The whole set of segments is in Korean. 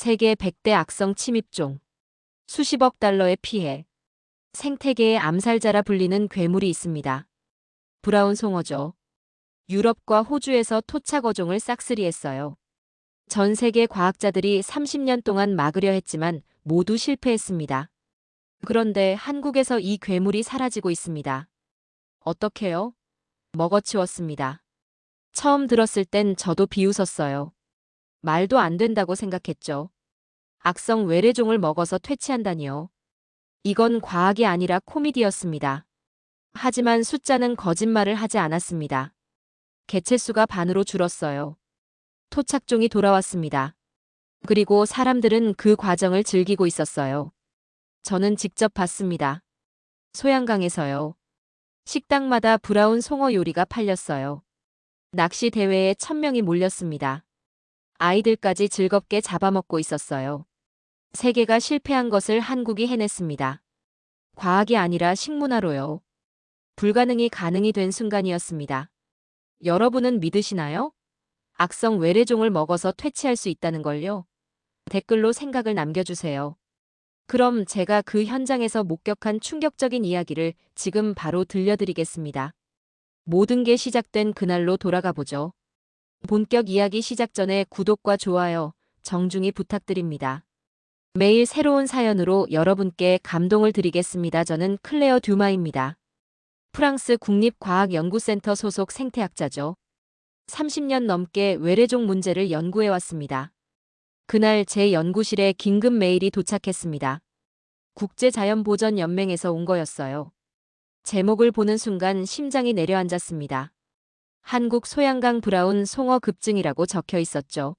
세계 100대 악성 침입종, 수십억 달러의 피해, 생태계의 암살자라 불리는 괴물이 있습니다. 브라운 송어죠. 유럽과 호주에서 토착 어종을 싹쓸이했어요. 전 세계 과학자들이 30년 동안 막으려 했지만 모두 실패했습니다. 그런데 한국에서 이 괴물이 사라지고 있습니다. 어떻게요? 먹어치웠습니다. 처음 들었을 땐 저도 비웃었어요. 말도 안 된다고 생각했죠. 악성 외래종을 먹어서 퇴치한다니요. 이건 과학이 아니라 코미디였습니다. 하지만 숫자는 거짓말을 하지 않았습니다. 개체수가 반으로 줄었어요. 토착종이 돌아왔습니다. 그리고 사람들은 그 과정을 즐기고 있었어요. 저는 직접 봤습니다. 소양강에서요. 식당마다 브라운 송어 요리가 팔렸어요. 낚시 대회에 1000명이 몰렸습니다. 아이들까지 즐겁게 잡아먹고 있었어요. 세계가 실패한 것을 한국이 해냈습니다. 과학이 아니라 식문화로요. 불가능이 가능이 된 순간이었습니다. 여러분은 믿으시나요? 악성 외래종을 먹어서 퇴치할 수 있다는 걸요? 댓글로 생각을 남겨주세요. 그럼 제가 그 현장에서 목격한 충격적인 이야기를 지금 바로 들려드리겠습니다. 모든 게 시작된 그날로 돌아가 보죠. 본격 이야기 시작 전에 구독과 좋아요, 정중히 부탁드립니다. 매일 새로운 사연으로 여러분께 감동을 드리겠습니다. 저는 클레어 듀마입니다. 프랑스 국립과학연구센터 소속 생태학자죠. 30년 넘게 외래종 문제를 연구해왔습니다. 그날 제 연구실에 긴급 메일이 도착했습니다. 국제자연보전연맹에서 온 거였어요. 제목을 보는 순간 심장이 내려앉았습니다. 한국 소양강 브라운 송어 급증이라고 적혀 있었죠.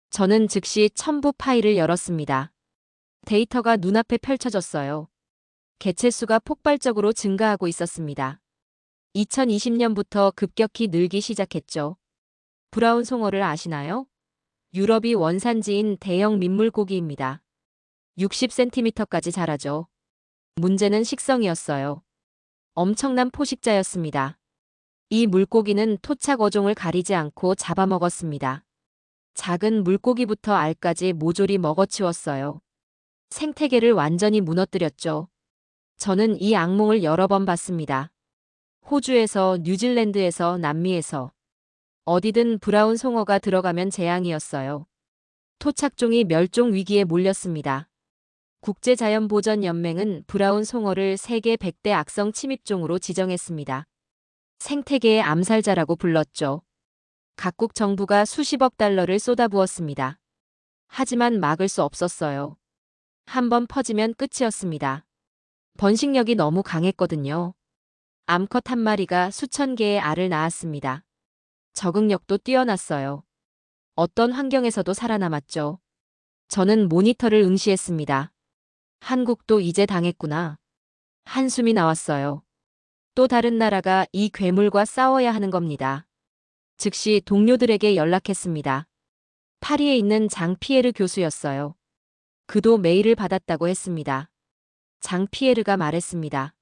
저는 즉시 첨부 파일을 열었습니다. 데이터가 눈앞에 펼쳐졌어요. 개체수가 폭발적으로 증가하고 있었습니다. 2020년부터 급격히 늘기 시작했죠. 브라운 송어를 아시나요? 유럽이 원산지인 대형 민물고기입니다. 60cm까지 자라죠. 문제는 식성이었어요. 엄청난 포식자였습니다. 이 물고기는 토착 어종을 가리지 않고 잡아먹었습니다. 작은 물고기부터 알까지 모조리 먹어치웠어요. 생태계를 완전히 무너뜨렸죠. 저는 이 악몽을 여러 번 봤습니다. 호주에서, 뉴질랜드에서, 남미에서. 어디든 브라운 송어가 들어가면 재앙이었어요. 토착종이 멸종 위기에 몰렸습니다. 국제자연보전연맹은 브라운 송어를 세계 100대 악성 침입종으로 지정했습니다. 생태계의 암살자라고 불렀죠. 각국 정부가 수십억 달러를 쏟아부었습니다. 하지만 막을 수 없었어요. 한번 퍼지면 끝이었습니다. 번식력이 너무 강했거든요. 암컷 한 마리가 수천 개의 알을 낳았습니다. 적응력도 뛰어났어요. 어떤 환경에서도 살아남았죠. 저는 모니터를 응시했습니다. 한국도 이제 당했구나. 한숨이 나왔어요. 또 다른 나라가 이 괴물과 싸워야 하는 겁니다. 즉시 동료들에게 연락했습니다. 파리에 있는 장 피에르 교수였어요. 그도 메일을 받았다고 했습니다. 장 피에르가 말했습니다.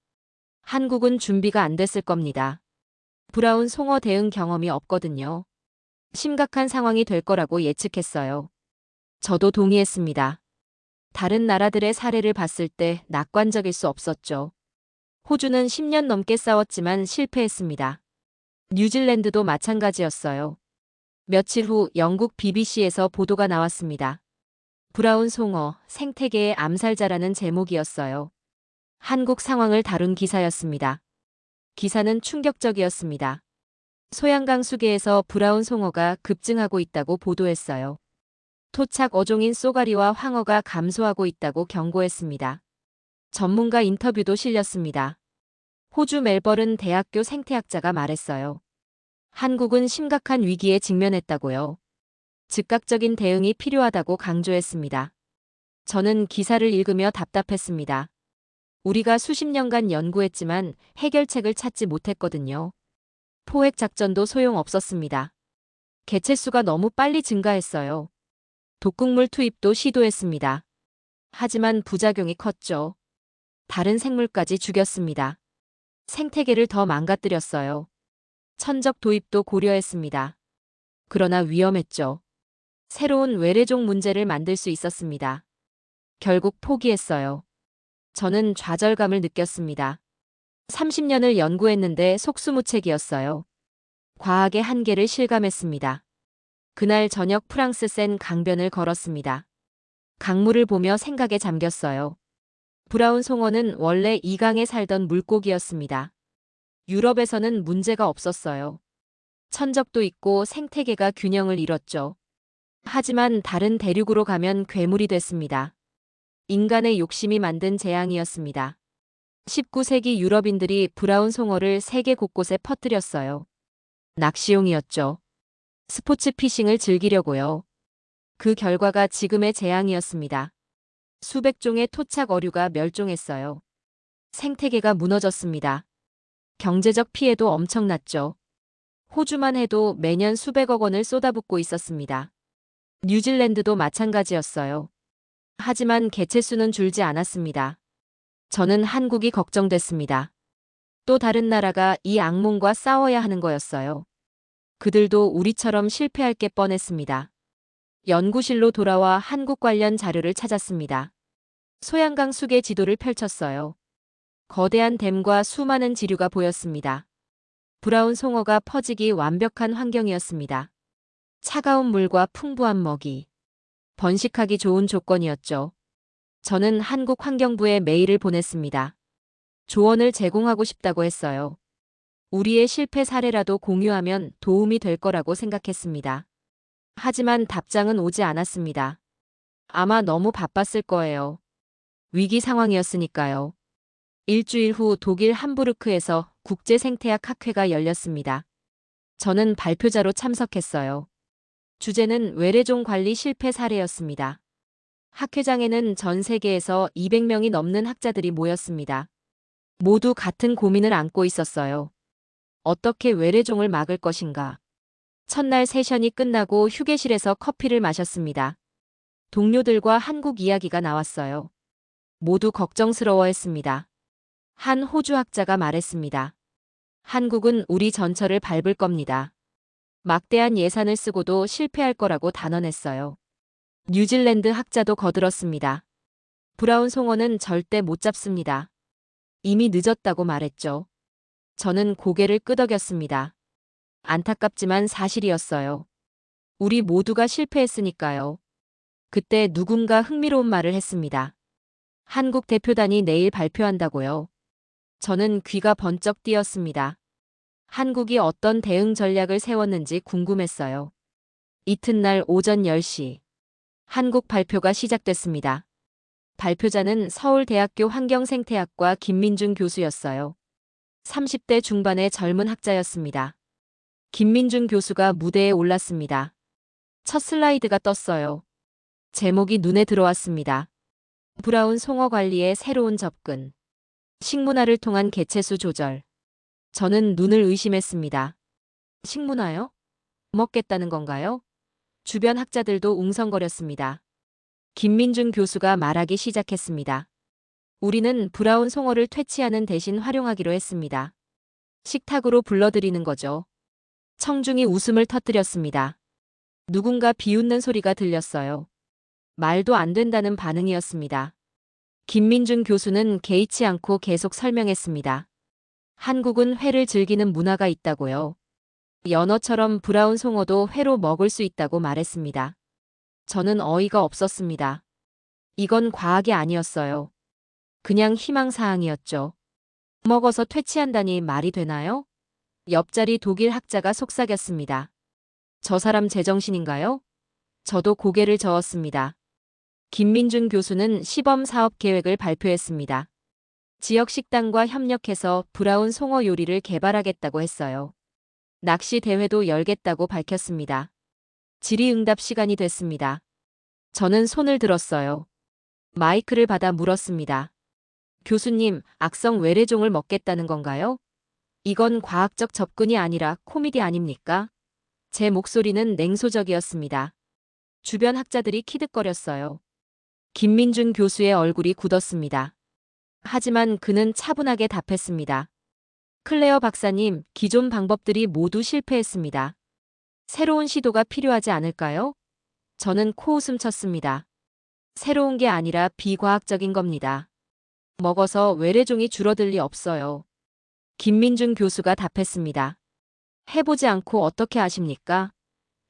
한국은 준비가 안 됐을 겁니다. 브라운 송어 대응 경험이 없거든요. 심각한 상황이 될 거라고 예측했어요. 저도 동의했습니다. 다른 나라들의 사례를 봤을 때 낙관적일 수 없었죠. 호주는 10년 넘게 싸웠지만 실패했습니다. 뉴질랜드도 마찬가지였어요. 며칠 후 영국 BBC에서 보도가 나왔습니다. 브라운 송어, 생태계의 암살자라는 제목이었어요. 한국 상황을 다룬 기사였습니다. 기사는 충격적이었습니다. 소양강 수계에서 브라운 송어가 급증하고 있다고 보도했어요. 토착 어종인 쏘가리와 황어가 감소하고 있다고 경고했습니다. 전문가 인터뷰도 실렸습니다. 호주 멜버른 대학교 생태학자가 말했어요. 한국은 심각한 위기에 직면했다고요. 즉각적인 대응이 필요하다고 강조했습니다. 저는 기사를 읽으며 답답했습니다. 우리가 수십 년간 연구했지만 해결책을 찾지 못했거든요. 포획 작전도 소용없었습니다. 개체수가 너무 빨리 증가했어요. 독극물 투입도 시도했습니다. 하지만 부작용이 컸죠. 다른 생물까지 죽였습니다. 생태계를 더 망가뜨렸어요. 천적 도입도 고려했습니다. 그러나 위험했죠. 새로운 외래종 문제를 만들 수 있었습니다. 결국 포기했어요. 저는 좌절감을 느꼈습니다. 30년을 연구했는데 속수무책이었어요. 과학의 한계를 실감했습니다. 그날 저녁 프랑스 샌 강변을 걸었습니다. 강물을 보며 생각에 잠겼어요. 브라운 송어는 원래 이 강에 살던 물고기였습니다. 유럽에서는 문제가 없었어요. 천적도 있고 생태계가 균형을 이뤘죠. 하지만 다른 대륙으로 가면 괴물이 됐습니다. 인간의 욕심이 만든 재앙이었습니다. 19세기 유럽인들이 브라운 송어를 세계 곳곳에 퍼뜨렸어요. 낚시용이었죠. 스포츠 피싱을 즐기려고요. 그 결과가 지금의 재앙이었습니다. 수백 종의 토착 어류가 멸종했어요. 생태계가 무너졌습니다. 경제적 피해도 엄청났죠. 호주만 해도 매년 수백억 원을 쏟아붓고 있었습니다. 뉴질랜드도 마찬가지였어요. 하지만 개체수는 줄지 않았습니다. 저는 한국이 걱정됐습니다. 또 다른 나라가 이 악몽과 싸워야 하는 거였어요. 그들도 우리처럼 실패할 게 뻔했습니다. 연구실로 돌아와 한국 관련 자료를 찾았습니다. 소양강 수계 지도를 펼쳤어요. 거대한 댐과 수많은 지류가 보였습니다. 브라운 송어가 퍼지기 완벽한 환경이었습니다. 차가운 물과 풍부한 먹이. 번식하기 좋은 조건이었죠. 저는 한국 환경부에 메일을 보냈습니다. 조언을 제공하고 싶다고 했어요. 우리의 실패 사례라도 공유하면 도움이 될 거라고 생각했습니다. 하지만 답장은 오지 않았습니다. 아마 너무 바빴을 거예요. 위기 상황이었으니까요. 일주일 후 독일 함부르크에서 국제생태학 학회가 열렸습니다. 저는 발표자로 참석했어요. 주제는 외래종 관리 실패 사례였습니다. 학회장에는 전 세계에서 200명이 넘는 학자들이 모였습니다. 모두 같은 고민을 안고 있었어요. 어떻게 외래종을 막을 것인가? 첫날 세션이 끝나고 휴게실에서 커피를 마셨습니다. 동료들과 한국 이야기가 나왔어요. 모두 걱정스러워했습니다. 한 호주 학자가 말했습니다. 한국은 우리 전철을 밟을 겁니다. 막대한 예산을 쓰고도 실패할 거라고 단언했어요. 뉴질랜드 학자도 거들었습니다. 브라운 송어는 절대 못 잡습니다. 이미 늦었다고 말했죠. 저는 고개를 끄덕였습니다. 안타깝지만 사실이었어요. 우리 모두가 실패했으니까요. 그때 누군가 흥미로운 말을 했습니다. 한국 대표단이 내일 발표한다고요. 저는 귀가 번쩍 뛰었습니다. 한국이 어떤 대응 전략을 세웠는지 궁금했어요. 이튿날 오전 10시. 한국 발표가 시작됐습니다. 발표자는 서울대학교 환경생태학과 김민중 교수였어요. 30대 중반의 젊은 학자였습니다. 김민중 교수가 무대에 올랐습니다. 첫 슬라이드가 떴어요. 제목이 눈에 들어왔습니다. 브라운 송어 관리의 새로운 접근. 식문화를 통한 개체수 조절. 저는 눈을 의심했습니다. 식문화요? 먹겠다는 건가요? 주변 학자들도 웅성거렸습니다. 김민중 교수가 말하기 시작했습니다. 우리는 브라운 송어를 퇴치하는 대신 활용하기로 했습니다. 식탁으로 불러들이는 거죠. 청중이 웃음을 터뜨렸습니다. 누군가 비웃는 소리가 들렸어요. 말도 안 된다는 반응이었습니다. 김민중 교수는 개의치 않고 계속 설명했습니다. 한국은 회를 즐기는 문화가 있다고요. 연어처럼 브라운 송어도 회로 먹을 수 있다고 말했습니다. 저는 어이가 없었습니다. 이건 과학이 아니었어요. 그냥 희망사항이었죠. 먹어서 퇴치한다니 말이 되나요? 옆자리 독일 학자가 속삭였습니다. 저 사람 제정신인가요? 저도 고개를 저었습니다. 김민중 교수는 시범 사업 계획을 발표했습니다. 지역 식당과 협력해서 브라운 송어 요리를 개발하겠다고 했어요. 낚시 대회도 열겠다고 밝혔습니다. 질의응답 시간이 됐습니다. 저는 손을 들었어요. 마이크를 받아 물었습니다. 교수님, 악성 외래종을 먹겠다는 건가요? 이건 과학적 접근이 아니라 코미디 아닙니까? 제 목소리는 냉소적이었습니다. 주변 학자들이 키득거렸어요. 김민중 교수의 얼굴이 굳었습니다. 하지만 그는 차분하게 답했습니다. 클레어 박사님, 기존 방법들이 모두 실패했습니다. 새로운 시도가 필요하지 않을까요? 저는 코웃음 쳤습니다. 새로운 게 아니라 비과학적인 겁니다. 먹어서 외래종이 줄어들 리 없어요. 김민준 교수가 답했습니다. 해보지 않고 어떻게 아십니까?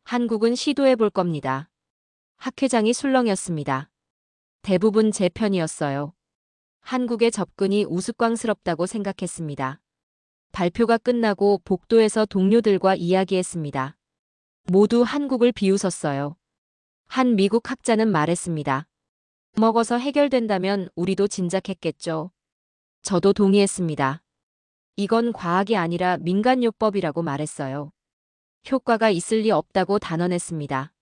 한국은 시도해 볼 겁니다. 학회장이 술렁였습니다. 대부분 제 편이었어요. 한국의 접근이 우스꽝스럽다고 생각했습니다. 발표가 끝나고 복도에서 동료들과 이야기했습니다. 모두 한국을 비웃었어요. 한 미국 학자는 말했습니다. 먹어서 해결된다면 우리도 진작했겠죠. 저도 동의했습니다. 이건 과학이 아니라 민간요법이라고 말했어요. 효과가 있을 리 없다고 단언했습니다.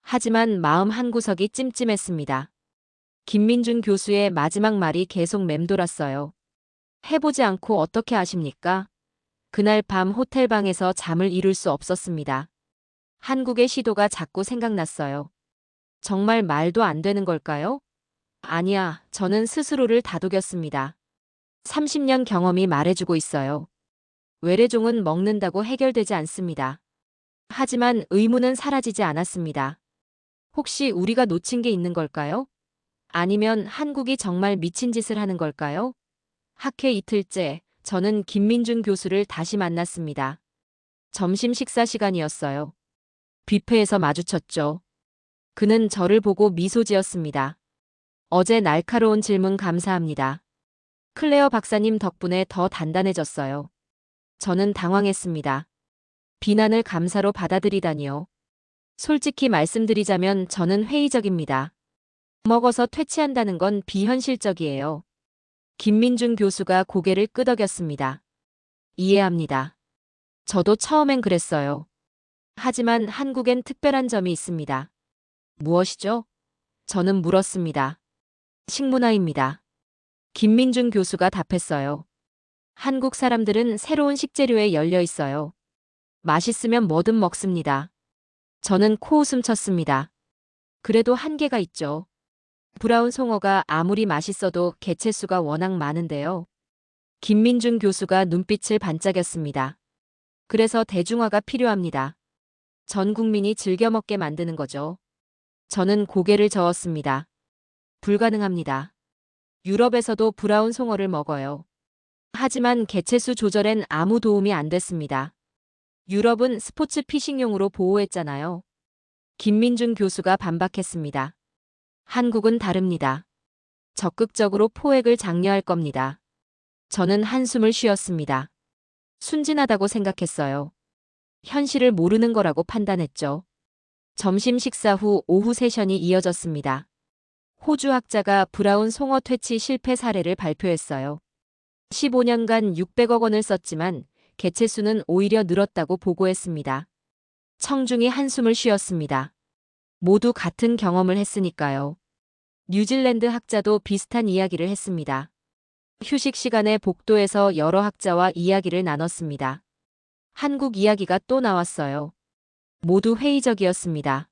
하지만 마음 한구석이 찜찜했습니다. 김민준 교수의 마지막 말이 계속 맴돌았어요. 해보지 않고 어떻게 아십니까? 그날 밤 호텔방에서 잠을 이룰 수 없었습니다. 한국의 시도가 자꾸 생각났어요. 정말 말도 안 되는 걸까요? 아니야, 저는 스스로를 다독였습니다. 30년 경험이 말해주고 있어요. 외래종은 먹는다고 해결되지 않습니다. 하지만 의문은 사라지지 않았습니다. 혹시 우리가 놓친 게 있는 걸까요? 아니면 한국이 정말 미친 짓을 하는 걸까요? 학회 이틀째, 저는 김민준 교수를 다시 만났습니다. 점심 식사 시간이었어요. 뷔페에서 마주쳤죠. 그는 저를 보고 미소 지었습니다. 어제 날카로운 질문 감사합니다. 클레어 박사님 덕분에 더 단단해졌어요. 저는 당황했습니다. 비난을 감사로 받아들이다니요. 솔직히 말씀드리자면 저는 회의적입니다. 먹어서 퇴치한다는 건 비현실적이에요. 김민준 교수가 고개를 끄덕였습니다. 이해합니다. 저도 처음엔 그랬어요. 하지만 한국엔 특별한 점이 있습니다. 무엇이죠? 저는 물었습니다. 식문화입니다. 김민준 교수가 답했어요. 한국 사람들은 새로운 식재료에 열려 있어요. 맛있으면 뭐든 먹습니다. 저는 코웃음 쳤습니다. 그래도 한계가 있죠. 브라운 송어가 아무리 맛있어도 개체수가 워낙 많은데요. 김민준 교수가 눈빛을 반짝였습니다. 그래서 대중화가 필요합니다. 전 국민이 즐겨 먹게 만드는 거죠. 저는 고개를 저었습니다. 불가능합니다. 유럽에서도 브라운 송어를 먹어요. 하지만 개체수 조절엔 아무 도움이 안 됐습니다. 유럽은 스포츠 피싱용으로 보호했잖아요. 김민준 교수가 반박했습니다. 한국은 다릅니다. 적극적으로 포획을 장려할 겁니다. 저는 한숨을 쉬었습니다. 순진하다고 생각했어요. 현실을 모르는 거라고 판단했죠. 점심 식사 후 오후 세션이 이어졌습니다. 호주 학자가 브라운 송어 퇴치 실패 사례를 발표했어요. 15년간 600억 원을 썼지만 개체수는 오히려 늘었다고 보고했습니다. 청중이 한숨을 쉬었습니다. 모두 같은 경험을 했으니까요. 뉴질랜드 학자도 비슷한 이야기를 했습니다. 휴식 시간에 복도에서 여러 학자와 이야기를 나눴습니다. 한국 이야기가 또 나왔어요. 모두 회의적이었습니다.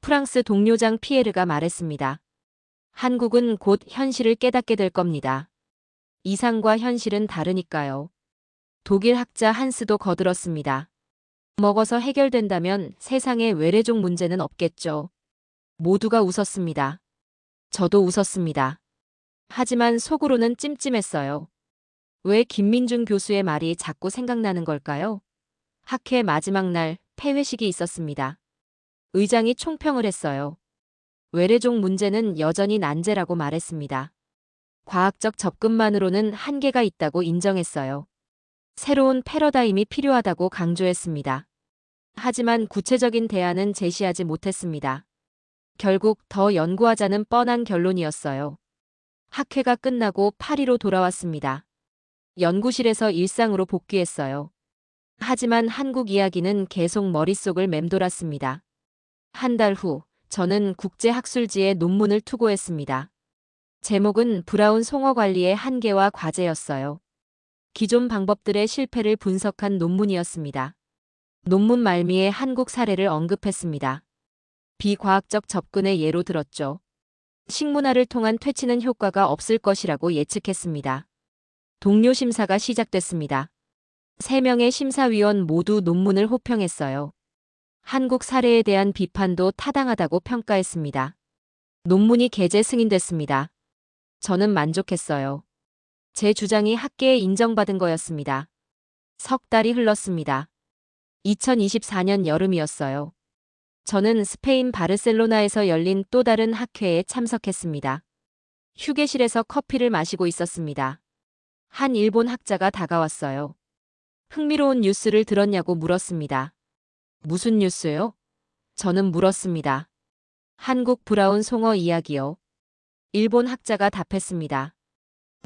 프랑스 동료장 피에르가 말했습니다. 한국은 곧 현실을 깨닫게 될 겁니다. 이상과 현실은 다르니까요. 독일 학자 한스도 거들었습니다. 먹어서 해결된다면 세상에 외래종 문제는 없겠죠. 모두가 웃었습니다. 저도 웃었습니다. 하지만 속으로는 찜찜했어요. 왜 김민준 교수의 말이 자꾸 생각나는 걸까요? 학회 마지막 날 폐회식이 있었습니다. 의장이 총평을 했어요. 외래종 문제는 여전히 난제라고 말했습니다. 과학적 접근만으로는 한계가 있다고 인정했어요. 새로운 패러다임이 필요하다고 강조했습니다. 하지만 구체적인 대안은 제시하지 못했습니다. 결국 더 연구하자는 뻔한 결론이었어요. 학회가 끝나고 파리로 돌아왔습니다. 연구실에서 일상으로 복귀했어요. 하지만 한국 이야기는 계속 머릿속을 맴돌았습니다. 한 달 후, 저는 국제학술지에 논문을 투고했습니다. 제목은 브라운 송어 관리의 한계와 과제였어요. 기존 방법들의 실패를 분석한 논문이었습니다. 논문 말미에 한국 사례를 언급했습니다. 비과학적 접근의 예로 들었죠. 식문화를 통한 퇴치는 효과가 없을 것이라고 예측했습니다. 동료 심사가 시작됐습니다. 3명의 심사위원 모두 논문을 호평했어요. 한국 사례에 대한 비판도 타당하다고 평가했습니다. 논문이 게재 승인됐습니다. 저는 만족했어요. 제 주장이 학계에 인정받은 거였습니다. 석 달이 흘렀습니다. 2024년 여름이었어요. 저는 스페인 바르셀로나에서 열린 또 다른 학회에 참석했습니다. 휴게실에서 커피를 마시고 있었습니다. 한 일본 학자가 다가왔어요. 흥미로운 뉴스를 들었냐고 물었습니다. 무슨 뉴스요? 저는 물었습니다. 한국 브라운 송어 이야기요. 일본 학자가 답했습니다.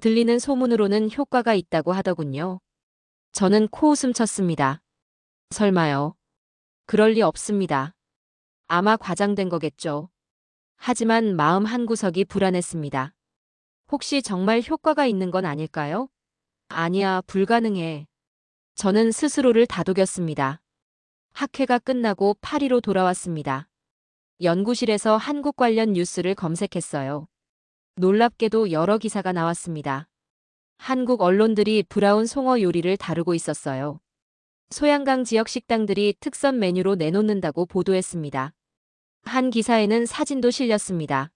들리는 소문으로는 효과가 있다고 하더군요. 저는 코웃음 쳤습니다. 설마요. 그럴 리 없습니다. 아마 과장된 거겠죠. 하지만 마음 한구석이 불안했습니다. 혹시 정말 효과가 있는 건 아닐까요? 아니야, 불가능해. 저는 스스로를 다독였습니다. 학회가 끝나고 파리로 돌아왔습니다. 연구실에서 한국 관련 뉴스를 검색했어요. 놀랍게도 여러 기사가 나왔습니다. 한국 언론들이 브라운 송어 요리를 다루고 있었어요. 소양강 지역 식당들이 특선 메뉴로 내놓는다고 보도했습니다. 한 기사에는 사진도 실렸습니다.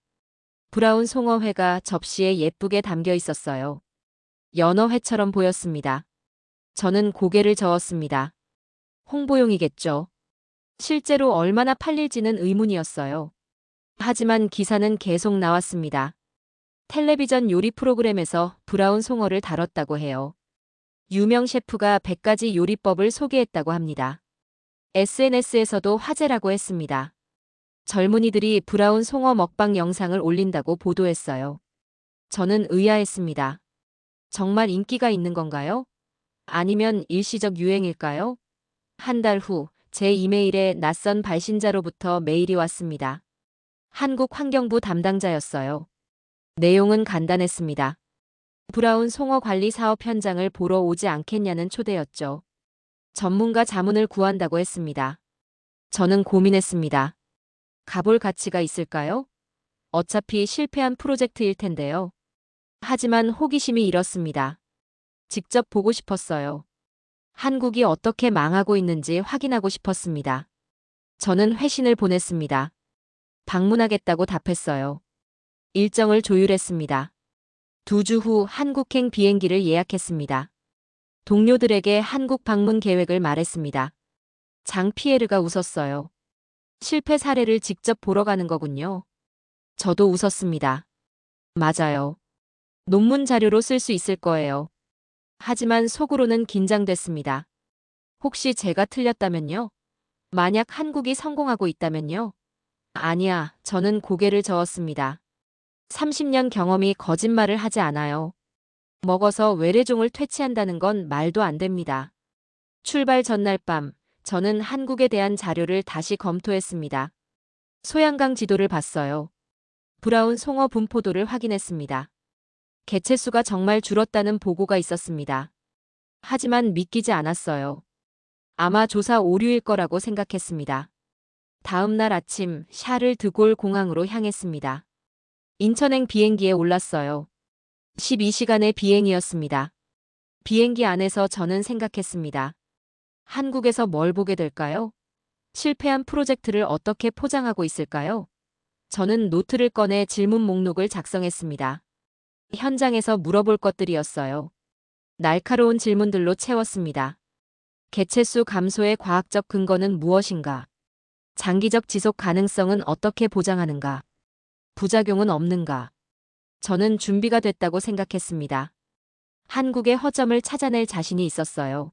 브라운 송어회가 접시에 예쁘게 담겨 있었어요. 연어회처럼 보였습니다. 저는 고개를 저었습니다. 홍보용이겠죠. 실제로 얼마나 팔릴지는 의문이었어요. 하지만 기사는 계속 나왔습니다. 텔레비전 요리 프로그램에서 브라운 송어를 다뤘다고 해요. 유명 셰프가 100가지 요리법을 소개했다고 합니다. SNS에서도 화제라고 했습니다. 젊은이들이 브라운 송어 먹방 영상을 올린다고 보도했어요. 저는 의아했습니다. 정말 인기가 있는 건가요? 아니면 일시적 유행일까요? 한 달 후 제 이메일에 낯선 발신자로부터 메일이 왔습니다. 한국 환경부 담당자였어요. 내용은 간단했습니다. 브라운 송어 관리 사업 현장을 보러 오지 않겠냐는 초대였죠. 전문가 자문을 구한다고 했습니다. 저는 고민했습니다. 가볼 가치가 있을까요? 어차피 실패한 프로젝트일 텐데요. 하지만 호기심이 일었습니다. 직접 보고 싶었어요. 한국이 어떻게 망하고 있는지 확인하고 싶었습니다. 저는 회신을 보냈습니다. 방문하겠다고 답했어요. 일정을 조율했습니다. 2주 후 한국행 비행기를 예약했습니다. 동료들에게 한국 방문 계획을 말했습니다. 장 피에르가 웃었어요. 실패 사례를 직접 보러 가는 거군요. 저도 웃었습니다. 맞아요. 논문 자료로 쓸 수 있을 거예요. 하지만 속으로는 긴장됐습니다. 혹시 제가 틀렸다면요? 만약 한국이 성공하고 있다면요? 아니야, 저는 고개를 저었습니다. 30년 경험이 거짓말을 하지 않아요. 먹어서 외래종을 퇴치한다는 건 말도 안 됩니다. 출발 전날 밤, 저는 한국에 대한 자료를 다시 검토했습니다. 소양강 지도를 봤어요. 브라운 송어 분포도를 확인했습니다. 개체수가 정말 줄었다는 보고가 있었습니다. 하지만 믿기지 않았어요. 아마 조사 오류일 거라고 생각했습니다. 다음 날 아침 샤를 드골 공항으로 향했습니다. 인천행 비행기에 올랐어요. 12시간의 비행이었습니다. 비행기 안에서 저는 생각했습니다. 한국에서 뭘 보게 될까요? 실패한 프로젝트를 어떻게 포장하고 있을까요? 저는 노트를 꺼내 질문 목록을 작성했습니다. 현장에서 물어볼 것들이었어요. 날카로운 질문들로 채웠습니다. 개체수 감소의 과학적 근거는 무엇인가? 장기적 지속 가능성은 어떻게 보장하는가? 부작용은 없는가? 저는 준비가 됐다고 생각했습니다. 한국의 허점을 찾아낼 자신이 있었어요.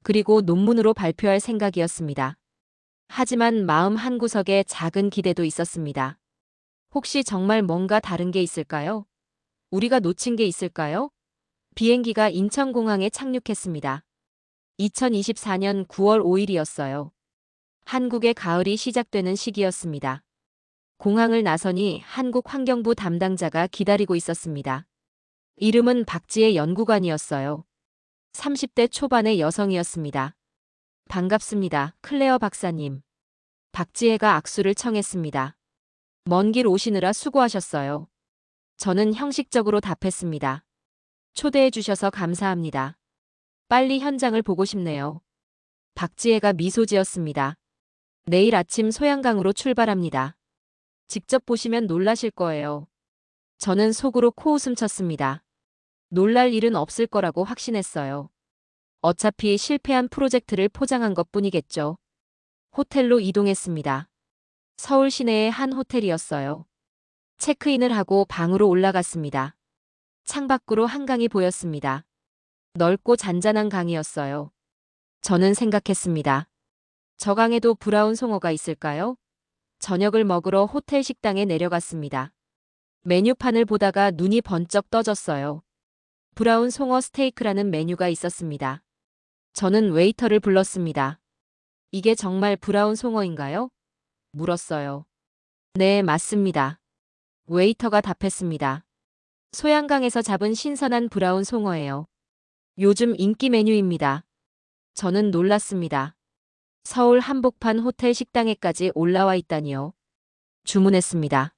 그리고 논문으로 발표할 생각이었습니다. 하지만 마음 한구석에 작은 기대도 있었습니다. 혹시 정말 뭔가 다른 게 있을까요? 우리가 놓친 게 있을까요? 비행기가 인천공항에 착륙했습니다. 2024년 9월 5일이었어요. 한국의 가을이 시작되는 시기였습니다. 공항을 나서니 한국 환경부 담당자가 기다리고 있었습니다. 이름은 박지혜 연구관이었어요. 30대 초반의 여성이었습니다. 반갑습니다, 클레어 박사님. 박지혜가 악수를 청했습니다. 먼 길 오시느라 수고하셨어요. 저는 형식적으로 답했습니다. 초대해 주셔서 감사합니다. 빨리 현장을 보고 싶네요. 박지혜가 미소 지었습니다. 내일 아침 소양강으로 출발합니다. 직접 보시면 놀라실 거예요. 저는 속으로 코웃음 쳤습니다. 놀랄 일은 없을 거라고 확신했어요. 어차피 실패한 프로젝트를 포장한 것뿐이겠죠. 호텔로 이동했습니다. 서울 시내의 한 호텔이었어요. 체크인을 하고 방으로 올라갔습니다. 창밖으로 한강이 보였습니다. 넓고 잔잔한 강이었어요. 저는 생각했습니다. 저 강에도 브라운 송어가 있을까요? 저녁을 먹으러 호텔 식당에 내려갔습니다. 메뉴판을 보다가 눈이 번쩍 떠졌어요. 브라운 송어 스테이크라는 메뉴가 있었습니다. 저는 웨이터를 불렀습니다. 이게 정말 브라운 송어인가요? 물었어요. 네, 맞습니다. 웨이터가 답했습니다. 소양강에서 잡은 신선한 브라운 송어예요. 요즘 인기 메뉴입니다. 저는 놀랐습니다. 서울 한복판 호텔 식당에까지 올라와 있다니요. 주문했습니다.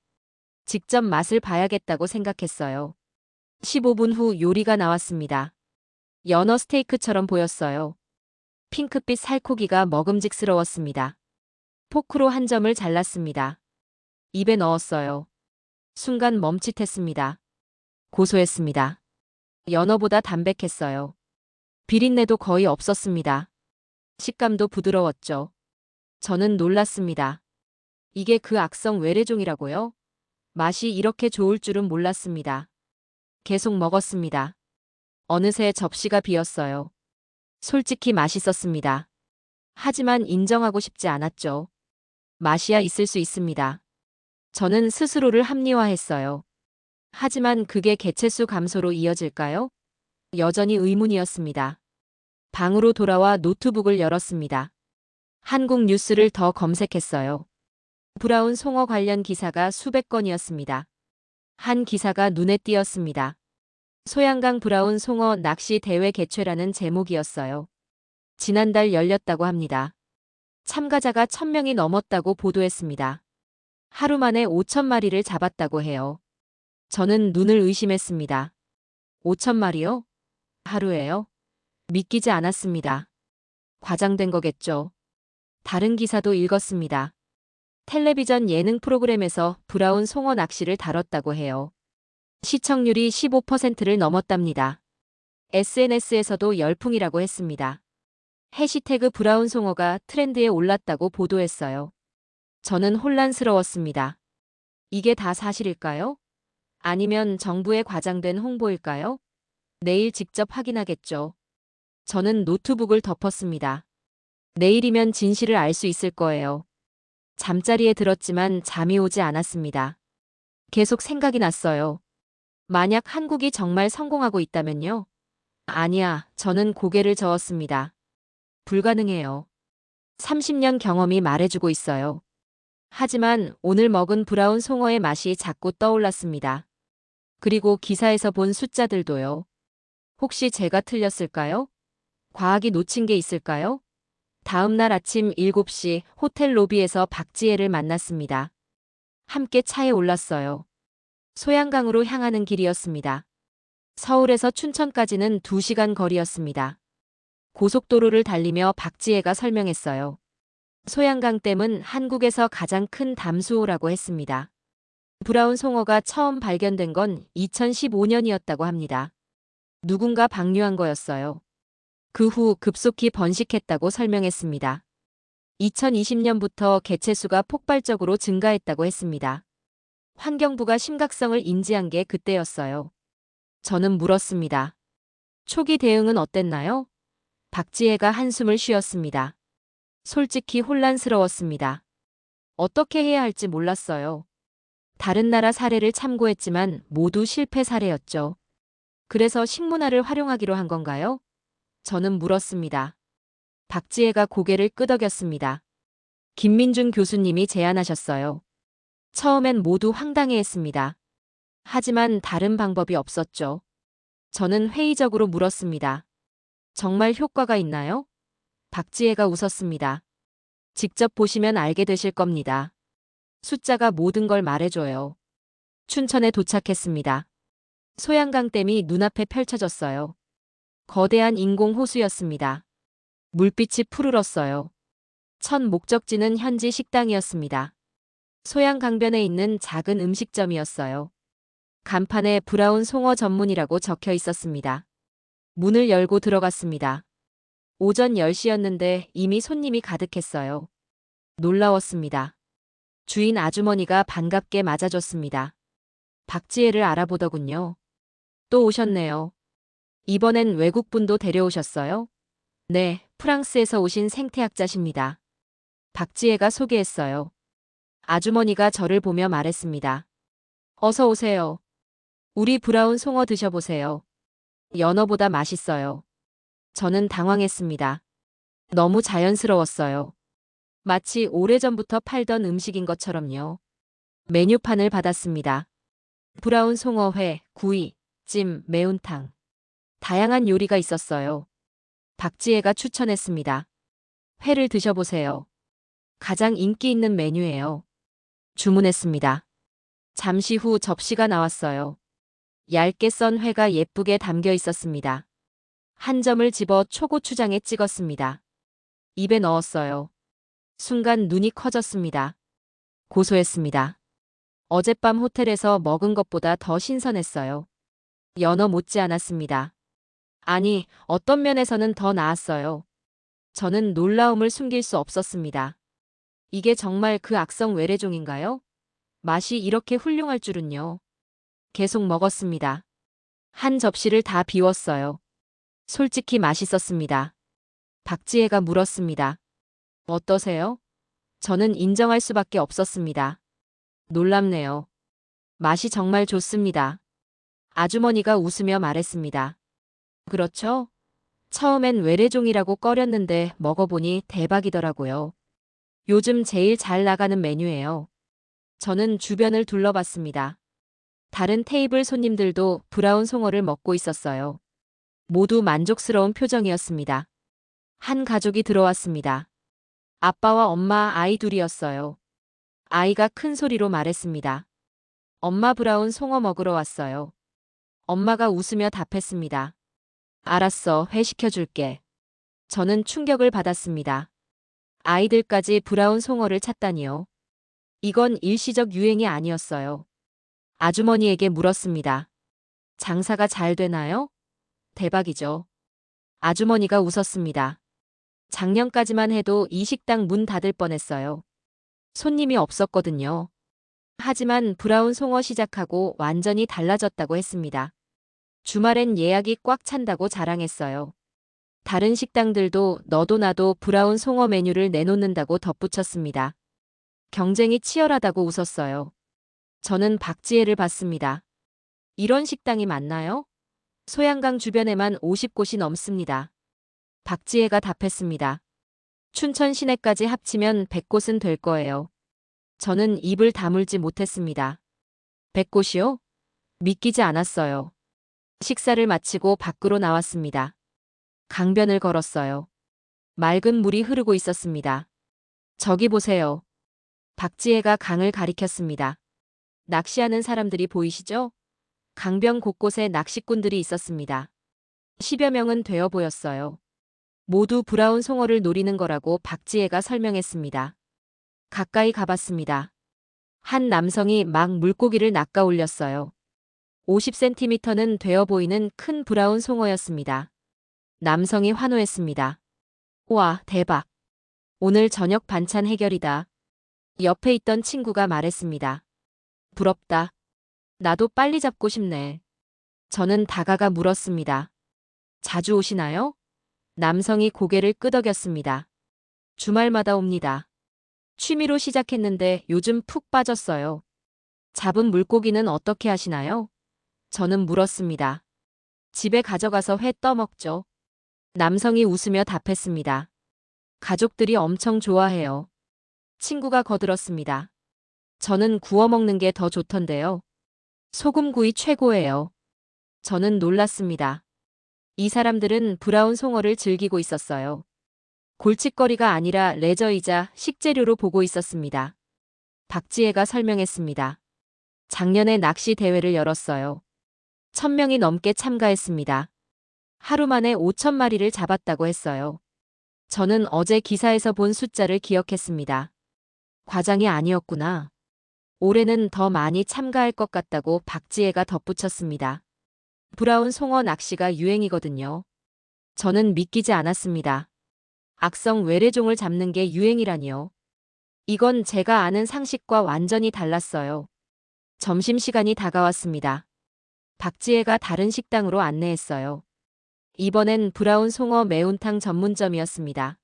직접 맛을 봐야겠다고 생각했어요. 15분 후 요리가 나왔습니다. 연어 스테이크처럼 보였어요. 핑크빛 살코기가 먹음직스러웠습니다. 포크로 한 점을 잘랐습니다. 입에 넣었어요. 순간 멈칫했습니다. 고소했습니다. 연어보다 담백했어요. 비린내도 거의 없었습니다. 식감도 부드러웠죠. 저는 놀랐습니다. 이게 그 악성 외래종이라고요? 맛이 이렇게 좋을 줄은 몰랐습니다. 계속 먹었습니다. 어느새 접시가 비었어요. 솔직히 맛있었습니다. 하지만 인정하고 싶지 않았죠. 맛이야 있을 수 있습니다. 저는 스스로를 합리화했어요. 하지만 그게 개체수 감소로 이어질까요? 여전히 의문이었습니다. 방으로 돌아와 노트북을 열었습니다. 한국 뉴스를 더 검색했어요. 브라운 송어 관련 기사가 수백 건이었습니다. 한 기사가 눈에 띄었습니다. 소양강 브라운 송어 낚시 대회 개최라는 제목이었어요. 지난달 열렸다고 합니다. 참가자가 1000명이 넘었다고 보도했습니다. 하루 만에 5000마리를 잡았다고 해요. 저는 눈을 의심했습니다. 5000마리요? 하루에요? 믿기지 않았습니다. 과장된 거겠죠. 다른 기사도 읽었습니다. 텔레비전 예능 프로그램에서 브라운 송어 낚시를 다뤘다고 해요. 시청률이 15%를 넘었답니다. SNS에서도 열풍이라고 했습니다. 해시태그 브라운 송어가 트렌드에 올랐다고 보도했어요. 저는 혼란스러웠습니다. 이게 다 사실일까요? 아니면 정부의 과장된 홍보일까요? 내일 직접 확인하겠죠. 저는 노트북을 덮었습니다. 내일이면 진실을 알 수 있을 거예요. 잠자리에 들었지만 잠이 오지 않았습니다. 계속 생각이 났어요. 만약 한국이 정말 성공하고 있다면요? 아니야, 저는 고개를 저었습니다. 불가능해요. 30년 경험이 말해주고 있어요. 하지만 오늘 먹은 브라운 송어의 맛이 자꾸 떠올랐습니다. 그리고 기사에서 본 숫자들도요. 혹시 제가 틀렸을까요? 과학이 놓친 게 있을까요? 다음 날 아침 7시 호텔 로비에서 박지혜를 만났습니다. 함께 차에 올랐어요. 소양강으로 향하는 길이었습니다. 서울에서 춘천까지는 2시간 거리였습니다. 고속도로를 달리며 박지혜가 설명했어요. 소양강댐은 한국에서 가장 큰 담수호라고 했습니다. 브라운 송어가 처음 발견된 건 2015년이었다고 합니다. 누군가 방류한 거였어요. 그 후 급속히 번식했다고 설명했습니다. 2020년부터 개체수가 폭발적으로 증가했다고 했습니다. 환경부가 심각성을 인지한 게 그때였어요. 저는 물었습니다. 초기 대응은 어땠나요? 박지혜가 한숨을 쉬었습니다. 솔직히 혼란스러웠습니다. 어떻게 해야 할지 몰랐어요. 다른 나라 사례를 참고했지만 모두 실패 사례였죠. 그래서 식문화를 활용하기로 한 건가요? 저는 물었습니다. 박지혜가 고개를 끄덕였습니다. 김민준 교수님이 제안하셨어요. 처음엔 모두 황당해했습니다. 하지만 다른 방법이 없었죠. 저는 회의적으로 물었습니다. 정말 효과가 있나요? 박지혜가 웃었습니다. 직접 보시면 알게 되실 겁니다. 숫자가 모든 걸 말해줘요. 춘천에 도착했습니다. 소양강댐이 눈앞에 펼쳐졌어요. 거대한 인공 호수였습니다. 물빛이 푸르렀어요. 첫 목적지는 현지 식당이었습니다. 소양 강변에 있는 작은 음식점이었어요. 간판에 브라운 송어 전문이라고 적혀 있었습니다. 문을 열고 들어갔습니다. 오전 10시였는데 이미 손님이 가득했어요. 놀라웠습니다. 주인 아주머니가 반갑게 맞아줬습니다. 박지혜를 알아보더군요. 또 오셨네요. 이번엔 외국분도 데려오셨어요? 네, 프랑스에서 오신 생태학자십니다. 박지혜가 소개했어요. 아주머니가 저를 보며 말했습니다. 어서 오세요. 우리 브라운 송어 드셔보세요. 연어보다 맛있어요. 저는 당황했습니다. 너무 자연스러웠어요. 마치 오래전부터 팔던 음식인 것처럼요. 메뉴판을 받았습니다. 브라운 송어회, 구이, 찜, 매운탕. 다양한 요리가 있었어요. 박지혜가 추천했습니다. 회를 드셔보세요. 가장 인기 있는 메뉴예요. 주문했습니다. 잠시 후 접시가 나왔어요. 얇게 썬 회가 예쁘게 담겨 있었습니다. 한 점을 집어 초고추장에 찍었습니다. 입에 넣었어요. 순간 눈이 커졌습니다. 고소했습니다. 어젯밤 호텔에서 먹은 것보다 더 신선했어요. 연어 못지 않았습니다. 아니, 어떤 면에서는 더 나았어요. 저는 놀라움을 숨길 수 없었습니다. 이게 정말 그 악성 외래종인가요? 맛이 이렇게 훌륭할 줄은요. 계속 먹었습니다. 한 접시를 다 비웠어요. 솔직히 맛있었습니다. 박지혜가 물었습니다. 어떠세요? 저는 인정할 수밖에 없었습니다. 놀랍네요. 맛이 정말 좋습니다. 아주머니가 웃으며 말했습니다. 그렇죠? 처음엔 외래종이라고 꺼렸는데 먹어보니 대박이더라고요. 요즘 제일 잘 나가는 메뉴예요. 저는 주변을 둘러봤습니다. 다른 테이블 손님들도 브라운 송어를 먹고 있었어요. 모두 만족스러운 표정이었습니다. 한 가족이 들어왔습니다. 아빠와 엄마, 아이 둘이었어요. 아이가 큰 소리로 말했습니다. 엄마 브라운 송어 먹으러 왔어요. 엄마가 웃으며 답했습니다. 알았어, 회 시켜줄게. 저는 충격을 받았습니다. 아이들까지 브라운 송어를 찾다니요. 이건 일시적 유행이 아니었어요. 아주머니에게 물었습니다. 장사가 잘 되나요? 대박이죠. 아주머니가 웃었습니다. 작년까지만 해도 이 식당 문 닫을 뻔했어요. 손님이 없었거든요. 하지만 브라운 송어 시작하고 완전히 달라졌다고 했습니다. 주말엔 예약이 꽉 찬다고 자랑했어요. 다른 식당들도 너도 나도 브라운 송어 메뉴를 내놓는다고 덧붙였습니다. 경쟁이 치열하다고 웃었어요. 저는 박지혜를 봤습니다. 이런 식당이 맞나요? 소양강 주변에만 50곳이 넘습니다. 박지혜가 답했습니다. 춘천 시내까지 합치면 100곳은 될 거예요. 저는 입을 다물지 못했습니다. 100곳이요? 믿기지 않았어요. 식사를 마치고 밖으로 나왔습니다. 강변을 걸었어요. 맑은 물이 흐르고 있었습니다. 저기 보세요. 박지혜가 강을 가리켰습니다. 낚시하는 사람들이 보이시죠? 강변 곳곳에 낚시꾼들이 있었습니다. 10여 명은 되어 보였어요. 모두 브라운 송어를 노리는 거라고 박지혜가 설명했습니다. 가까이 가봤습니다. 한 남성이 막 물고기를 낚아 올렸어요. 50cm는 되어 보이는 큰 브라운 송어였습니다. 남성이 환호했습니다. 와, 대박. 오늘 저녁 반찬 해결이다. 옆에 있던 친구가 말했습니다. 부럽다. 나도 빨리 잡고 싶네. 저는 다가가 물었습니다. 자주 오시나요? 남성이 고개를 끄덕였습니다. 주말마다 옵니다. 취미로 시작했는데 요즘 푹 빠졌어요. 잡은 물고기는 어떻게 하시나요? 저는 물었습니다. 집에 가져가서 회 떠먹죠. 남성이 웃으며 답했습니다. 가족들이 엄청 좋아해요. 친구가 거들었습니다. 저는 구워 먹는 게 더 좋던데요. 소금구이 최고예요. 저는 놀랐습니다. 이 사람들은 브라운 송어를 즐기고 있었어요. 골칫거리가 아니라 레저이자 식재료로 보고 있었습니다. 박지혜가 설명했습니다. 작년에 낚시 대회를 열었어요. 1000명이 넘게 참가했습니다. 하루 만에 5000마리를 잡았다고 했어요. 저는 어제 기사에서 본 숫자를 기억했습니다. 과장이 아니었구나. 올해는 더 많이 참가할 것 같다고 박지혜가 덧붙였습니다. 브라운 송어 낚시가 유행이거든요. 저는 믿기지 않았습니다. 악성 외래종을 잡는 게 유행이라니요. 이건 제가 아는 상식과 완전히 달랐어요. 점심시간이 다가왔습니다. 박지혜가 다른 식당으로 안내했어요. 이번엔 브라운 송어 매운탕 전문점이었습니다.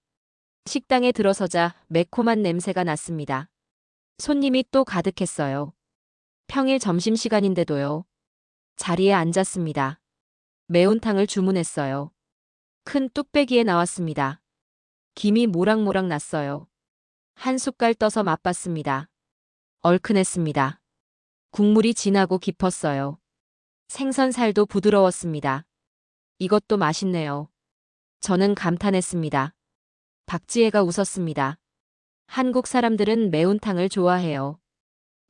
식당에 들어서자 매콤한 냄새가 났습니다. 손님이 또 가득했어요. 평일 점심시간인데도요. 자리에 앉았습니다. 매운탕을 주문했어요. 큰 뚝배기에 나왔습니다. 김이 모락모락 났어요. 한 숟갈 떠서 맛봤습니다. 얼큰했습니다. 국물이 진하고 깊었어요. 생선살도 부드러웠습니다. 이것도 맛있네요. 저는 감탄했습니다. 박지혜가 웃었습니다. 한국 사람들은 매운탕을 좋아해요.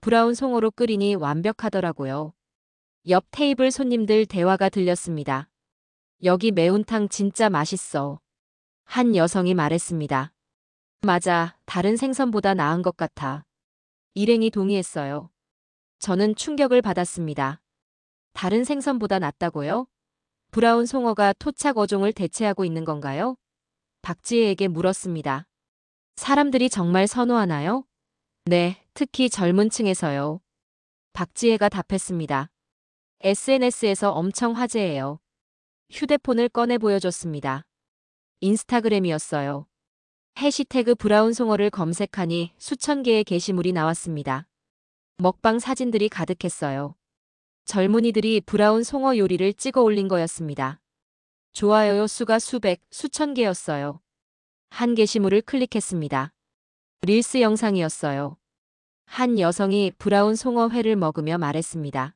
브라운 송어로 끓이니 완벽하더라고요. 옆 테이블 손님들 대화가 들렸습니다. 여기 매운탕 진짜 맛있어. 한 여성이 말했습니다. 맞아, 다른 생선보다 나은 것 같아. 일행이 동의했어요. 저는 충격을 받았습니다. 다른 생선보다 낫다고요? 브라운 송어가 토착 어종을 대체하고 있는 건가요? 박지혜에게 물었습니다. 사람들이 정말 선호하나요? 네, 특히 젊은 층에서요. 박지혜가 답했습니다. SNS에서 엄청 화제예요. 휴대폰을 꺼내 보여줬습니다. 인스타그램이었어요. 해시태그 브라운 송어를 검색하니 수천 개의 게시물이 나왔습니다. 먹방 사진들이 가득했어요. 젊은이들이 브라운 송어 요리를 찍어 올린 거였습니다. 좋아요 수가 수백, 수천 개였어요. 한 게시물을 클릭했습니다. 릴스 영상이었어요. 한 여성이 브라운 송어 회를 먹으며 말했습니다.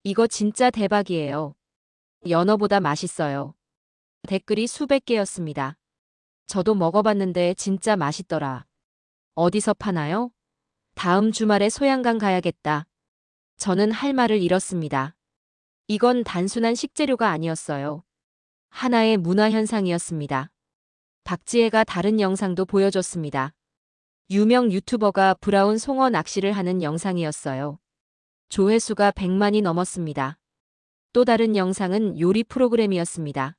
이거 진짜 대박이에요. 연어보다 맛있어요. 댓글이 수백 개였습니다. 저도 먹어봤는데 진짜 맛있더라. 어디서 파나요? 다음 주말에 소양강 가야겠다. 저는 할 말을 잃었습니다. 이건 단순한 식재료가 아니었어요. 하나의 문화 현상이었습니다. 박지혜가 다른 영상도 보여줬습니다. 유명 유튜버가 브라운 송어 낚시를 하는 영상이었어요. 조회수가 100만이 넘었습니다. 또 다른 영상은 요리 프로그램이었습니다.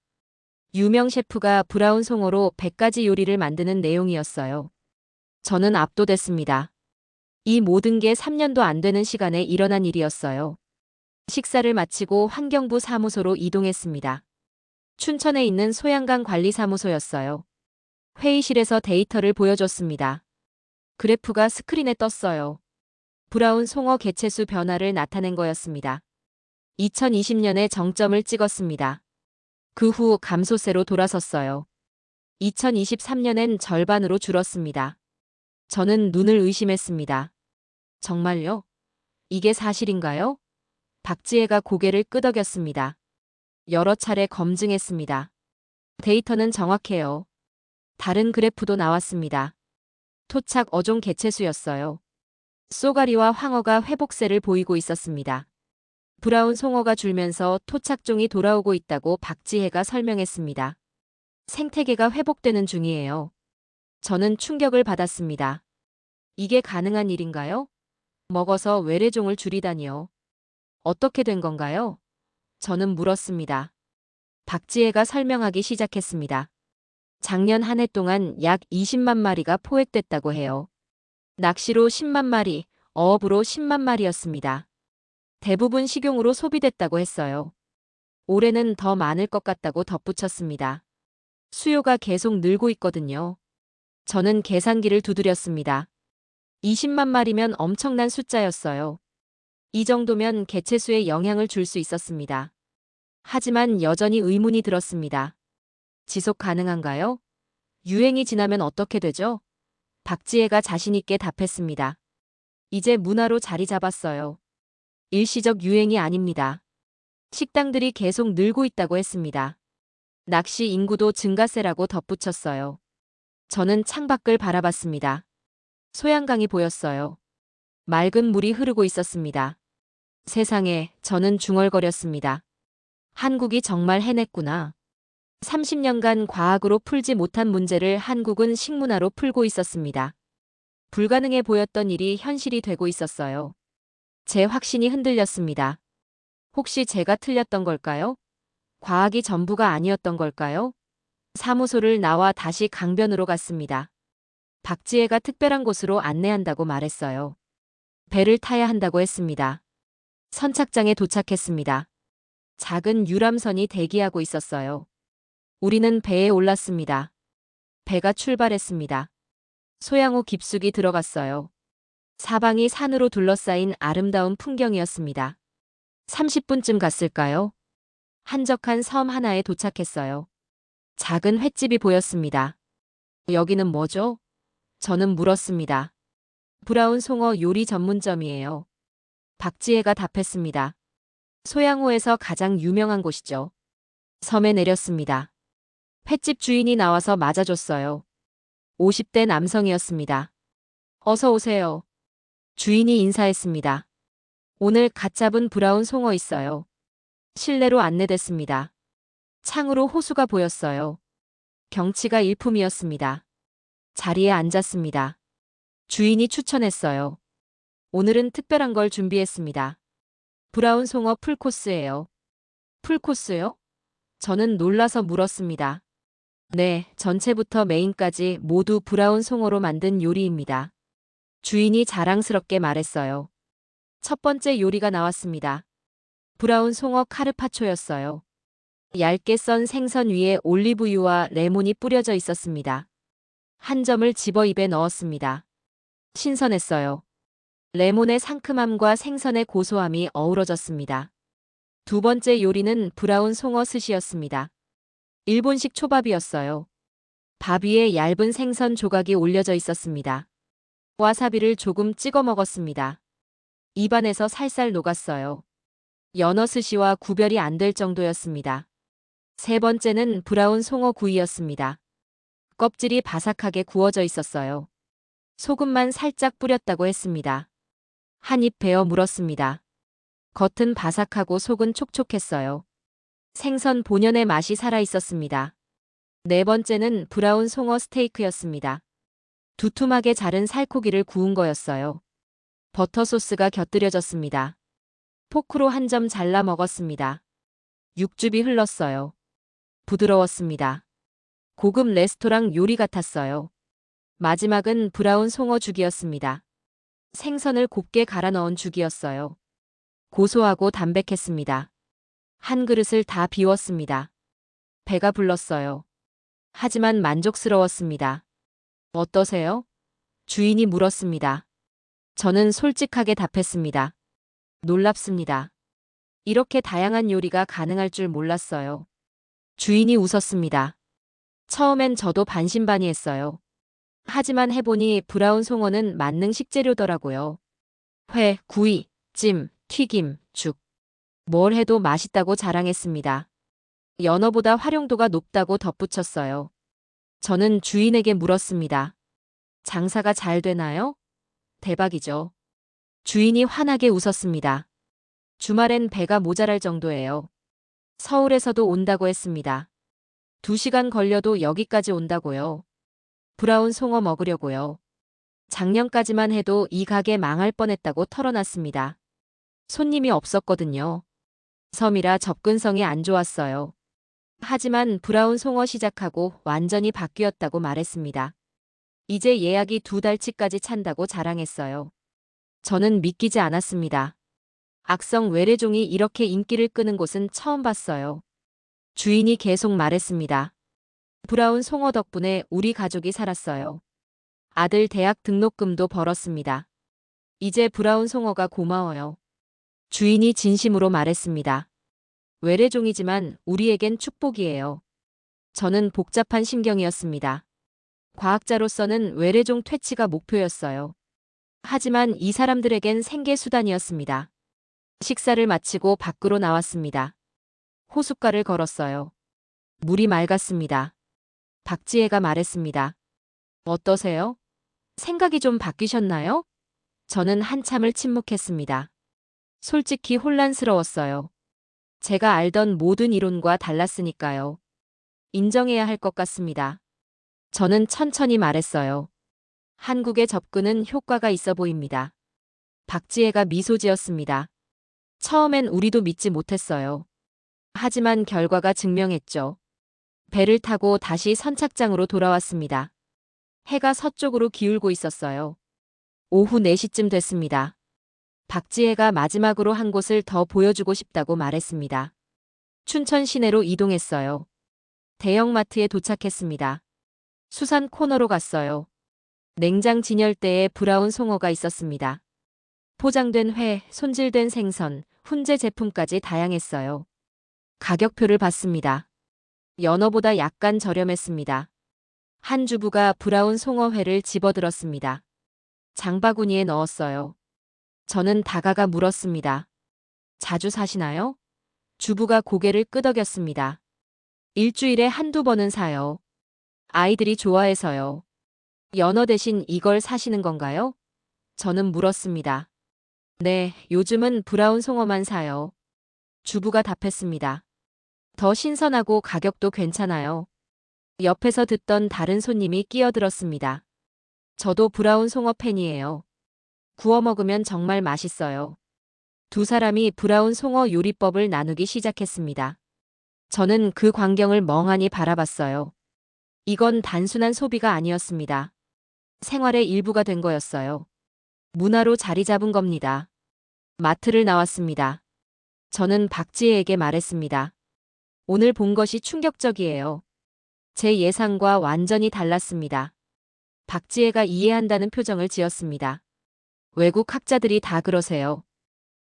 유명 셰프가 브라운 송어로 100가지 요리를 만드는 내용이었어요. 저는 압도됐습니다. 이 모든 게 3년도 안 되는 시간에 일어난 일이었어요. 식사를 마치고 환경부 사무소로 이동했습니다. 춘천에 있는 소양강 관리사무소였어요. 회의실에서 데이터를 보여줬습니다. 그래프가 스크린에 떴어요. 브라운 송어 개체수 변화를 나타낸 거였습니다. 2020년에 정점을 찍었습니다. 그 후 감소세로 돌아섰어요. 2023년엔 절반으로 줄었습니다. 저는 눈을 의심했습니다. 정말요? 이게 사실인가요? 박지혜가 고개를 끄덕였습니다. 여러 차례 검증했습니다. 데이터는 정확해요. 다른 그래프도 나왔습니다. 토착 어종 개체수였어요. 쏘가리와 황어가 회복세를 보이고 있었습니다. 브라운 송어가 줄면서 토착종이 돌아오고 있다고 박지혜가 설명했습니다. 생태계가 회복되는 중이에요. 저는 충격을 받았습니다. 이게 가능한 일인가요? 먹어서 외래종을 줄이다니요. 어떻게 된 건가요? 저는 물었습니다. 박지혜가 설명하기 시작했습니다. 작년 한 해 동안 약 20만 마리가 포획됐다고 해요. 낚시로 10만 마리, 어업으로 10만 마리였습니다. 대부분 식용으로 소비됐다고 했어요. 올해는 더 많을 것 같다고 덧붙였습니다. 수요가 계속 늘고 있거든요. 저는 계산기를 두드렸습니다. 20만 마리면 엄청난 숫자였어요. 이 정도면 개체수에 영향을 줄 수 있었습니다. 하지만 여전히 의문이 들었습니다. 지속 가능한가요? 유행이 지나면 어떻게 되죠? 박지혜가 자신있게 답했습니다. 이제 문화로 자리 잡았어요. 일시적 유행이 아닙니다. 식당들이 계속 늘고 있다고 했습니다. 낚시 인구도 증가세라고 덧붙였어요. 저는 창밖을 바라봤습니다. 소양강이 보였어요. 맑은 물이 흐르고 있었습니다. 세상에, 저는 중얼거렸습니다. 한국이 정말 해냈구나. 30년간 과학으로 풀지 못한 문제를 한국은 식문화로 풀고 있었습니다. 불가능해 보였던 일이 현실이 되고 있었어요. 제 확신이 흔들렸습니다. 혹시 제가 틀렸던 걸까요? 과학이 전부가 아니었던 걸까요? 사무소를 나와 다시 강변으로 갔습니다. 박지혜가 특별한 곳으로 안내한다고 말했어요. 배를 타야 한다고 했습니다. 선착장에 도착했습니다. 작은 유람선이 대기하고 있었어요. 우리는 배에 올랐습니다. 배가 출발했습니다. 소양호 깊숙이 들어갔어요. 사방이 산으로 둘러싸인 아름다운 풍경이었습니다. 30분쯤 갔을까요? 한적한 섬 하나에 도착했어요. 작은 횟집이 보였습니다. 여기는 뭐죠? 저는 물었습니다. 브라운 송어 요리 전문점이에요. 박지혜가 답했습니다. 소양호에서 가장 유명한 곳이죠. 섬에 내렸습니다. 횟집 주인이 나와서 맞아줬어요. 50대 남성이었습니다. 어서 오세요. 주인이 인사했습니다. 오늘 갓 잡은 브라운 송어 있어요. 실내로 안내됐습니다. 창으로 호수가 보였어요. 경치가 일품이었습니다. 자리에 앉았습니다. 주인이 추천했어요. 오늘은 특별한 걸 준비했습니다. 브라운 송어 풀코스예요. 풀코스요? 저는 놀라서 물었습니다. 네, 전체부터 메인까지 모두 브라운 송어로 만든 요리입니다. 주인이 자랑스럽게 말했어요. 첫 번째 요리가 나왔습니다. 브라운 송어 카르파초였어요. 얇게 썬 생선 위에 올리브유와 레몬이 뿌려져 있었습니다. 한 점을 집어 입에 넣었습니다. 신선했어요. 레몬의 상큼함과 생선의 고소함이 어우러졌습니다. 두 번째 요리는 브라운 송어 스시였습니다. 일본식 초밥이었어요. 밥 위에 얇은 생선 조각이 올려져 있었습니다. 와사비를 조금 찍어 먹었습니다. 입안에서 살살 녹았어요. 연어 스시와 구별이 안 될 정도였습니다. 세 번째는 브라운 송어 구이였습니다. 껍질이 바삭하게 구워져 있었어요. 소금만 살짝 뿌렸다고 했습니다. 한 입 베어 물었습니다. 겉은 바삭하고 속은 촉촉했어요. 생선 본연의 맛이 살아 있었습니다. 네 번째는 브라운 송어 스테이크였습니다. 두툼하게 자른 살코기를 구운 거였어요. 버터 소스가 곁들여졌습니다. 포크로 한 점 잘라 먹었습니다. 육즙이 흘렀어요. 부드러웠습니다. 고급 레스토랑 요리 같았어요. 마지막은 브라운 송어 죽이었습니다. 생선을 곱게 갈아 넣은 죽이었어요. 고소하고 담백했습니다. 한 그릇을 다 비웠습니다. 배가 불렀어요. 하지만 만족스러웠습니다. 어떠세요? 주인이 물었습니다. 저는 솔직하게 답했습니다. 놀랍습니다. 이렇게 다양한 요리가 가능할 줄 몰랐어요. 주인이 웃었습니다. 처음엔 저도 반신반의했어요. 하지만 해보니 브라운 송어는 만능 식재료더라고요. 회, 구이, 찜, 튀김, 죽. 뭘 해도 맛있다고 자랑했습니다. 연어보다 활용도가 높다고 덧붙였어요. 저는 주인에게 물었습니다. 장사가 잘 되나요? 대박이죠. 주인이 환하게 웃었습니다. 주말엔 배가 모자랄 정도예요. 서울에서도 온다고 했습니다. 2시간 걸려도 여기까지 온다고요. 브라운 송어 먹으려고요. 작년까지만 해도 이 가게 망할 뻔했다고 털어놨습니다. 손님이 없었거든요. 섬이라 접근성이 안 좋았어요. 하지만 브라운 송어 시작하고 완전히 바뀌었다고 말했습니다. 이제 예약이 2달치까지 찬다고 자랑했어요. 저는 믿기지 않았습니다. 악성 외래종이 이렇게 인기를 끄는 곳은 처음 봤어요. 주인이 계속 말했습니다. 브라운 송어 덕분에 우리 가족이 살았어요. 아들 대학 등록금도 벌었습니다. 이제 브라운 송어가 고마워요. 주인이 진심으로 말했습니다. 외래종이지만 우리에겐 축복이에요. 저는 복잡한 심경이었습니다. 과학자로서는 외래종 퇴치가 목표였어요. 하지만 이 사람들에겐 생계수단이었습니다. 식사를 마치고 밖으로 나왔습니다. 호숫가를 걸었어요. 물이 맑았습니다. 박지혜가 말했습니다. 어떠세요? 생각이 좀 바뀌셨나요? 저는 한참을 침묵했습니다. 솔직히 혼란스러웠어요. 제가 알던 모든 이론과 달랐으니까요. 인정해야 할 것 같습니다. 저는 천천히 말했어요. 한국의 접근은 효과가 있어 보입니다. 박지혜가 미소 지었습니다. 처음엔 우리도 믿지 못했어요. 하지만 결과가 증명했죠. 배를 타고 다시 선착장으로 돌아왔습니다. 해가 서쪽으로 기울고 있었어요. 오후 4시쯤 됐습니다. 박지혜가 마지막으로 한 곳을 더 보여주고 싶다고 말했습니다. 춘천 시내로 이동했어요. 대형마트에 도착했습니다. 수산 코너로 갔어요. 냉장 진열대에 브라운 송어가 있었습니다. 포장된 회, 손질된 생선, 훈제 제품까지 다양했어요. 가격표를 봤습니다. 연어보다 약간 저렴했습니다. 한 주부가 브라운 송어회를 집어들었습니다. 장바구니에 넣었어요. 저는 다가가 물었습니다. 자주 사시나요? 주부가 고개를 끄덕였습니다. 일주일에 한두 번은 사요. 아이들이 좋아해서요. 연어 대신 이걸 사시는 건가요? 저는 물었습니다. 네, 요즘은 브라운 송어만 사요. 주부가 답했습니다. 더 신선하고 가격도 괜찮아요. 옆에서 듣던 다른 손님이 끼어들었습니다. 저도 브라운 송어 팬이에요. 구워 먹으면 정말 맛있어요. 두 사람이 브라운 송어 요리법을 나누기 시작했습니다. 저는 그 광경을 멍하니 바라봤어요. 이건 단순한 소비가 아니었습니다. 생활의 일부가 된 거였어요. 문화로 자리 잡은 겁니다. 마트를 나왔습니다. 저는 박지혜에게 말했습니다. 오늘 본 것이 충격적이에요. 제 예상과 완전히 달랐습니다. 박지혜가 이해한다는 표정을 지었습니다. 외국 학자들이 다 그러세요.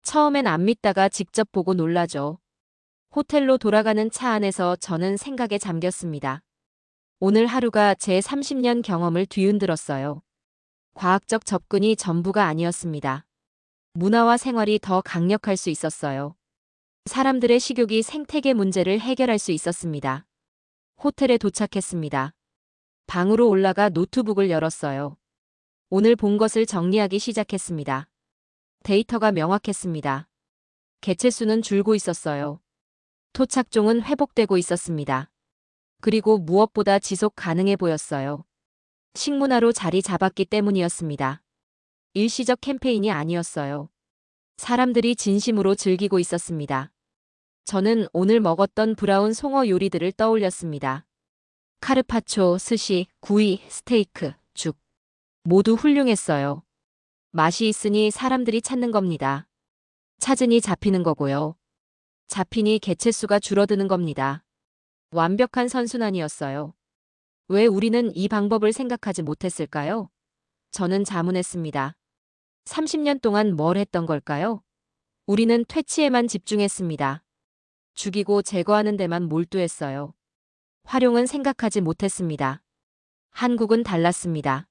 처음엔 안 믿다가 직접 보고 놀라죠. 호텔로 돌아가는 차 안에서 저는 생각에 잠겼습니다. 오늘 하루가 제 30년 경험을 뒤흔들었어요. 과학적 접근이 전부가 아니었습니다. 문화와 생활이 더 강력할 수 있었어요. 사람들의 식욕이 생태계 문제를 해결할 수 있었습니다. 호텔에 도착했습니다. 방으로 올라가 노트북을 열었어요. 오늘 본 것을 정리하기 시작했습니다. 데이터가 명확했습니다. 개체수는 줄고 있었어요. 토착종은 회복되고 있었습니다. 그리고 무엇보다 지속 가능해 보였어요. 식문화로 자리 잡았기 때문이었습니다. 일시적 캠페인이 아니었어요. 사람들이 진심으로 즐기고 있었습니다. 저는 오늘 먹었던 브라운 송어 요리들을 떠올렸습니다. 카르파초, 스시, 구이, 스테이크, 죽. 모두 훌륭했어요. 맛이 있으니 사람들이 찾는 겁니다. 찾으니 잡히는 거고요. 잡히니 개체수가 줄어드는 겁니다. 완벽한 선순환이었어요. 왜 우리는 이 방법을 생각하지 못했을까요? 저는 자문했습니다. 30년 동안 뭘 했던 걸까요? 우리는 퇴치에만 집중했습니다. 죽이고 제거하는 데만 몰두했어요. 활용은 생각하지 못했습니다. 한국은 달랐습니다.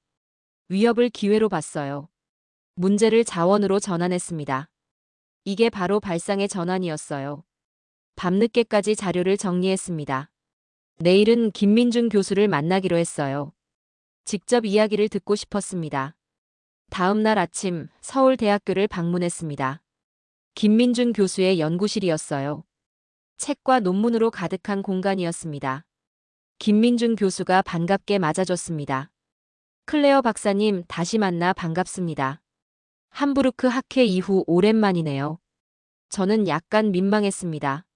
위협을 기회로 봤어요. 문제를 자원으로 전환했습니다. 이게 바로 발상의 전환이었어요. 밤늦게까지 자료를 정리했습니다. 내일은 김민중 교수를 만나기로 했어요. 직접 이야기를 듣고 싶었습니다. 다음 날 아침 서울대학교를 방문했습니다. 김민중 교수의 연구실이었어요. 책과 논문으로 가득한 공간이었습니다. 김민중 교수가 반갑게 맞아줬습니다. 클레어 박사님, 다시 만나 반갑습니다. 함부르크 학회 이후 오랜만이네요. 저는 약간 민망했습니다.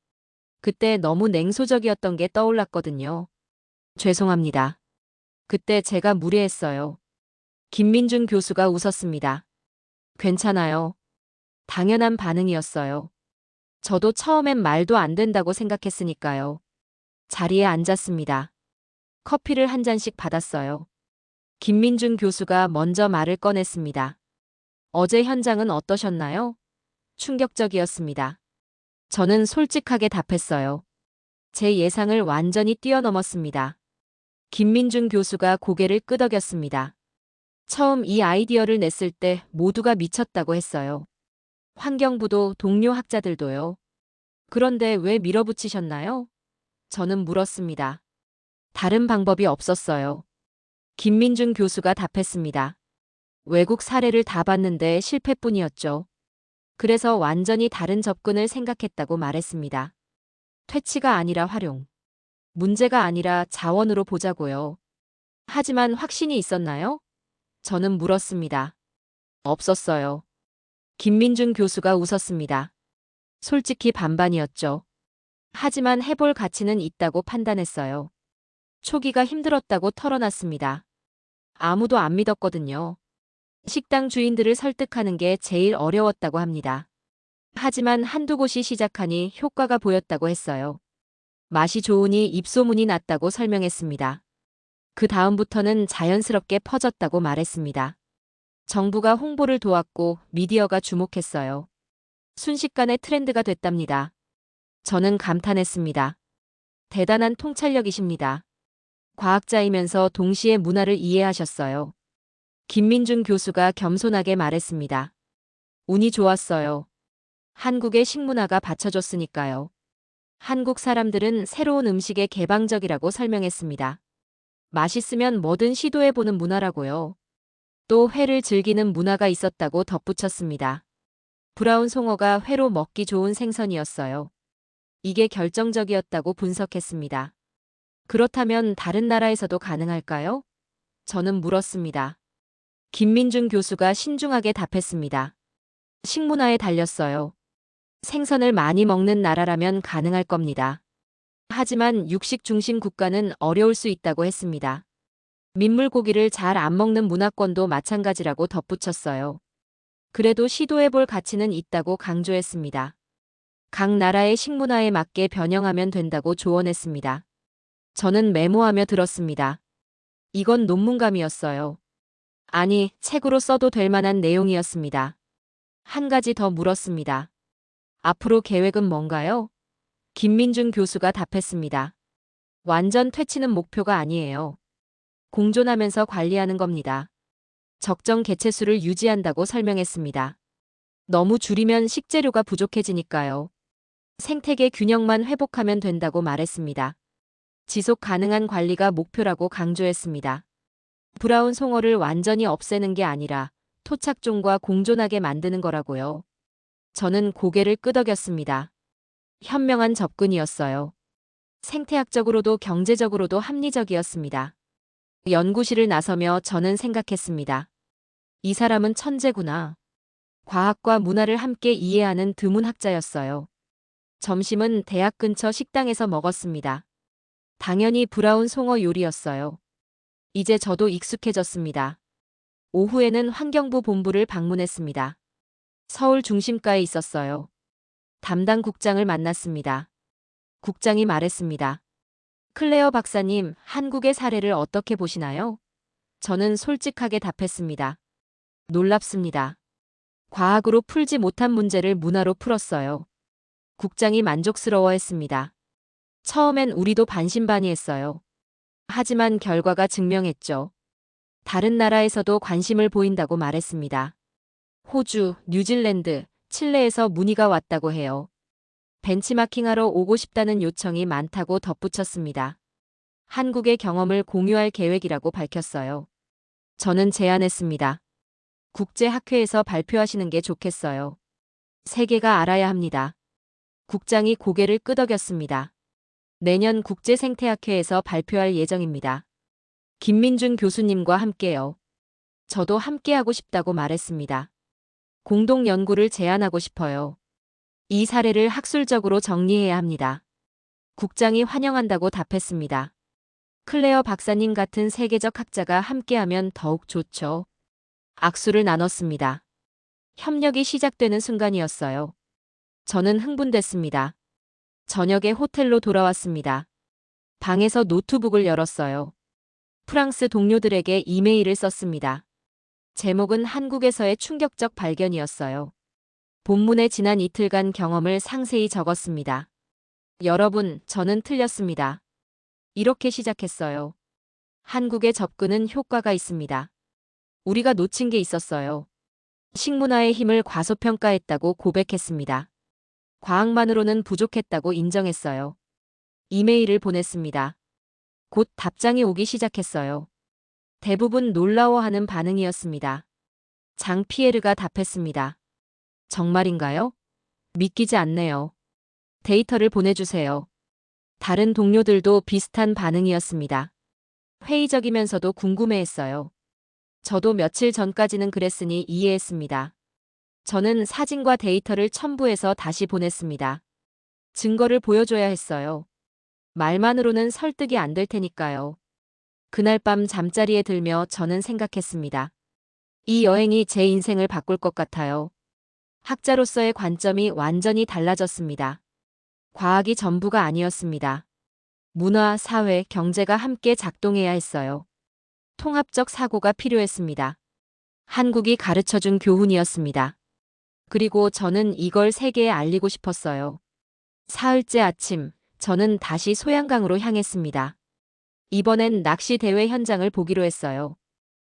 그때 너무 냉소적이었던 게 떠올랐거든요. 죄송합니다. 그때 제가 무례했어요. 김민중 교수가 웃었습니다. 괜찮아요. 당연한 반응이었어요. 저도 처음엔 말도 안 된다고 생각했으니까요. 자리에 앉았습니다. 커피를 한 잔씩 받았어요. 김민중 교수가 먼저 말을 꺼냈습니다. 어제 현장은 어떠셨나요? 충격적이었습니다. 저는 솔직하게 답했어요. 제 예상을 완전히 뛰어넘었습니다. 김민중 교수가 고개를 끄덕였습니다. 처음 이 아이디어를 냈을 때 모두가 미쳤다고 했어요. 환경부도 동료 학자들도요. 그런데 왜 밀어붙이셨나요? 저는 물었습니다. 다른 방법이 없었어요. 김민중 교수가 답했습니다. 외국 사례를 다 봤는데 실패뿐이었죠. 그래서 완전히 다른 접근을 생각했다고 말했습니다. 퇴치가 아니라 활용. 문제가 아니라 자원으로 보자고요. 하지만 확신이 있었나요? 저는 물었습니다. 없었어요. 김민준 교수가 웃었습니다. 솔직히 반반이었죠. 하지만 해볼 가치는 있다고 판단했어요. 초기가 힘들었다고 털어놨습니다. 아무도 안 믿었거든요. 식당 주인들을 설득하는 게 제일 어려웠다고 합니다. 하지만 한두 곳이 시작하니 효과가 보였다고 했어요. 맛이 좋으니 입소문이 났다고 설명했습니다. 그 다음부터는 자연스럽게 퍼졌다고 말했습니다. 정부가 홍보를 도왔고 미디어가 주목했어요. 순식간에 트렌드가 됐답니다. 저는 감탄했습니다. 대단한 통찰력이십니다. 과학자이면서 동시에 문화를 이해하셨어요. 김민준 교수가 겸손하게 말했습니다. 운이 좋았어요. 한국의 식문화가 받쳐줬으니까요. 한국 사람들은 새로운 음식에 개방적이라고 설명했습니다. 맛있으면 뭐든 시도해보는 문화라고요. 또 회를 즐기는 문화가 있었다고 덧붙였습니다. 브라운 송어가 회로 먹기 좋은 생선이었어요. 이게 결정적이었다고 분석했습니다. 그렇다면 다른 나라에서도 가능할까요? 저는 물었습니다. 김민준 교수가 신중하게 답했습니다. 식문화에 달렸어요. 생선을 많이 먹는 나라라면 가능할 겁니다. 하지만 육식 중심 국가는 어려울 수 있다고 했습니다. 민물고기를 잘 안 먹는 문화권도 마찬가지라고 덧붙였어요. 그래도 시도해볼 가치는 있다고 강조했습니다. 각 나라의 식문화에 맞게 변형하면 된다고 조언했습니다. 저는 메모하며 들었습니다. 이건 논문감이었어요. 아니, 책으로 써도 될 만한 내용이었습니다. 한 가지 더 물었습니다. 앞으로 계획은 뭔가요? 김민준 교수가 답했습니다. 완전 퇴치는 목표가 아니에요. 공존하면서 관리하는 겁니다. 적정 개체수를 유지한다고 설명했습니다. 너무 줄이면 식재료가 부족해지니까요. 생태계 균형만 회복하면 된다고 말했습니다. 지속 가능한 관리가 목표라고 강조했습니다. 브라운 송어를 완전히 없애는 게 아니라 토착종과 공존하게 만드는 거라고요. 저는 고개를 끄덕였습니다. 현명한 접근이었어요. 생태학적으로도 경제적으로도 합리적이었습니다. 연구실을 나서며 저는 생각했습니다. 이 사람은 천재구나. 과학과 문화를 함께 이해하는 드문 학자였어요. 점심은 대학 근처 식당에서 먹었습니다. 당연히 브라운 송어 요리였어요. 이제 저도 익숙해졌습니다. 오후에는 환경부 본부를 방문했습니다. 서울 중심가에 있었어요. 담당 국장을 만났습니다. 국장이 말했습니다. 클레어 박사님, 한국의 사례를 어떻게 보시나요? 저는 솔직하게 답했습니다. 놀랍습니다. 과학으로 풀지 못한 문제를 문화로 풀었어요. 국장이 만족스러워했습니다. 처음엔 우리도 반신반의했어요. 하지만 결과가 증명했죠. 다른 나라에서도 관심을 보인다고 말했습니다. 호주, 뉴질랜드, 칠레에서 문의가 왔다고 해요. 벤치마킹하러 오고 싶다는 요청이 많다고 덧붙였습니다. 한국의 경험을 공유할 계획이라고 밝혔어요. 저는 제안했습니다. 국제학회에서 발표하시는 게 좋겠어요. 세계가 알아야 합니다. 국장이 고개를 끄덕였습니다. 내년 국제생태학회에서 발표할 예정입니다. 김민준 교수님과 함께요. 저도 함께하고 싶다고 말했습니다. 공동 연구를 제안하고 싶어요. 이 사례를 학술적으로 정리해야 합니다. 국장이 환영한다고 답했습니다. 클레어 박사님 같은 세계적 학자가 함께하면 더욱 좋죠. 악수를 나눴습니다. 협력이 시작되는 순간이었어요. 저는 흥분됐습니다. 저녁에 호텔로 돌아왔습니다. 방에서 노트북을 열었어요. 프랑스 동료들에게 이메일을 썼습니다. 제목은 한국에서의 충격적 발견이었어요. 본문에 지난 이틀간 경험을 상세히 적었습니다. 여러분, 저는 틀렸습니다. 이렇게 시작했어요. 한국의 접근은 효과가 있습니다. 우리가 놓친 게 있었어요. 식문화의 힘을 과소평가했다고 고백했습니다. 과학만으로는 부족했다고 인정했어요. 이메일을 보냈습니다. 곧 답장이 오기 시작했어요. 대부분 놀라워하는 반응이었습니다. 장 피에르가 답했습니다. 정말인가요? 믿기지 않네요. 데이터를 보내주세요. 다른 동료들도 비슷한 반응이었습니다. 회의적이면서도 궁금해했어요. 저도 며칠 전까지는 그랬으니 이해했습니다. 저는 사진과 데이터를 첨부해서 다시 보냈습니다. 증거를 보여줘야 했어요. 말만으로는 설득이 안 될 테니까요. 그날 밤 잠자리에 들며 저는 생각했습니다. 이 여행이 제 인생을 바꿀 것 같아요. 학자로서의 관점이 완전히 달라졌습니다. 과학이 전부가 아니었습니다. 문화, 사회, 경제가 함께 작동해야 했어요. 통합적 사고가 필요했습니다. 한국이 가르쳐준 교훈이었습니다. 그리고 저는 이걸 세계에 알리고 싶었어요. 사흘째 아침, 저는 다시 소양강으로 향했습니다. 이번엔 낚시 대회 현장을 보기로 했어요.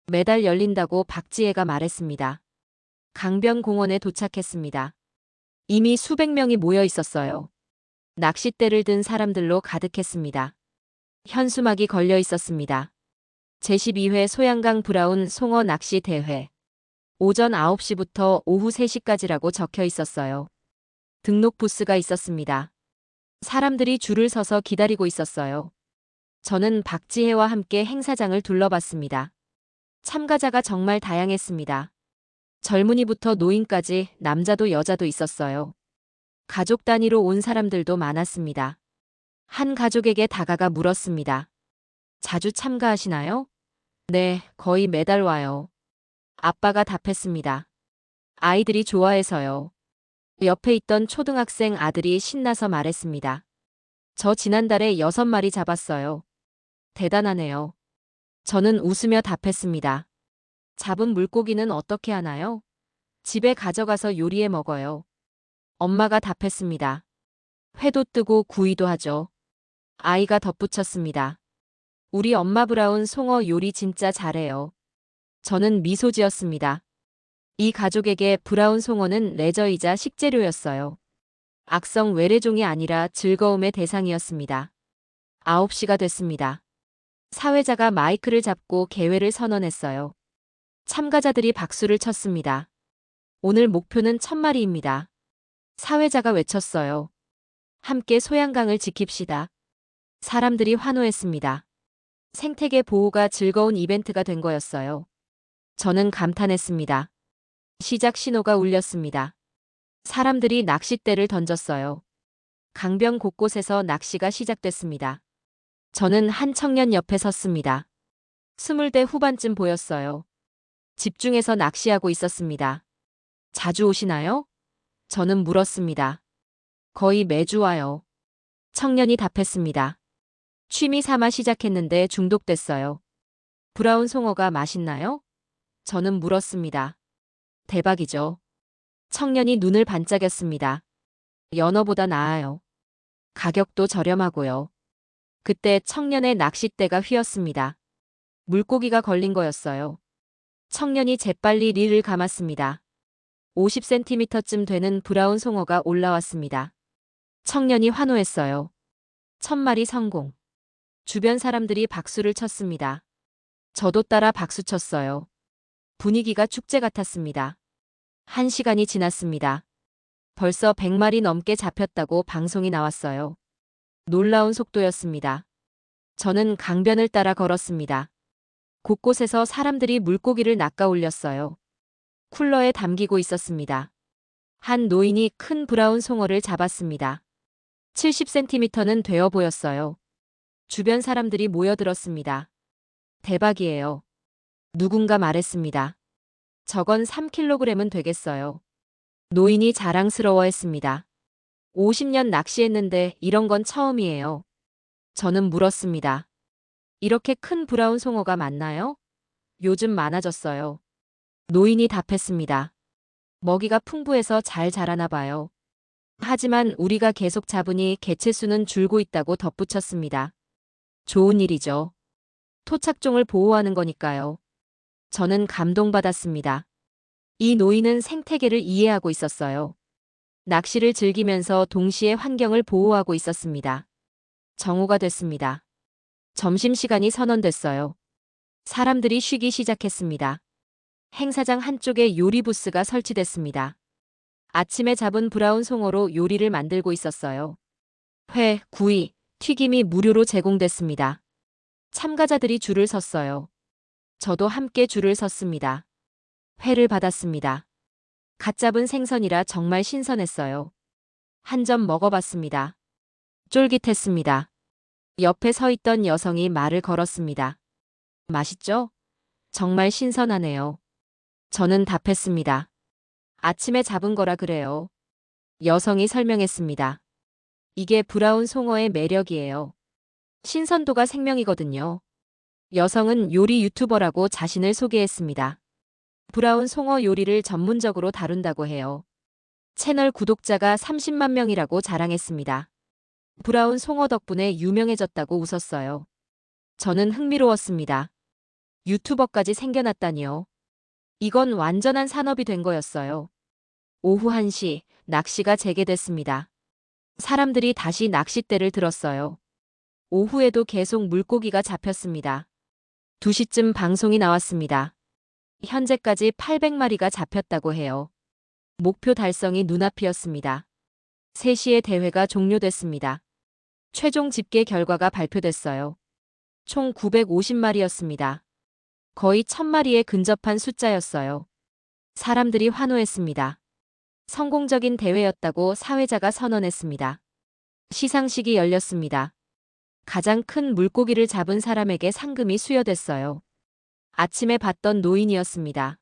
매달 열린다고 박지혜가 말했습니다. 강변공원에 도착했습니다. 이미 수백 명이 모여 있었어요. 낚싯대를 든 사람들로 가득했습니다. 현수막이 걸려 있었습니다. 제12회 소양강 브라운 송어 낚시 대회. 오전 9시부터 오후 3시까지라고 적혀 있었어요. 등록 부스가 있었습니다. 사람들이 줄을 서서 기다리고 있었어요. 저는 박지혜와 함께 행사장을 둘러봤습니다. 참가자가 정말 다양했습니다. 젊은이부터 노인까지 남자도 여자도 있었어요. 가족 단위로 온 사람들도 많았습니다. 한 가족에게 다가가 물었습니다. 자주 참가하시나요? 네, 거의 매달 와요. 아빠가 답했습니다. 아이들이 좋아해서요. 옆에 있던 초등학생 아들이 신나서 말했습니다. 저 지난달에 6마리 잡았어요. 대단하네요. 저는 웃으며 답했습니다. 잡은 물고기는 어떻게 하나요? 집에 가져가서 요리해 먹어요. 엄마가 답했습니다. 회도 뜨고 구이도 하죠. 아이가 덧붙였습니다. 우리 엄마 브라운 송어 요리 진짜 잘해요. 저는 미소 지었습니다. 이 가족에게 브라운 송어는 레저이자 식재료였어요. 악성 외래종이 아니라 즐거움의 대상이었습니다. 9시가 됐습니다. 사회자가 마이크를 잡고 개회를 선언했어요. 참가자들이 박수를 쳤습니다. 오늘 목표는 1000마리입니다. 사회자가 외쳤어요. 함께 소양강을 지킵시다. 사람들이 환호했습니다. 생태계 보호가 즐거운 이벤트가 된 거였어요. 저는 감탄했습니다. 시작 신호가 울렸습니다. 사람들이 낚싯대를 던졌어요. 강변 곳곳에서 낚시가 시작됐습니다. 저는 한 청년 옆에 섰습니다. 20대 후반쯤 보였어요. 집중해서 낚시하고 있었습니다. 자주 오시나요? 저는 물었습니다. 거의 매주 와요. 청년이 답했습니다. 취미 삼아 시작했는데 중독됐어요. 브라운 송어가 맛있나요? 저는 물었습니다. 대박이죠. 청년이 눈을 반짝였습니다. 연어보다 나아요. 가격도 저렴하고요. 그때 청년의 낚싯대가 휘었습니다. 물고기가 걸린 거였어요. 청년이 재빨리 릴을 감았습니다. 50cm쯤 되는 브라운 송어가 올라왔습니다. 청년이 환호했어요. 1000마리 성공. 주변 사람들이 박수를 쳤습니다. 저도 따라 박수 쳤어요. 분위기가 축제 같았습니다. 1시간이 지났습니다. 벌써 100마리 넘게 잡혔다고 방송이 나왔어요. 놀라운 속도였습니다. 저는 강변을 따라 걸었습니다. 곳곳에서 사람들이 물고기를 낚아 올렸어요. 쿨러에 담기고 있었습니다. 한 노인이 큰 브라운 송어를 잡았습니다. 70cm는 되어 보였어요. 주변 사람들이 모여들었습니다. 대박이에요. 누군가 말했습니다. 저건 3kg은 되겠어요. 노인이 자랑스러워했습니다. 50년 낚시했는데 이런 건 처음이에요. 저는 물었습니다. 이렇게 큰 브라운 송어가 많나요? 요즘 많아졌어요. 노인이 답했습니다. 먹이가 풍부해서 잘 자라나 봐요. 하지만 우리가 계속 잡으니 개체수는 줄고 있다고 덧붙였습니다. 좋은 일이죠. 토착종을 보호하는 거니까요. 저는 감동받았습니다. 이 노인은 생태계를 이해하고 있었어요. 낚시를 즐기면서 동시에 환경을 보호하고 있었습니다. 정오가 됐습니다. 점심시간이 선언됐어요. 사람들이 쉬기 시작했습니다. 행사장 한쪽에 요리 부스가 설치됐습니다. 아침에 잡은 브라운 송어로 요리를 만들고 있었어요. 회, 구이, 튀김이 무료로 제공됐습니다. 참가자들이 줄을 섰어요. 저도 함께 줄을 섰습니다. 회를 받았습니다. 갓 잡은 생선이라 정말 신선했어요. 한 점 먹어봤습니다. 쫄깃했습니다. 옆에 서 있던 여성이 말을 걸었습니다. 맛있죠? 정말 신선하네요. 저는 답했습니다. 아침에 잡은 거라 그래요. 여성이 설명했습니다. 이게 브라운 송어의 매력이에요. 신선도가 생명이거든요. 여성은 요리 유튜버라고 자신을 소개했습니다. 브라운 송어 요리를 전문적으로 다룬다고 해요. 채널 구독자가 30만 명이라고 자랑했습니다. 브라운 송어 덕분에 유명해졌다고 웃었어요. 저는 흥미로웠습니다. 유튜버까지 생겨났다니요. 이건 완전한 산업이 된 거였어요. 오후 1시, 낚시가 재개됐습니다. 사람들이 다시 낚싯대를 들었어요. 오후에도 계속 물고기가 잡혔습니다. 2시쯤 방송이 나왔습니다. 현재까지 800마리가 잡혔다고 해요. 목표 달성이 눈앞이었습니다. 3시에 대회가 종료됐습니다. 최종 집계 결과가 발표됐어요. 총 950마리였습니다. 거의 1000마리에 근접한 숫자였어요. 사람들이 환호했습니다. 성공적인 대회였다고 사회자가 선언했습니다. 시상식이 열렸습니다. 가장 큰 물고기를 잡은 사람에게 상금이 수여됐어요. 아침에 봤던 노인이었습니다.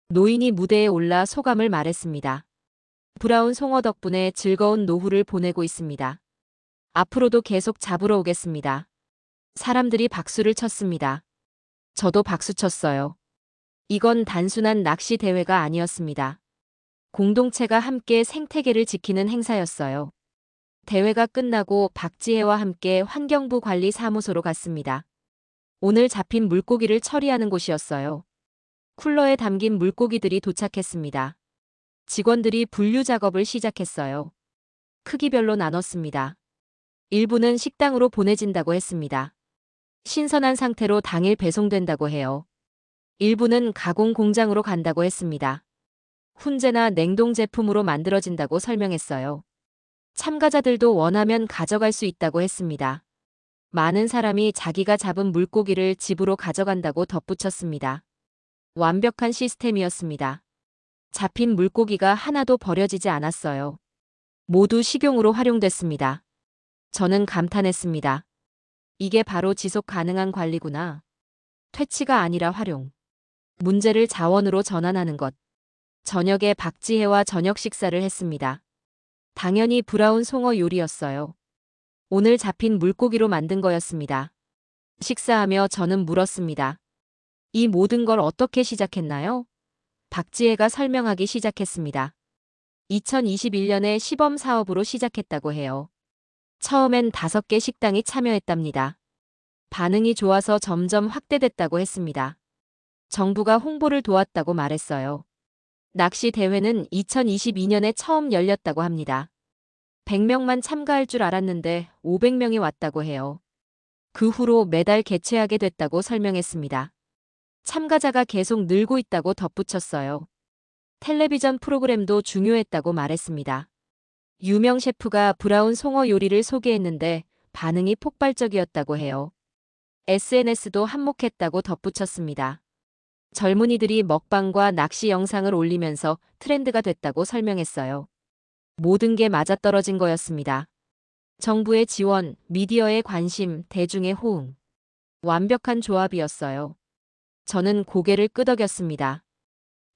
노인이 무대에 올라 소감을 말했습니다. 브라운 송어 덕분에 즐거운 노후를 보내고 있습니다. 앞으로도 계속 잡으러 오겠습니다. 사람들이 박수를 쳤습니다. 저도 박수 쳤어요. 이건 단순한 낚시 대회가 아니었습니다. 공동체가 함께 생태계를 지키는 행사였어요. 대회가 끝나고 박지혜와 함께 환경부 관리사무소로 갔습니다. 오늘 잡힌 물고기를 처리하는 곳이었어요. 쿨러에 담긴 물고기들이 도착했습니다. 직원들이 분류 작업을 시작했어요. 크기별로 나눴습니다. 일부는 식당으로 보내진다고 했습니다. 신선한 상태로 당일 배송된다고 해요. 일부는 가공 공장으로 간다고 했습니다. 훈제나 냉동 제품으로 만들어진다고 설명했어요. 참가자들도 원하면 가져갈 수 있다고 했습니다. 많은 사람이 자기가 잡은 물고기를 집으로 가져간다고 덧붙였습니다. 완벽한 시스템이었습니다. 잡힌 물고기가 하나도 버려지지 않았어요. 모두 식용으로 활용됐습니다. 저는 감탄했습니다. 이게 바로 지속 가능한 관리구나. 퇴치가 아니라 활용. 문제를 자원으로 전환하는 것. 저녁에 박지혜와 저녁 식사를 했습니다. 당연히 브라운 송어 요리였어요. 오늘 잡힌 물고기로 만든 거였습니다. 식사하며 저는 물었습니다. 이 모든 걸 어떻게 시작했나요? 박지혜가 설명하기 시작했습니다. 2021년에 시범 사업으로 시작했다고 해요. 처음엔 5개 식당이 참여했답니다. 반응이 좋아서 점점 확대됐다고 했습니다. 정부가 홍보를 도왔다고 말했어요. 낚시 대회는 2022년에 처음 열렸다고 합니다. 100명만 참가할 줄 알았는데 500명이 왔다고 해요. 그 후로 매달 개최하게 됐다고 설명했습니다. 참가자가 계속 늘고 있다고 덧붙였어요. 텔레비전 프로그램도 중요했다고 말했습니다. 유명 셰프가 브라운 송어 요리를 소개했는데 반응이 폭발적이었다고 해요. SNS도 한몫했다고 덧붙였습니다. 젊은이들이 먹방과 낚시 영상을 올리면서 트렌드가 됐다고 설명했어요. 모든 게 맞아떨어진 거였습니다. 정부의 지원, 미디어의 관심, 대중의 호응. 완벽한 조합이었어요. 저는 고개를 끄덕였습니다.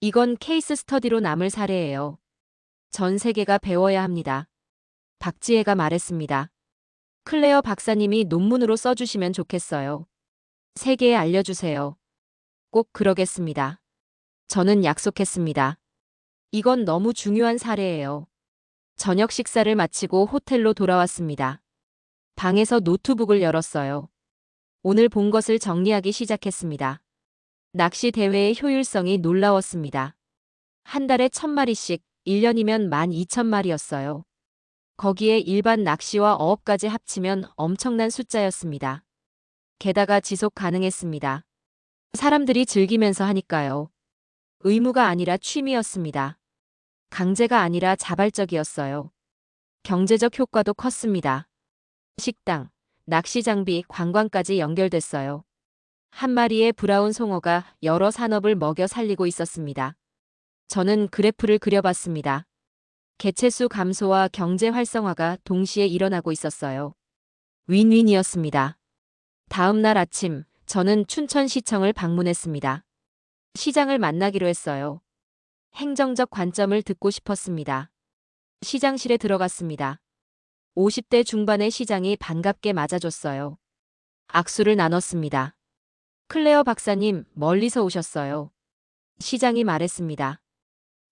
이건 케이스 스터디로 남을 사례예요. 전 세계가 배워야 합니다. 박지혜가 말했습니다. 클레어 박사님이 논문으로 써주시면 좋겠어요. 세계에 알려주세요. 꼭 그러겠습니다. 저는 약속했습니다. 이건 너무 중요한 사례예요. 저녁 식사를 마치고 호텔로 돌아왔습니다. 방에서 노트북을 열었어요. 오늘 본 것을 정리하기 시작했습니다. 낚시 대회의 효율성이 놀라웠습니다. 한 달에 1000마리씩, 1년이면 12,000마리였어요. 거기에 일반 낚시와 어업까지 합치면 엄청난 숫자였습니다. 게다가 지속 가능했습니다. 사람들이 즐기면서 하니까요. 의무가 아니라 취미였습니다. 강제가 아니라 자발적이었어요. 경제적 효과도 컸습니다. 식당, 낚시 장비, 관광까지 연결됐어요. 한 마리의 브라운 송어가 여러 산업을 먹여 살리고 있었습니다. 저는 그래프를 그려봤습니다. 개체수 감소와 경제 활성화가 동시에 일어나고 있었어요. 윈윈이었습니다. 다음 날 아침, 저는 춘천시청을 방문했습니다. 시장을 만나기로 했어요. 행정적 관점을 듣고 싶었습니다. 시장실에 들어갔습니다. 50대 중반의 시장이 반갑게 맞아줬어요. 악수를 나눴습니다. 클레어 박사님, 멀리서 오셨어요. 시장이 말했습니다.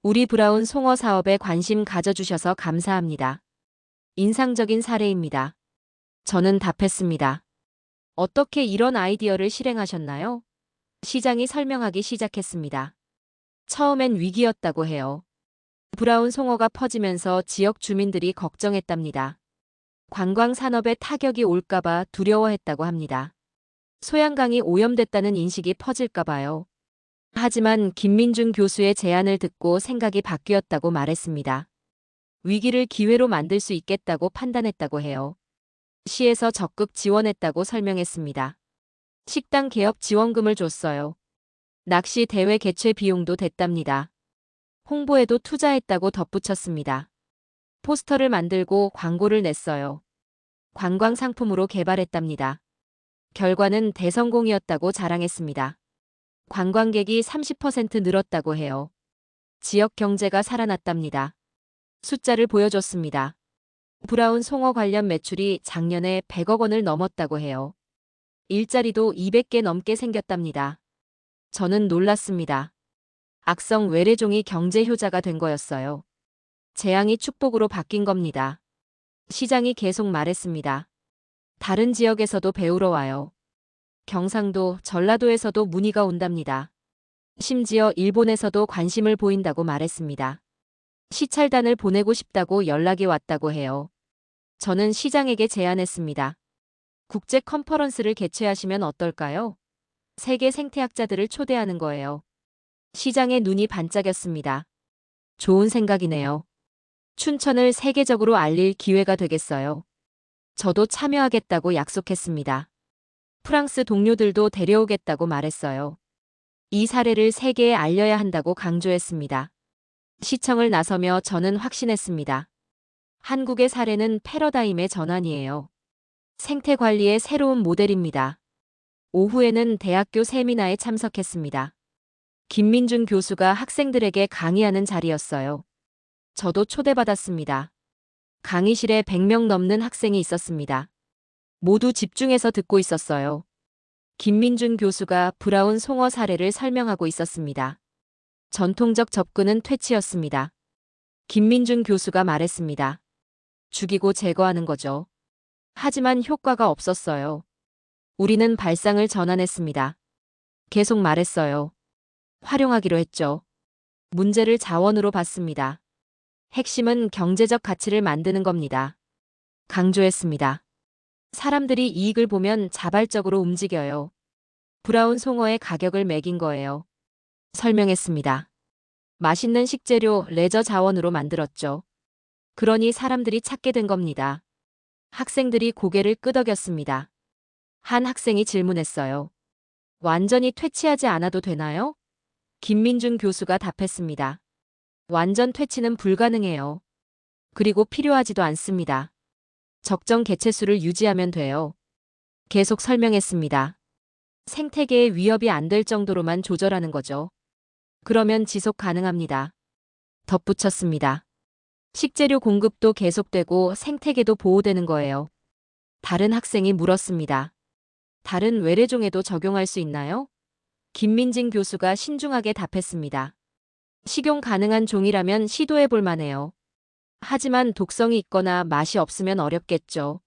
우리 브라운 송어 사업에 관심 가져주셔서 감사합니다. 인상적인 사례입니다. 저는 답했습니다. 어떻게 이런 아이디어를 실행하셨나요? 시장이 설명하기 시작했습니다. 처음엔 위기였다고 해요. 브라운 송어가 퍼지면서 지역 주민들이 걱정했답니다. 관광 산업에 타격이 올까봐 두려워했다고 합니다. 소양강이 오염됐다는 인식이 퍼질까봐요. 하지만 김민중 교수의 제안을 듣고 생각이 바뀌었다고 말했습니다. 위기를 기회로 만들 수 있겠다고 판단했다고 해요. 시에서 적극 지원했다고 설명했습니다. 식당 개업 지원금을 줬어요. 낚시 대회 개최 비용도 댔답니다. 홍보에도 투자했다고 덧붙였습니다. 포스터를 만들고 광고를 냈어요. 관광 상품으로 개발했답니다. 결과는 대성공이었다고 자랑했습니다. 관광객이 30% 늘었다고 해요. 지역 경제가 살아났답니다. 숫자를 보여줬습니다. 브라운 송어 관련 매출이 작년에 100억 원을 넘었다고 해요. 일자리도 200개 넘게 생겼답니다. 저는 놀랐습니다. 악성 외래종이 경제 효자가 된 거였어요. 재앙이 축복으로 바뀐 겁니다. 시장이 계속 말했습니다. 다른 지역에서도 배우러 와요. 경상도, 전라도에서도 문의가 온답니다. 심지어 일본에서도 관심을 보인다고 말했습니다. 시찰단을 보내고 싶다고 연락이 왔다고 해요. 저는 시장에게 제안했습니다. 국제 컨퍼런스를 개최하시면 어떨까요? 세계 생태학자들을 초대하는 거예요. 시장의 눈이 반짝였습니다. 좋은 생각이네요. 춘천을 세계적으로 알릴 기회가 되겠어요. 저도 참여하겠다고 약속했습니다. 프랑스 동료들도 데려오겠다고 말했어요. 이 사례를 세계에 알려야 한다고 강조했습니다. 시청을 나서며 저는 확신했습니다. 한국의 사례는 패러다임의 전환이에요. 생태관리의 새로운 모델입니다. 오후에는 대학교 세미나에 참석했습니다. 김민중 교수가 학생들에게 강의하는 자리였어요. 저도 초대받았습니다. 강의실에 100명 넘는 학생이 있었습니다. 모두 집중해서 듣고 있었어요. 김민중 교수가 브라운 송어 사례를 설명하고 있었습니다. 전통적 접근은 퇴치였습니다. 김민중 교수가 말했습니다. 죽이고 제거하는 거죠. 하지만 효과가 없었어요. 우리는 발상을 전환했습니다. 계속 말했어요. 활용하기로 했죠. 문제를 자원으로 봤습니다. 핵심은 경제적 가치를 만드는 겁니다. 강조했습니다. 사람들이 이익을 보면 자발적으로 움직여요. 브라운 송어의 가격을 매긴 거예요. 설명했습니다. 맛있는 식재료, 레저 자원으로 만들었죠. 그러니 사람들이 찾게 된 겁니다. 학생들이 고개를 끄덕였습니다. 한 학생이 질문했어요. 완전히 퇴치하지 않아도 되나요? 김민중 교수가 답했습니다. 완전 퇴치는 불가능해요. 그리고 필요하지도 않습니다. 적정 개체수를 유지하면 돼요. 계속 설명했습니다. 생태계에 위협이 안 될 정도로만 조절하는 거죠. 그러면 지속 가능합니다. 덧붙였습니다. 식재료 공급도 계속되고 생태계도 보호되는 거예요. 다른 학생이 물었습니다. 다른 외래종에도 적용할 수 있나요? 김민진 교수가 신중하게 답했습니다. 식용 가능한 종이라면 시도해 볼 만해요. 하지만 독성이 있거나 맛이 없으면 어렵겠죠.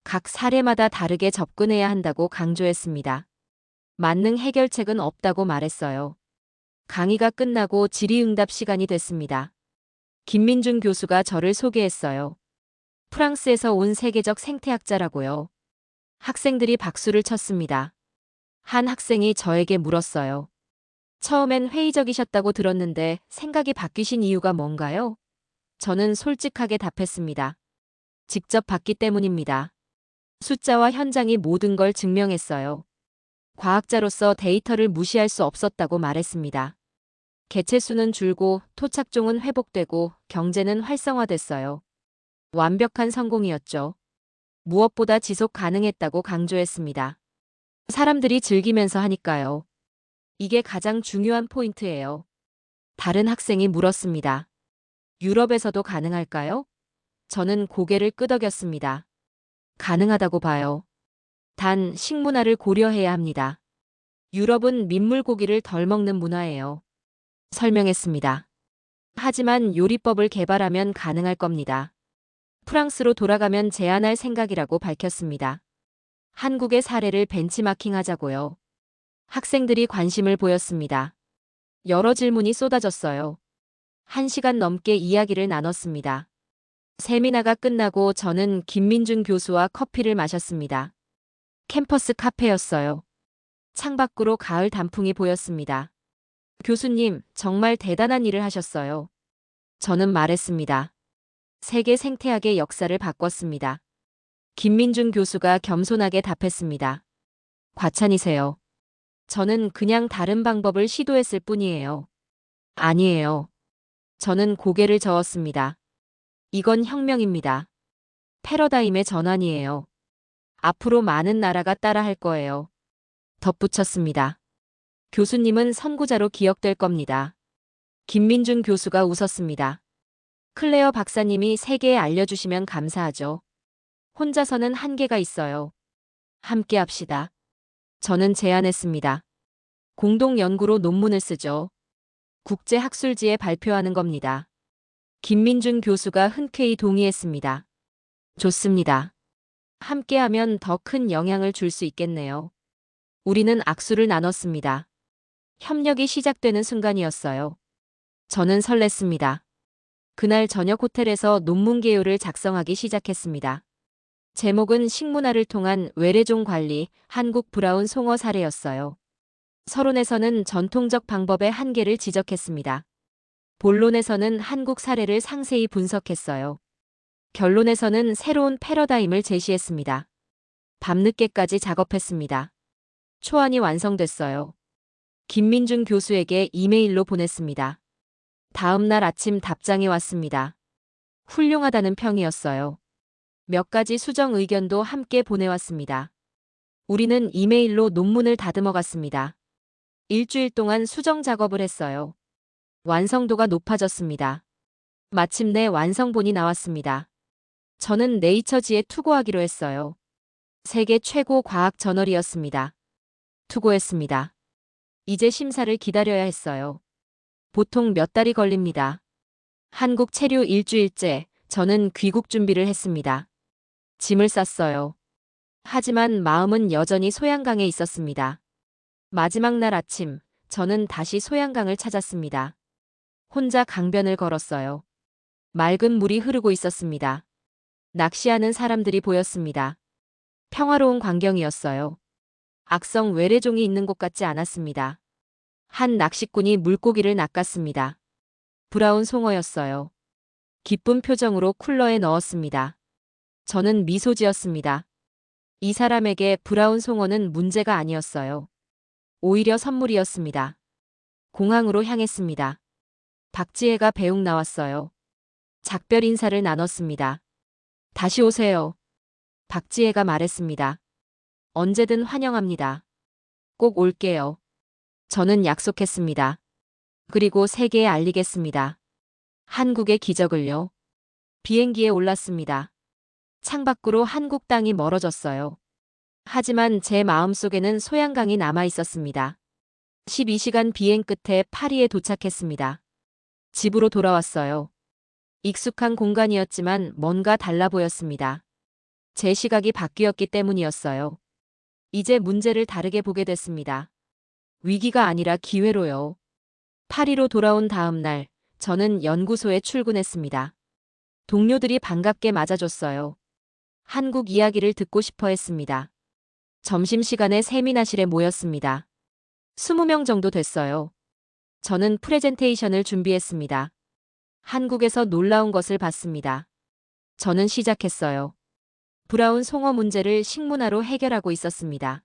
각 사례마다 다르게 접근해야 한다고 강조했습니다. 만능 해결책은 없다고 말했어요. 강의가 끝나고 질의응답 시간이 됐습니다. 김민중 교수가 저를 소개했어요. 프랑스에서 온 세계적 생태학자라고요. 학생들이 박수를 쳤습니다. 한 학생이 저에게 물었어요. 처음엔 회의적이셨다고 들었는데 생각이 바뀌신 이유가 뭔가요? 저는 솔직하게 답했습니다. 직접 봤기 때문입니다. 숫자와 현장이 모든 걸 증명했어요. 과학자로서 데이터를 무시할 수 없었다고 말했습니다. 개체수는 줄고 토착종은 회복되고 경제는 활성화됐어요. 완벽한 성공이었죠. 무엇보다 지속 가능했다고 강조했습니다. 사람들이 즐기면서 하니까요. 이게 가장 중요한 포인트예요. 다른 학생이 물었습니다. 유럽에서도 가능할까요? 저는 고개를 끄덕였습니다. 가능하다고 봐요. 단 식문화를 고려해야 합니다. 유럽은 민물고기를 덜 먹는 문화예요. 설명했습니다. 하지만 요리법을 개발하면 가능할 겁니다. 프랑스로 돌아가면 제안할 생각이라고 밝혔습니다. 한국의 사례를 벤치마킹하자고요. 학생들이 관심을 보였습니다. 여러 질문이 쏟아졌어요. 1시간 넘게 이야기를 나눴습니다. 세미나가 끝나고 저는 김민준 교수와 커피를 마셨습니다. 캠퍼스 카페였어요. 창밖으로 가을 단풍이 보였습니다. 교수님, 정말 대단한 일을 하셨어요. 저는 말했습니다. 세계 생태학의 역사를 바꿨습니다. 김민준 교수가 겸손하게 답했습니다. 과찬이세요. 저는 그냥 다른 방법을 시도했을 뿐이에요. 아니에요. 저는 고개를 저었습니다. 이건 혁명입니다. 패러다임의 전환이에요. 앞으로 많은 나라가 따라할 거예요. 덧붙였습니다. 교수님은 선구자로 기억될 겁니다. 김민준 교수가 웃었습니다. 클레어 박사님이 세계에 알려주시면 감사하죠. 혼자서는 한계가 있어요. 함께 합시다. 저는 제안했습니다. 공동 연구로 논문을 쓰죠. 국제학술지에 발표하는 겁니다. 김민준 교수가 흔쾌히 동의했습니다. 좋습니다. 함께하면 더 큰 영향을 줄 수 있겠네요. 우리는 악수를 나눴습니다. 협력이 시작되는 순간이었어요. 저는 설렜습니다. 그날 저녁 호텔에서 논문 개요를 작성하기 시작했습니다. 제목은 식문화를 통한 외래종 관리, 한국 브라운 송어 사례였어요. 서론에서는 전통적 방법의 한계를 지적했습니다. 본론에서는 한국 사례를 상세히 분석했어요. 결론에서는 새로운 패러다임을 제시했습니다. 밤늦게까지 작업했습니다. 초안이 완성됐어요. 김민준 교수에게 이메일로 보냈습니다. 다음 날 아침 답장이 왔습니다. 훌륭하다는 평이었어요. 몇 가지 수정 의견도 함께 보내왔습니다. 우리는 이메일로 논문을 다듬어 갔습니다. 일주일 동안 수정 작업을 했어요. 완성도가 높아졌습니다. 마침내 완성본이 나왔습니다. 저는 네이처지에 투고하기로 했어요. 세계 최고 과학 저널이었습니다. 투고했습니다. 이제 심사를 기다려야 했어요. 보통 몇 달이 걸립니다. 한국 체류 일주일째, 저는 귀국 준비를 했습니다. 짐을 쌌어요. 하지만 마음은 여전히 소양강에 있었습니다. 마지막 날 아침, 저는 다시 소양강을 찾았습니다. 혼자 강변을 걸었어요. 맑은 물이 흐르고 있었습니다. 낚시하는 사람들이 보였습니다. 평화로운 광경이었어요. 악성 외래종이 있는 곳 같지 않았습니다. 한 낚시꾼이 물고기를 낚았습니다. 브라운 송어였어요. 기쁜 표정으로 쿨러에 넣었습니다. 저는 미소 지었습니다. 이 사람에게 브라운 송어는 문제가 아니었어요. 오히려 선물이었습니다. 공항으로 향했습니다. 박지혜가 배웅 나왔어요. 작별 인사를 나눴습니다. 다시 오세요. 박지혜가 말했습니다. 언제든 환영합니다. 꼭 올게요. 저는 약속했습니다. 그리고 세계에 알리겠습니다. 한국의 기적을요. 비행기에 올랐습니다. 창밖으로 한국 땅이 멀어졌어요. 하지만 제 마음속에는 소양강이 남아 있었습니다. 12시간 비행 끝에 파리에 도착했습니다. 집으로 돌아왔어요. 익숙한 공간이었지만 뭔가 달라 보였습니다. 제 시각이 바뀌었기 때문이었어요. 이제 문제를 다르게 보게 됐습니다. 위기가 아니라 기회로요. 파리로 돌아온 다음 날, 저는 연구소에 출근했습니다. 동료들이 반갑게 맞아줬어요. 한국 이야기를 듣고 싶어 했습니다. 점심시간에 세미나실에 모였습니다. 20명 정도 됐어요. 저는 프레젠테이션을 준비했습니다. 한국에서 놀라운 것을 봤습니다. 저는 시작했어요. 브라운 송어 문제를 식문화로 해결하고 있었습니다.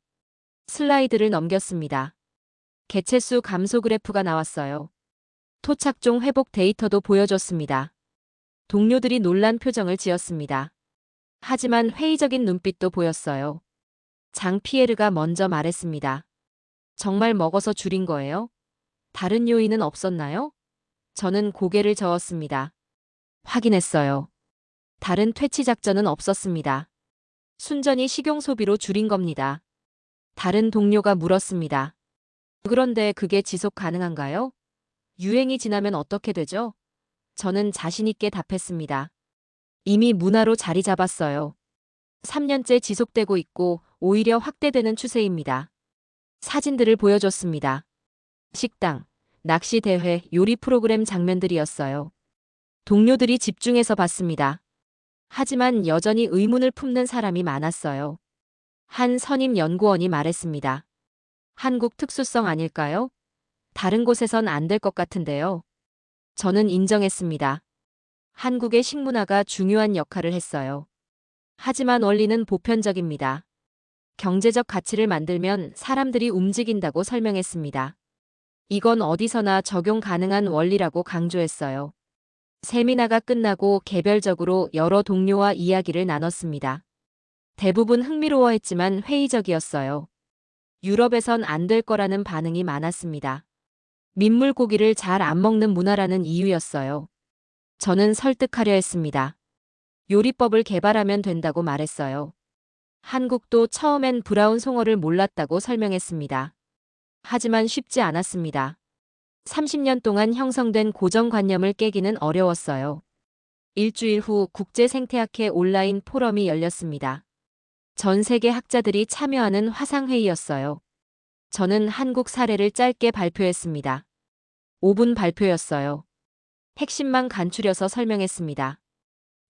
슬라이드를 넘겼습니다. 개체수 감소 그래프가 나왔어요. 토착종 회복 데이터도 보여줬습니다. 동료들이 놀란 표정을 지었습니다. 하지만 회의적인 눈빛도 보였어요. 장 피에르가 먼저 말했습니다. 정말 먹어서 줄인 거예요? 다른 요인은 없었나요? 저는 고개를 저었습니다. 확인했어요. 다른 퇴치 작전은 없었습니다. 순전히 식용 소비로 줄인 겁니다. 다른 동료가 물었습니다. 그런데 그게 지속 가능한가요? 유행이 지나면 어떻게 되죠? 저는 자신있게 답했습니다. 이미 문화로 자리 잡았어요. 3년째 지속되고 있고 오히려 확대되는 추세입니다. 사진들을 보여줬습니다. 식당, 낚시 대회, 요리 프로그램 장면들이었어요. 동료들이 집중해서 봤습니다. 하지만 여전히 의문을 품는 사람이 많았어요. 한 선임 연구원이 말했습니다. 한국 특수성 아닐까요? 다른 곳에선 안 될 것 같은데요. 저는 인정했습니다. 한국의 식문화가 중요한 역할을 했어요. 하지만 원리는 보편적입니다. 경제적 가치를 만들면 사람들이 움직인다고 설명했습니다. 이건 어디서나 적용 가능한 원리라고 강조했어요. 세미나가 끝나고 개별적으로 여러 동료와 이야기를 나눴습니다. 대부분 흥미로워했지만 회의적이었어요. 유럽에선 안 될 거라는 반응이 많았습니다. 민물고기를 잘 안 먹는 문화라는 이유였어요. 저는 설득하려 했습니다. 요리법을 개발하면 된다고 말했어요. 한국도 처음엔 브라운 송어를 몰랐다고 설명했습니다. 하지만 쉽지 않았습니다. 30년 동안 형성된 고정관념을 깨기는 어려웠어요. 일주일 후 국제생태학회 온라인 포럼이 열렸습니다. 전 세계 학자들이 참여하는 화상회의였어요. 저는 한국 사례를 짧게 발표했습니다. 5분 발표였어요. 핵심만 간추려서 설명했습니다.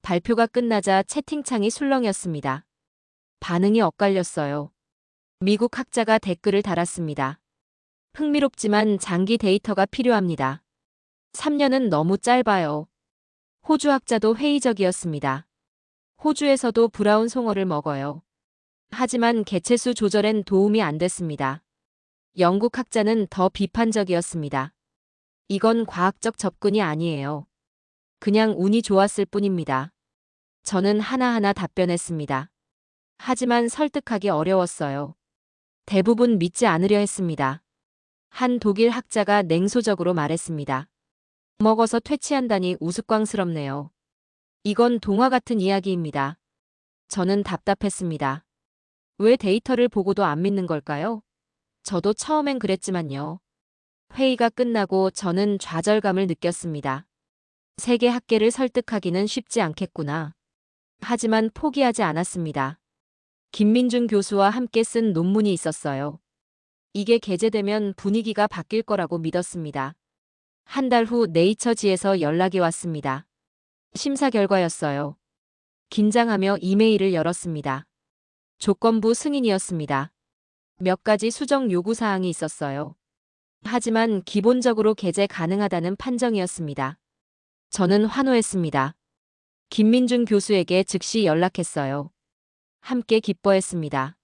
발표가 끝나자 채팅창이 술렁였습니다. 반응이 엇갈렸어요. 미국 학자가 댓글을 달았습니다. 흥미롭지만 장기 데이터가 필요합니다. 3년은 너무 짧아요. 호주 학자도 회의적이었습니다. 호주에서도 브라운 송어를 먹어요. 하지만 개체수 조절엔 도움이 안 됐습니다. 영국 학자는 더 비판적이었습니다. 이건 과학적 접근이 아니에요. 그냥 운이 좋았을 뿐입니다. 저는 하나하나 답변했습니다. 하지만 설득하기 어려웠어요. 대부분 믿지 않으려 했습니다. 한 독일 학자가 냉소적으로 말했습니다. 먹어서 퇴치한다니 우스꽝스럽네요. 이건 동화 같은 이야기입니다. 저는 답답했습니다. 왜 데이터를 보고도 안 믿는 걸까요? 저도 처음엔 그랬지만요. 회의가 끝나고 저는 좌절감을 느꼈습니다. 세계 학계를 설득하기는 쉽지 않겠구나. 하지만 포기하지 않았습니다. 김민중 교수와 함께 쓴 논문이 있었어요. 이게 게재되면 분위기가 바뀔 거라고 믿었습니다. 한 달 후 네이처지에서 연락이 왔습니다. 심사 결과였어요. 긴장하며 이메일을 열었습니다. 조건부 승인이었습니다. 몇 가지 수정 요구사항이 있었어요. 하지만 기본적으로 게재 가능하다는 판정이었습니다. 저는 환호했습니다. 김민중 교수에게 즉시 연락했어요. 함께 기뻐했습니다.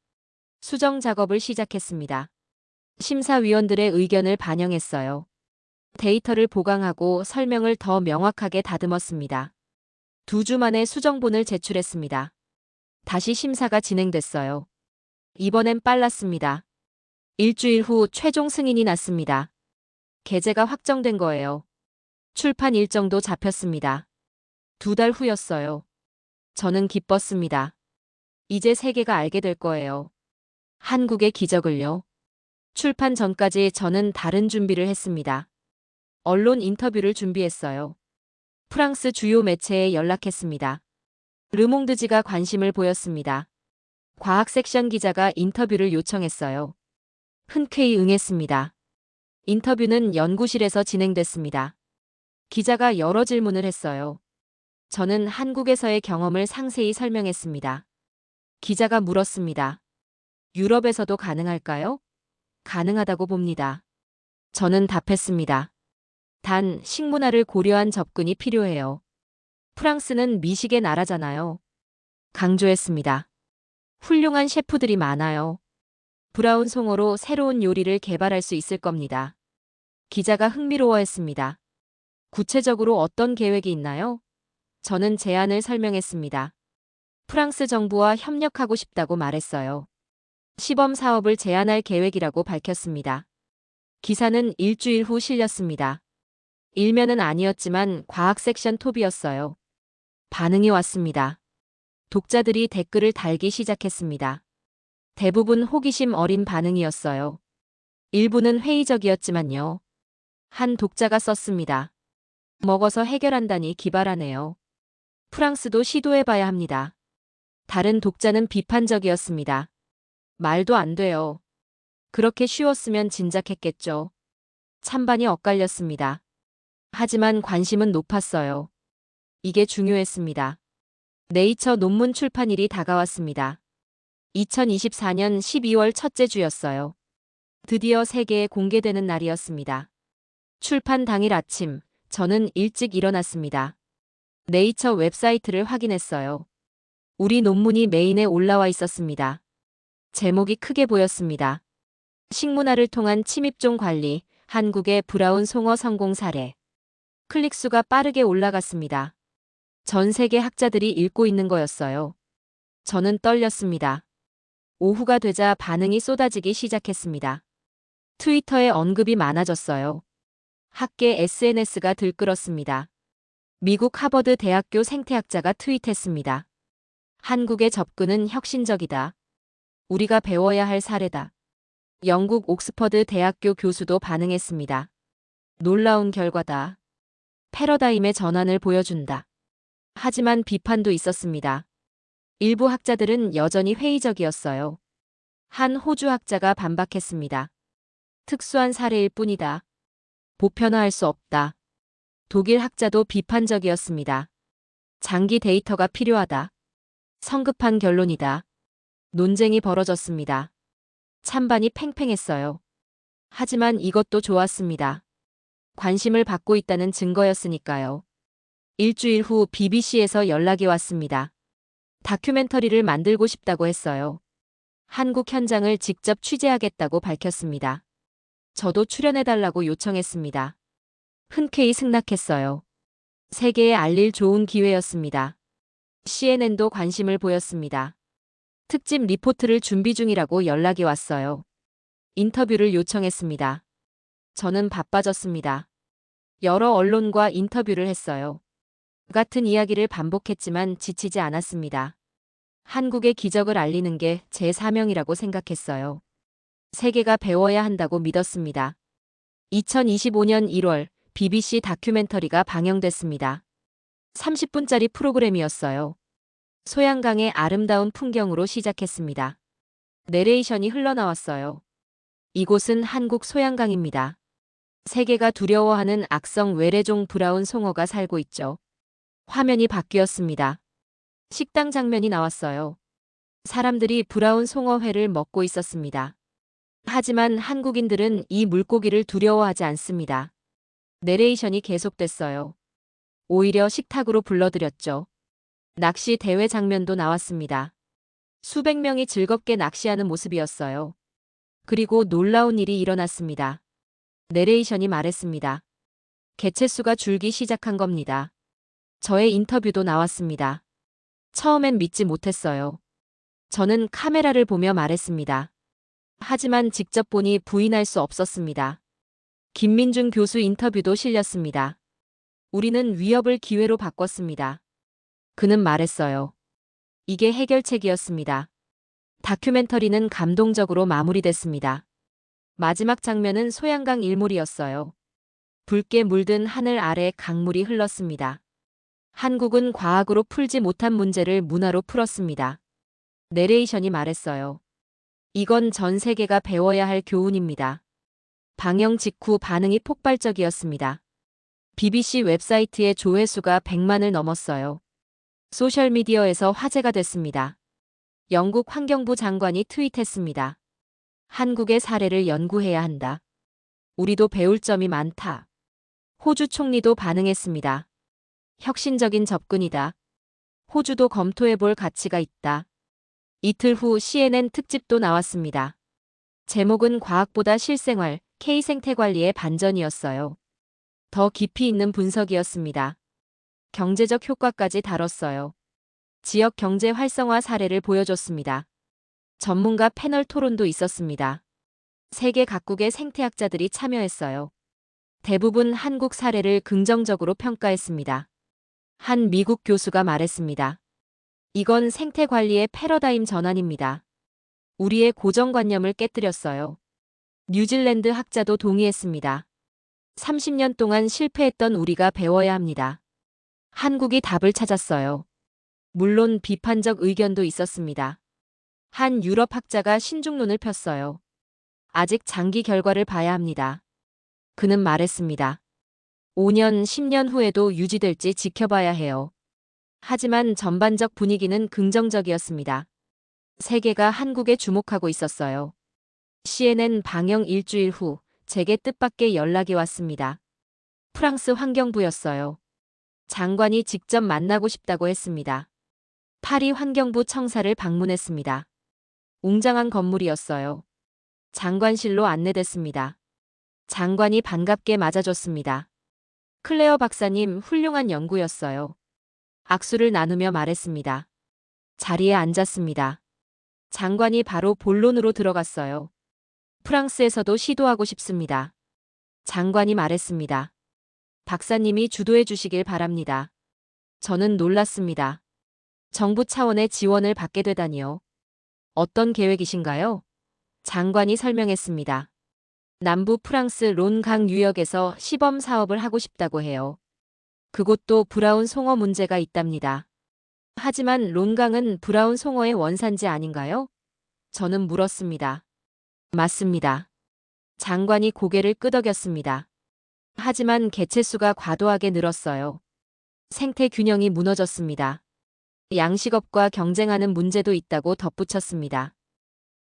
수정 작업을 시작했습니다. 심사위원들의 의견을 반영했어요. 데이터를 보강하고 설명을 더 명확하게 다듬었습니다. 2주 만에 수정본을 제출했습니다. 다시 심사가 진행됐어요. 이번엔 빨랐습니다. 일주일 후 최종 승인이 났습니다. 게재가 확정된 거예요. 출판 일정도 잡혔습니다. 2달 후였어요. 저는 기뻤습니다. 이제 세계가 알게 될 거예요. 한국의 기적을요. 출판 전까지 저는 다른 준비를 했습니다. 언론 인터뷰를 준비했어요. 프랑스 주요 매체에 연락했습니다. 르몽드지가 관심을 보였습니다. 과학 섹션 기자가 인터뷰를 요청했어요. 흔쾌히 응했습니다. 인터뷰는 연구실에서 진행됐습니다. 기자가 여러 질문을 했어요. 저는 한국에서의 경험을 상세히 설명했습니다. 기자가 물었습니다. 유럽에서도 가능할까요? 가능하다고 봅니다. 저는 답했습니다. 단, 식문화를 고려한 접근이 필요해요. 프랑스는 미식의 나라잖아요. 강조했습니다. 훌륭한 셰프들이 많아요. 브라운 송어로 새로운 요리를 개발할 수 있을 겁니다. 기자가 흥미로워했습니다. 구체적으로 어떤 계획이 있나요? 저는 제안을 설명했습니다. 프랑스 정부와 협력하고 싶다고 말했어요. 시범 사업을 제안할 계획이라고 밝혔습니다. 기사는 일주일 후 실렸습니다. 일면은 아니었지만 과학 섹션 톱이었어요. 반응이 왔습니다. 독자들이 댓글을 달기 시작했습니다. 대부분 호기심 어린 반응이었어요. 일부는 회의적이었지만요. 한 독자가 썼습니다. 먹어서 해결한다니 기발하네요. 프랑스도 시도해봐야 합니다. 다른 독자는 비판적이었습니다. 말도 안 돼요. 그렇게 쉬웠으면 진작했겠죠. 찬반이 엇갈렸습니다. 하지만 관심은 높았어요. 이게 중요했습니다. 네이처 논문 출판일이 다가왔습니다. 2024년 12월 첫째 주였어요. 드디어 세계에 공개되는 날이었습니다. 출판 당일 아침, 저는 일찍 일어났습니다. 네이처 웹사이트를 확인했어요. 우리 논문이 메인에 올라와 있었습니다. 제목이 크게 보였습니다. 식문화를 통한 침입종 관리, 한국의 브라운 송어 성공 사례. 클릭수가 빠르게 올라갔습니다. 전 세계 학자들이 읽고 있는 거였어요. 저는 떨렸습니다. 오후가 되자 반응이 쏟아지기 시작했습니다. 트위터에 언급이 많아졌어요. 학계 SNS가 들끓었습니다. 미국 하버드 대학교 생태학자가 트윗했습니다. 한국의 접근은 혁신적이다. 우리가 배워야 할 사례다. 영국 옥스퍼드 대학교 교수도 반응했습니다. 놀라운 결과다. 패러다임의 전환을 보여준다. 하지만 비판도 있었습니다. 일부 학자들은 여전히 회의적이었어요. 한 호주 학자가 반박했습니다. 특수한 사례일 뿐이다. 보편화할 수 없다. 독일 학자도 비판적이었습니다. 장기 데이터가 필요하다. 성급한 결론이다. 논쟁이 벌어졌습니다. 찬반이 팽팽했어요. 하지만 이것도 좋았습니다. 관심을 받고 있다는 증거였으니까요. 일주일 후 BBC에서 연락이 왔습니다. 다큐멘터리를 만들고 싶다고 했어요. 한국 현장을 직접 취재하겠다고 밝혔습니다. 저도 출연해달라고 요청했습니다. 흔쾌히 승낙했어요. 세계에 알릴 좋은 기회였습니다. CNN도 관심을 보였습니다. 특집 리포트를 준비 중이라고 연락이 왔어요. 인터뷰를 요청했습니다. 저는 바빠졌습니다. 여러 언론과 인터뷰를 했어요. 같은 이야기를 반복했지만 지치지 않았습니다. 한국의 기적을 알리는 게 제 사명이라고 생각했어요. 세계가 배워야 한다고 믿었습니다. 2025년 1월 BBC 다큐멘터리가 방영됐습니다. 30분짜리 프로그램이었어요. 소양강의 아름다운 풍경으로 시작했습니다. 내레이션이 흘러나왔어요. 이곳은 한국 소양강입니다. 세계가 두려워하는 악성 외래종 브라운 송어가 살고 있죠. 화면이 바뀌었습니다. 식당 장면이 나왔어요. 사람들이 브라운 송어회를 먹고 있었습니다. 하지만 한국인들은 이 물고기를 두려워하지 않습니다. 내레이션이 계속됐어요. 오히려 식탁으로 불러들였죠. 낚시 대회 장면도 나왔습니다. 수백 명이 즐겁게 낚시하는 모습이었어요. 그리고 놀라운 일이 일어났습니다. 내레이션이 말했습니다. 개체수가 줄기 시작한 겁니다. 저의 인터뷰도 나왔습니다. 처음엔 믿지 못했어요. 저는 카메라를 보며 말했습니다. 하지만 직접 보니 부인할 수 없었습니다. 김민중 교수 인터뷰도 실렸습니다. 우리는 위협을 기회로 바꿨습니다. 그는 말했어요. 이게 해결책이었습니다. 다큐멘터리는 감동적으로 마무리됐습니다. 마지막 장면은 소양강 일몰이었어요. 붉게 물든 하늘 아래 강물이 흘렀습니다. 한국은 과학으로 풀지 못한 문제를 문화로 풀었습니다. 내레이션이 말했어요. 이건 전 세계가 배워야 할 교훈입니다. 방영 직후 반응이 폭발적이었습니다. BBC 웹사이트의 조회수가 100만을 넘었어요. 소셜미디어에서 화제가 됐습니다. 영국 환경부 장관이 트윗했습니다. 한국의 사례를 연구해야 한다. 우리도 배울 점이 많다. 호주 총리도 반응했습니다. 혁신적인 접근이다. 호주도 검토해볼 가치가 있다. 이틀 후 CNN 특집도 나왔습니다. 제목은 과학보다 실생활, K생태관리의 반전이었어요. 더 깊이 있는 분석이었습니다. 경제적 효과까지 다뤘어요. 지역 경제 활성화 사례를 보여줬습니다. 전문가 패널 토론도 있었습니다. 세계 각국의 생태학자들이 참여했어요. 대부분 한국 사례를 긍정적으로 평가했습니다. 한 미국 교수가 말했습니다. 이건 생태관리의 패러다임 전환입니다. 우리의 고정관념을 깨뜨렸어요. 뉴질랜드 학자도 동의했습니다. 30년 동안 실패했던 우리가 배워야 합니다. 한국이 답을 찾았어요. 물론 비판적 의견도 있었습니다. 한 유럽 학자가 신중론을 폈어요. 아직 장기 결과를 봐야 합니다. 그는 말했습니다. 5년, 10년 후에도 유지될지 지켜봐야 해요. 하지만 전반적 분위기는 긍정적이었습니다. 세계가 한국에 주목하고 있었어요. CNN 방영 일주일 후 제게 뜻밖의 연락이 왔습니다. 프랑스 환경부였어요. 장관이 직접 만나고 싶다고 했습니다. 파리 환경부 청사를 방문했습니다. 웅장한 건물이었어요. 장관실로 안내됐습니다. 장관이 반갑게 맞아줬습니다. 클레어 박사님, 훌륭한 연구였어요. 악수를 나누며 말했습니다. 자리에 앉았습니다. 장관이 바로 본론으로 들어갔어요. 프랑스에서도 시도하고 싶습니다. 장관이 말했습니다. 박사님이 주도해 주시길 바랍니다. 저는 놀랐습니다. 정부 차원의 지원을 받게 되다니요. 어떤 계획이신가요? 장관이 설명했습니다. 남부 프랑스 론강 유역에서 시범 사업을 하고 싶다고 해요. 그곳도 브라운 송어 문제가 있답니다. 하지만 론강은 브라운 송어의 원산지 아닌가요? 저는 물었습니다. 맞습니다. 장관이 고개를 끄덕였습니다. 하지만 개체수가 과도하게 늘었어요. 생태 균형이 무너졌습니다. 양식업과 경쟁하는 문제도 있다고 덧붙였습니다.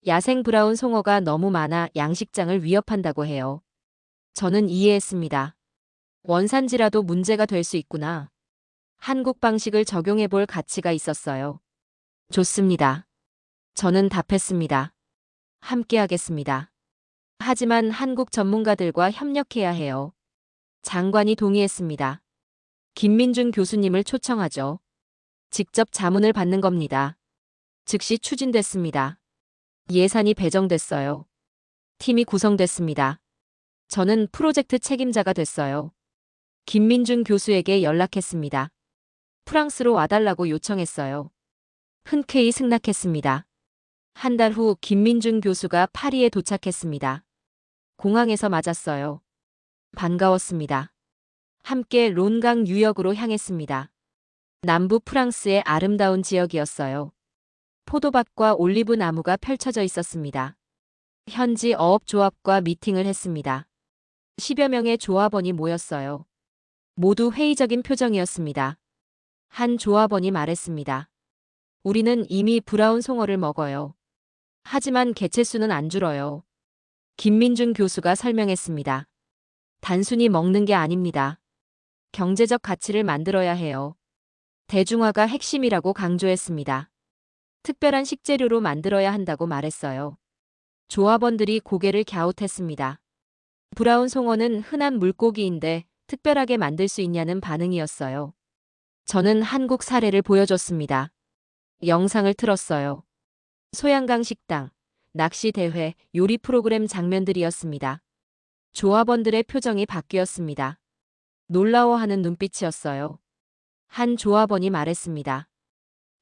야생 브라운 송어가 너무 많아 양식장을 위협한다고 해요. 저는 이해했습니다. 원산지라도 문제가 될 수 있구나. 한국 방식을 적용해 볼 가치가 있었어요. 좋습니다. 저는 답했습니다. 함께 하겠습니다. 하지만 한국 전문가들과 협력해야 해요. 장관이 동의했습니다. 김민준 교수님을 초청하죠. 직접 자문을 받는 겁니다. 즉시 추진됐습니다. 예산이 배정됐어요. 팀이 구성됐습니다. 저는 프로젝트 책임자가 됐어요. 김민준 교수에게 연락했습니다. 프랑스로 와달라고 요청했어요. 흔쾌히 승낙했습니다. 한 달 후 김민준 교수가 파리에 도착했습니다. 공항에서 맞았어요. 반가웠습니다. 함께 론강 유역으로 향했습니다. 남부 프랑스의 아름다운 지역이었어요. 포도밭과 올리브 나무가 펼쳐져 있었습니다. 현지 어업조합과 미팅을 했습니다. 10여 명의 조합원이 모였어요. 모두 회의적인 표정이었습니다. 한 조합원이 말했습니다. 우리는 이미 브라운 송어를 먹어요. 하지만 개체수는 안 줄어요. 김민준 교수가 설명했습니다. 단순히 먹는 게 아닙니다. 경제적 가치를 만들어야 해요. 대중화가 핵심이라고 강조했습니다. 특별한 식재료로 만들어야 한다고 말했어요. 조합원들이 고개를 갸웃했습니다. 브라운 송어는 흔한 물고기인데 특별하게 만들 수 있냐는 반응이었어요. 저는 한국 사례를 보여줬습니다. 영상을 틀었어요. 소양강 식당, 낚시 대회, 요리 프로그램 장면들이었습니다. 조합원들의 표정이 바뀌었습니다. 놀라워하는 눈빛이었어요. 한 조합원이 말했습니다.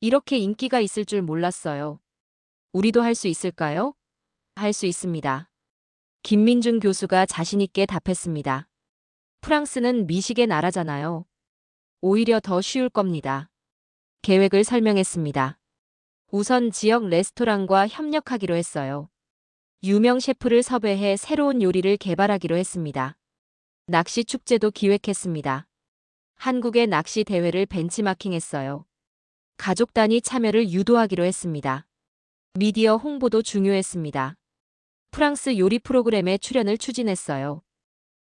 이렇게 인기가 있을 줄 몰랐어요. 우리도 할 수 있을까요? 할 수 있습니다. 김민준 교수가 자신있게 답했습니다. 프랑스는 미식의 나라잖아요. 오히려 더 쉬울 겁니다. 계획을 설명했습니다. 우선 지역 레스토랑과 협력하기로 했어요. 유명 셰프를 섭외해 새로운 요리를 개발하기로 했습니다. 낚시 축제도 기획했습니다. 한국의 낚시 대회를 벤치마킹했어요. 가족 단위 참여를 유도하기로 했습니다. 미디어 홍보도 중요했습니다. 프랑스 요리 프로그램에 출연을 추진했어요.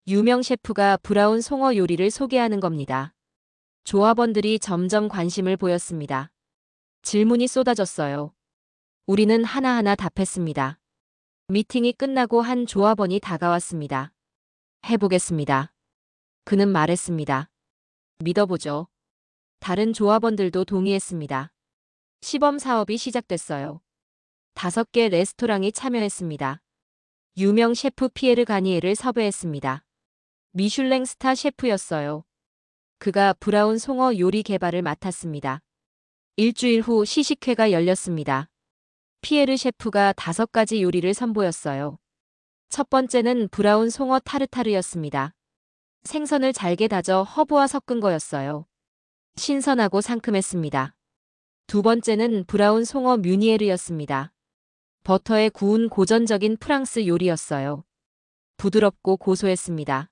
유명 셰프가 브라운 송어 요리를 소개하는 겁니다. 조합원들이 점점 관심을 보였습니다. 질문이 쏟아졌어요. 우리는 하나하나 답했습니다. 미팅이 끝나고 한 조합원이 다가왔습니다. 해보겠습니다. 그는 말했습니다. 믿어보죠. 다른 조합원들도 동의했습니다. 시범 사업이 시작됐어요. 5개 레스토랑이 참여했습니다. 유명 셰프 피에르 가니에를 섭외했습니다. 미슐랭 스타 셰프였어요. 그가 브라운 송어 요리 개발을 맡았습니다. 일주일 후 시식회가 열렸습니다. 피에르 셰프가 5가지 요리를 선보였어요. 첫 번째는 브라운 송어 타르타르였습니다. 생선을 잘게 다져 허브와 섞은 거였어요. 신선하고 상큼했습니다. 두 번째는 브라운 송어 뮤니에르였습니다. 버터에 구운 고전적인 프랑스 요리였어요. 부드럽고 고소했습니다.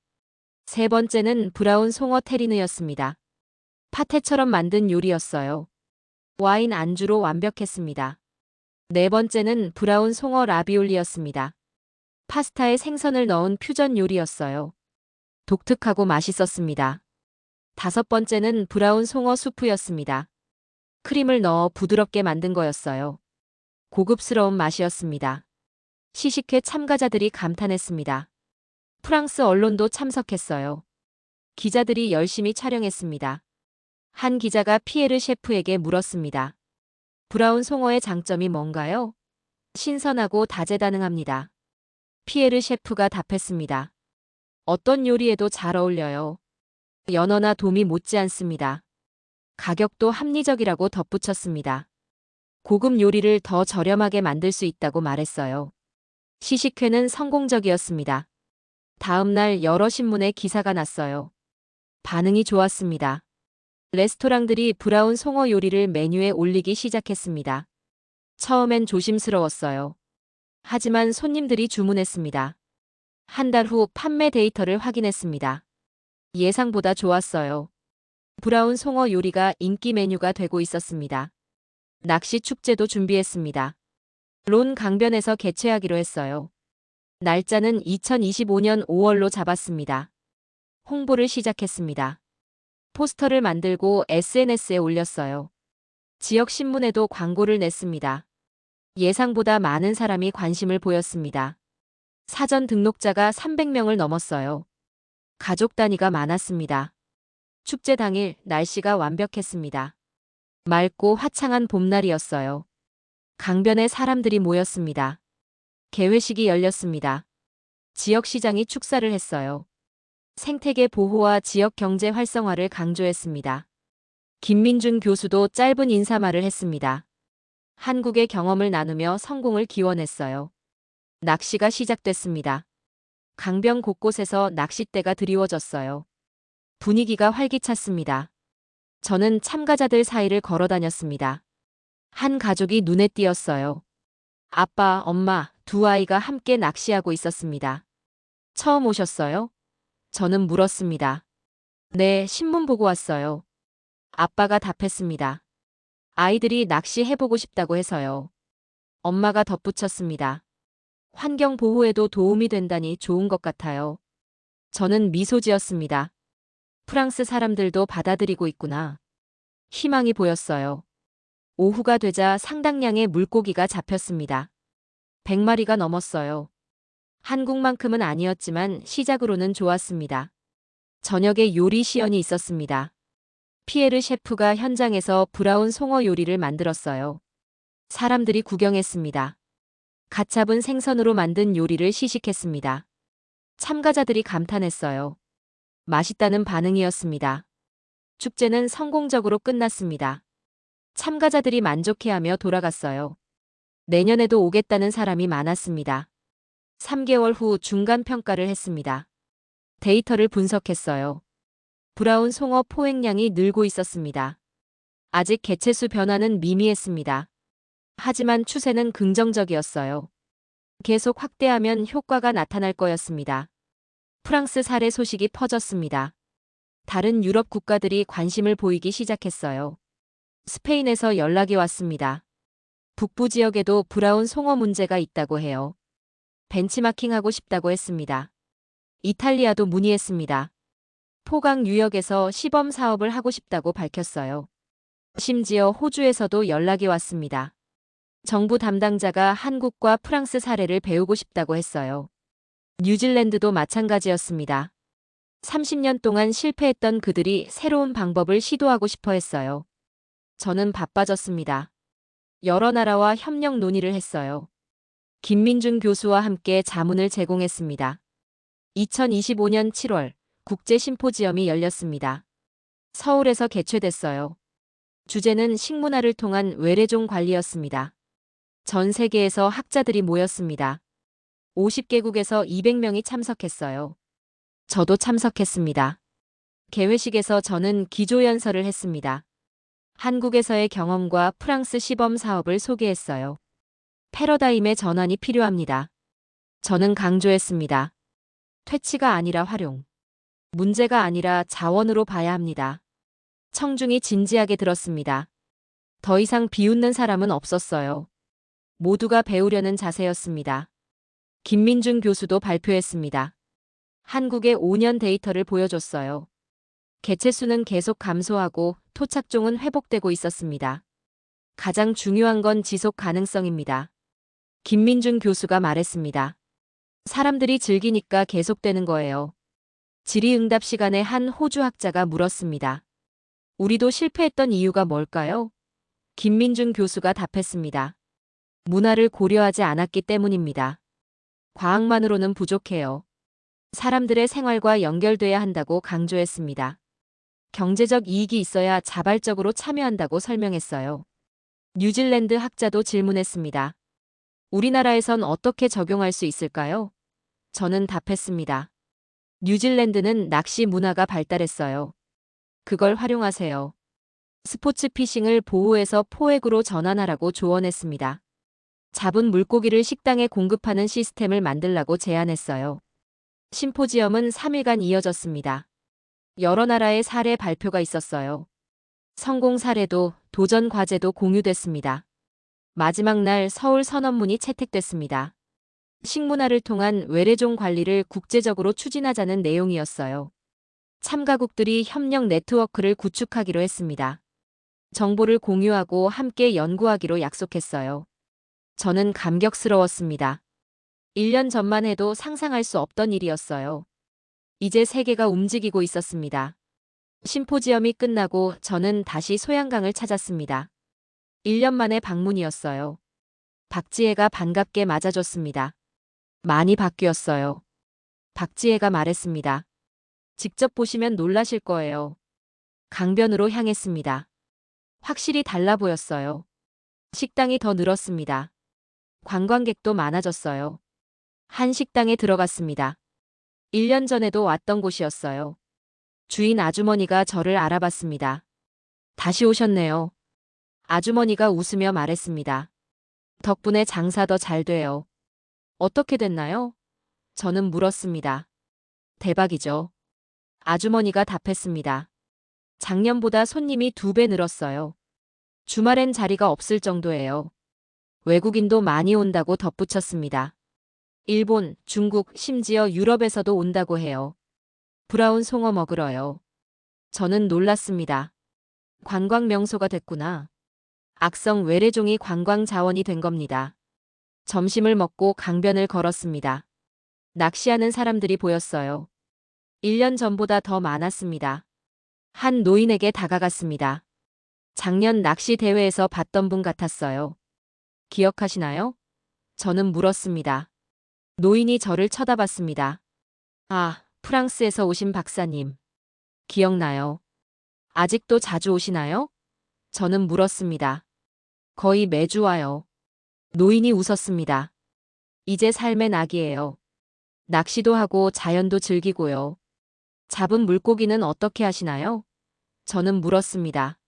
세 번째는 브라운 송어 테리느였습니다. 파테처럼 만든 요리였어요. 와인 안주로 완벽했습니다. 네 번째는 브라운 송어 라비올리였습니다. 파스타에 생선을 넣은 퓨전 요리였어요. 독특하고 맛있었습니다. 5번째는 브라운 송어 수프였습니다. 크림을 넣어 부드럽게 만든 거였어요. 고급스러운 맛이었습니다. 시식회 참가자들이 감탄했습니다. 프랑스 언론도 참석했어요. 기자들이 열심히 촬영했습니다. 한 기자가 피에르 셰프에게 물었습니다. 브라운 송어의 장점이 뭔가요? 신선하고 다재다능합니다. 피에르 셰프가 답했습니다. 어떤 요리에도 잘 어울려요. 연어나 도미 못지않습니다. 가격도 합리적이라고 덧붙였습니다. 고급 요리를 더 저렴하게 만들 수 있다고 말했어요. 시식회는 성공적이었습니다. 다음 날 여러 신문에 기사가 났어요. 반응이 좋았습니다. 레스토랑들이 브라운 송어 요리를 메뉴에 올리기 시작했습니다. 처음엔 조심스러웠어요. 하지만 손님들이 주문했습니다. 한 달 후 판매 데이터를 확인했습니다. 예상보다 좋았어요. 브라운 송어 요리가 인기 메뉴가 되고 있었습니다. 낚시 축제도 준비했습니다. 론 강변에서 개최하기로 했어요. 날짜는 2025년 5월로 잡았습니다. 홍보를 시작했습니다. 포스터를 만들고 SNS에 올렸어요. 지역 신문에도 광고를 냈습니다. 예상보다 많은 사람이 관심을 보였습니다. 사전 등록자가 300명을 넘었어요. 가족 단위가 많았습니다. 축제 당일 날씨가 완벽했습니다. 맑고 화창한 봄날이었어요. 강변에 사람들이 모였습니다. 개회식이 열렸습니다. 지역시장이 축사를 했어요. 생태계 보호와 지역 경제 활성화를 강조했습니다. 김민준 교수도 짧은 인사말을 했습니다. 한국의 경험을 나누며 성공을 기원했어요. 낚시가 시작됐습니다. 강변 곳곳에서 낚싯대가 드리워졌어요. 분위기가 활기찼습니다. 저는 참가자들 사이를 걸어 다녔습니다. 한 가족이 눈에 띄었어요. 아빠, 엄마, 두 아이가 함께 낚시하고 있었습니다. 처음 오셨어요? 저는 물었습니다. 네, 신문 보고 왔어요. 아빠가 답했습니다. 아이들이 낚시해보고 싶다고 해서요. 엄마가 덧붙였습니다. 환경 보호에도 도움이 된다니 좋은 것 같아요. 저는 미소 지었습니다. 프랑스 사람들도 받아들이고 있구나. 희망이 보였어요. 오후가 되자 상당량의 물고기가 잡혔습니다. 100마리가 넘었어요. 한국만큼은 아니었지만 시작으로는 좋았습니다. 저녁에 요리 시연이 있었습니다. 피에르 셰프가 현장에서 브라운 송어 요리를 만들었어요. 사람들이 구경했습니다. 갓 잡은 생선으로 만든 요리를 시식했습니다. 참가자들이 감탄했어요. 맛있다는 반응이었습니다. 축제는 성공적으로 끝났습니다. 참가자들이 만족해하며 돌아갔어요. 내년에도 오겠다는 사람이 많았습니다. 3개월 후 중간 평가를 했습니다. 데이터를 분석했어요. 브라운 송어 포획량이 늘고 있었습니다. 아직 개체수 변화는 미미했습니다. 하지만 추세는 긍정적이었어요. 계속 확대하면 효과가 나타날 거였습니다. 프랑스 사례 소식이 퍼졌습니다. 다른 유럽 국가들이 관심을 보이기 시작했어요. 스페인에서 연락이 왔습니다. 북부 지역에도 브라운 송어 문제가 있다고 해요. 벤치마킹하고 싶다고 했습니다. 이탈리아도 문의했습니다. 포강 유역에서 시범 사업을 하고 싶다고 밝혔어요. 심지어 호주에서도 연락이 왔습니다. 정부 담당자가 한국과 프랑스 사례를 배우고 싶다고 했어요. 뉴질랜드도 마찬가지였습니다. 30년 동안 실패했던 그들이 새로운 방법을 시도하고 싶어 했어요. 저는 바빠졌습니다. 여러 나라와 협력 논의를 했어요. 김민중 교수와 함께 자문을 제공했습니다. 2025년 7월 국제 심포지엄이 열렸습니다. 서울에서 개최됐어요. 주제는 식문화를 통한 외래종 관리였습니다. 전 세계에서 학자들이 모였습니다. 50개국에서 200명이 참석했어요. 저도 참석했습니다. 개회식에서 저는 기조연설을 했습니다. 한국에서의 경험과 프랑스 시범 사업을 소개했어요. 패러다임의 전환이 필요합니다. 저는 강조했습니다. 퇴치가 아니라 활용. 문제가 아니라 자원으로 봐야 합니다. 청중이 진지하게 들었습니다. 더 이상 비웃는 사람은 없었어요. 모두가 배우려는 자세였습니다. 김민중 교수도 발표했습니다. 한국의 5년 데이터를 보여줬어요. 개체수는 계속 감소하고 토착종은 회복되고 있었습니다. 가장 중요한 건 지속 가능성입니다. 김민중 교수가 말했습니다. 사람들이 즐기니까 계속되는 거예요. 질의응답 시간에 한 호주 학자가 물었습니다. 우리도 실패했던 이유가 뭘까요? 김민중 교수가 답했습니다. 문화를 고려하지 않았기 때문입니다. 과학만으로는 부족해요. 사람들의 생활과 연결돼야 한다고 강조했습니다. 경제적 이익이 있어야 자발적으로 참여한다고 설명했어요. 뉴질랜드 학자도 질문했습니다. 우리나라에선 어떻게 적용할 수 있을까요? 저는 답했습니다. 뉴질랜드는 낚시 문화가 발달했어요. 그걸 활용하세요. 스포츠 피싱을 보호해서 포획으로 전환하라고 조언했습니다. 잡은 물고기를 식당에 공급하는 시스템을 만들라고 제안했어요. 심포지엄은 3일간 이어졌습니다. 여러 나라의 사례 발표가 있었어요. 성공 사례도 도전 과제도 공유됐습니다. 마지막 날 서울 선언문이 채택됐습니다. 식문화를 통한 외래종 관리를 국제적으로 추진하자는 내용이었어요. 참가국들이 협력 네트워크를 구축하기로 했습니다. 정보를 공유하고 함께 연구하기로 약속했어요. 저는 감격스러웠습니다. 1년 전만 해도 상상할 수 없던 일이었어요. 이제 세계가 움직이고 있었습니다. 심포지엄이 끝나고 저는 다시 소양강을 찾았습니다. 1년 만의 방문이었어요. 박지혜가 반갑게 맞아줬습니다. 많이 바뀌었어요. 박지혜가 말했습니다. 직접 보시면 놀라실 거예요. 강변으로 향했습니다. 확실히 달라 보였어요. 식당이 더 늘었습니다. 관광객도 많아졌어요. 한 식당에 들어갔습니다. 1년 전에도 왔던 곳이었어요. 주인 아주머니가 저를 알아봤습니다. 다시 오셨네요. 아주머니가 웃으며 말했습니다. 덕분에 장사 더 잘 돼요. 어떻게 됐나요? 저는 물었습니다. 대박이죠. 아주머니가 답했습니다. 작년보다 손님이 2배 늘었어요. 주말엔 자리가 없을 정도예요. 외국인도 많이 온다고 덧붙였습니다. 일본, 중국, 심지어 유럽에서도 온다고 해요. 브라운 송어 먹으러요. 저는 놀랐습니다. 관광 명소가 됐구나. 악성 외래종이 관광 자원이 된 겁니다. 점심을 먹고 강변을 걸었습니다. 낚시하는 사람들이 보였어요. 1년 전보다 더 많았습니다. 한 노인에게 다가갔습니다. 작년 낚시 대회에서 봤던 분 같았어요. 기억하시나요? 저는 물었습니다. 노인이 저를 쳐다봤습니다. 아, 프랑스에서 오신 박사님. 기억나요? 아직도 자주 오시나요? 저는 물었습니다. 거의 매주 와요. 노인이 웃었습니다. 이제 삶의 낙이에요. 낚시도 하고 자연도 즐기고요. 잡은 물고기는 어떻게 하시나요? 저는 물었습니다.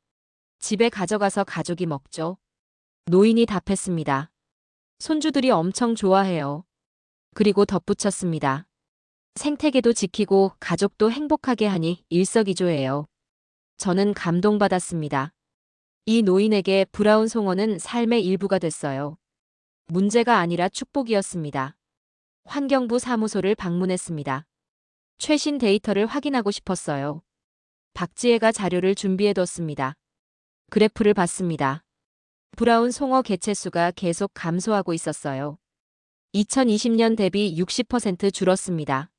집에 가져가서 가족이 먹죠. 노인이 답했습니다. 손주들이 엄청 좋아해요. 그리고 덧붙였습니다. 생태계도 지키고 가족도 행복하게 하니 일석이조예요. 저는 감동받았습니다. 이 노인에게 브라운 송어는 삶의 일부가 됐어요. 문제가 아니라 축복이었습니다. 환경부 사무소를 방문했습니다. 최신 데이터를 확인하고 싶었어요. 박지혜가 자료를 준비해뒀습니다. 그래프를 봤습니다. 브라운 송어 개체수가 계속 감소하고 있었어요. 2020년 대비 60% 줄었습니다.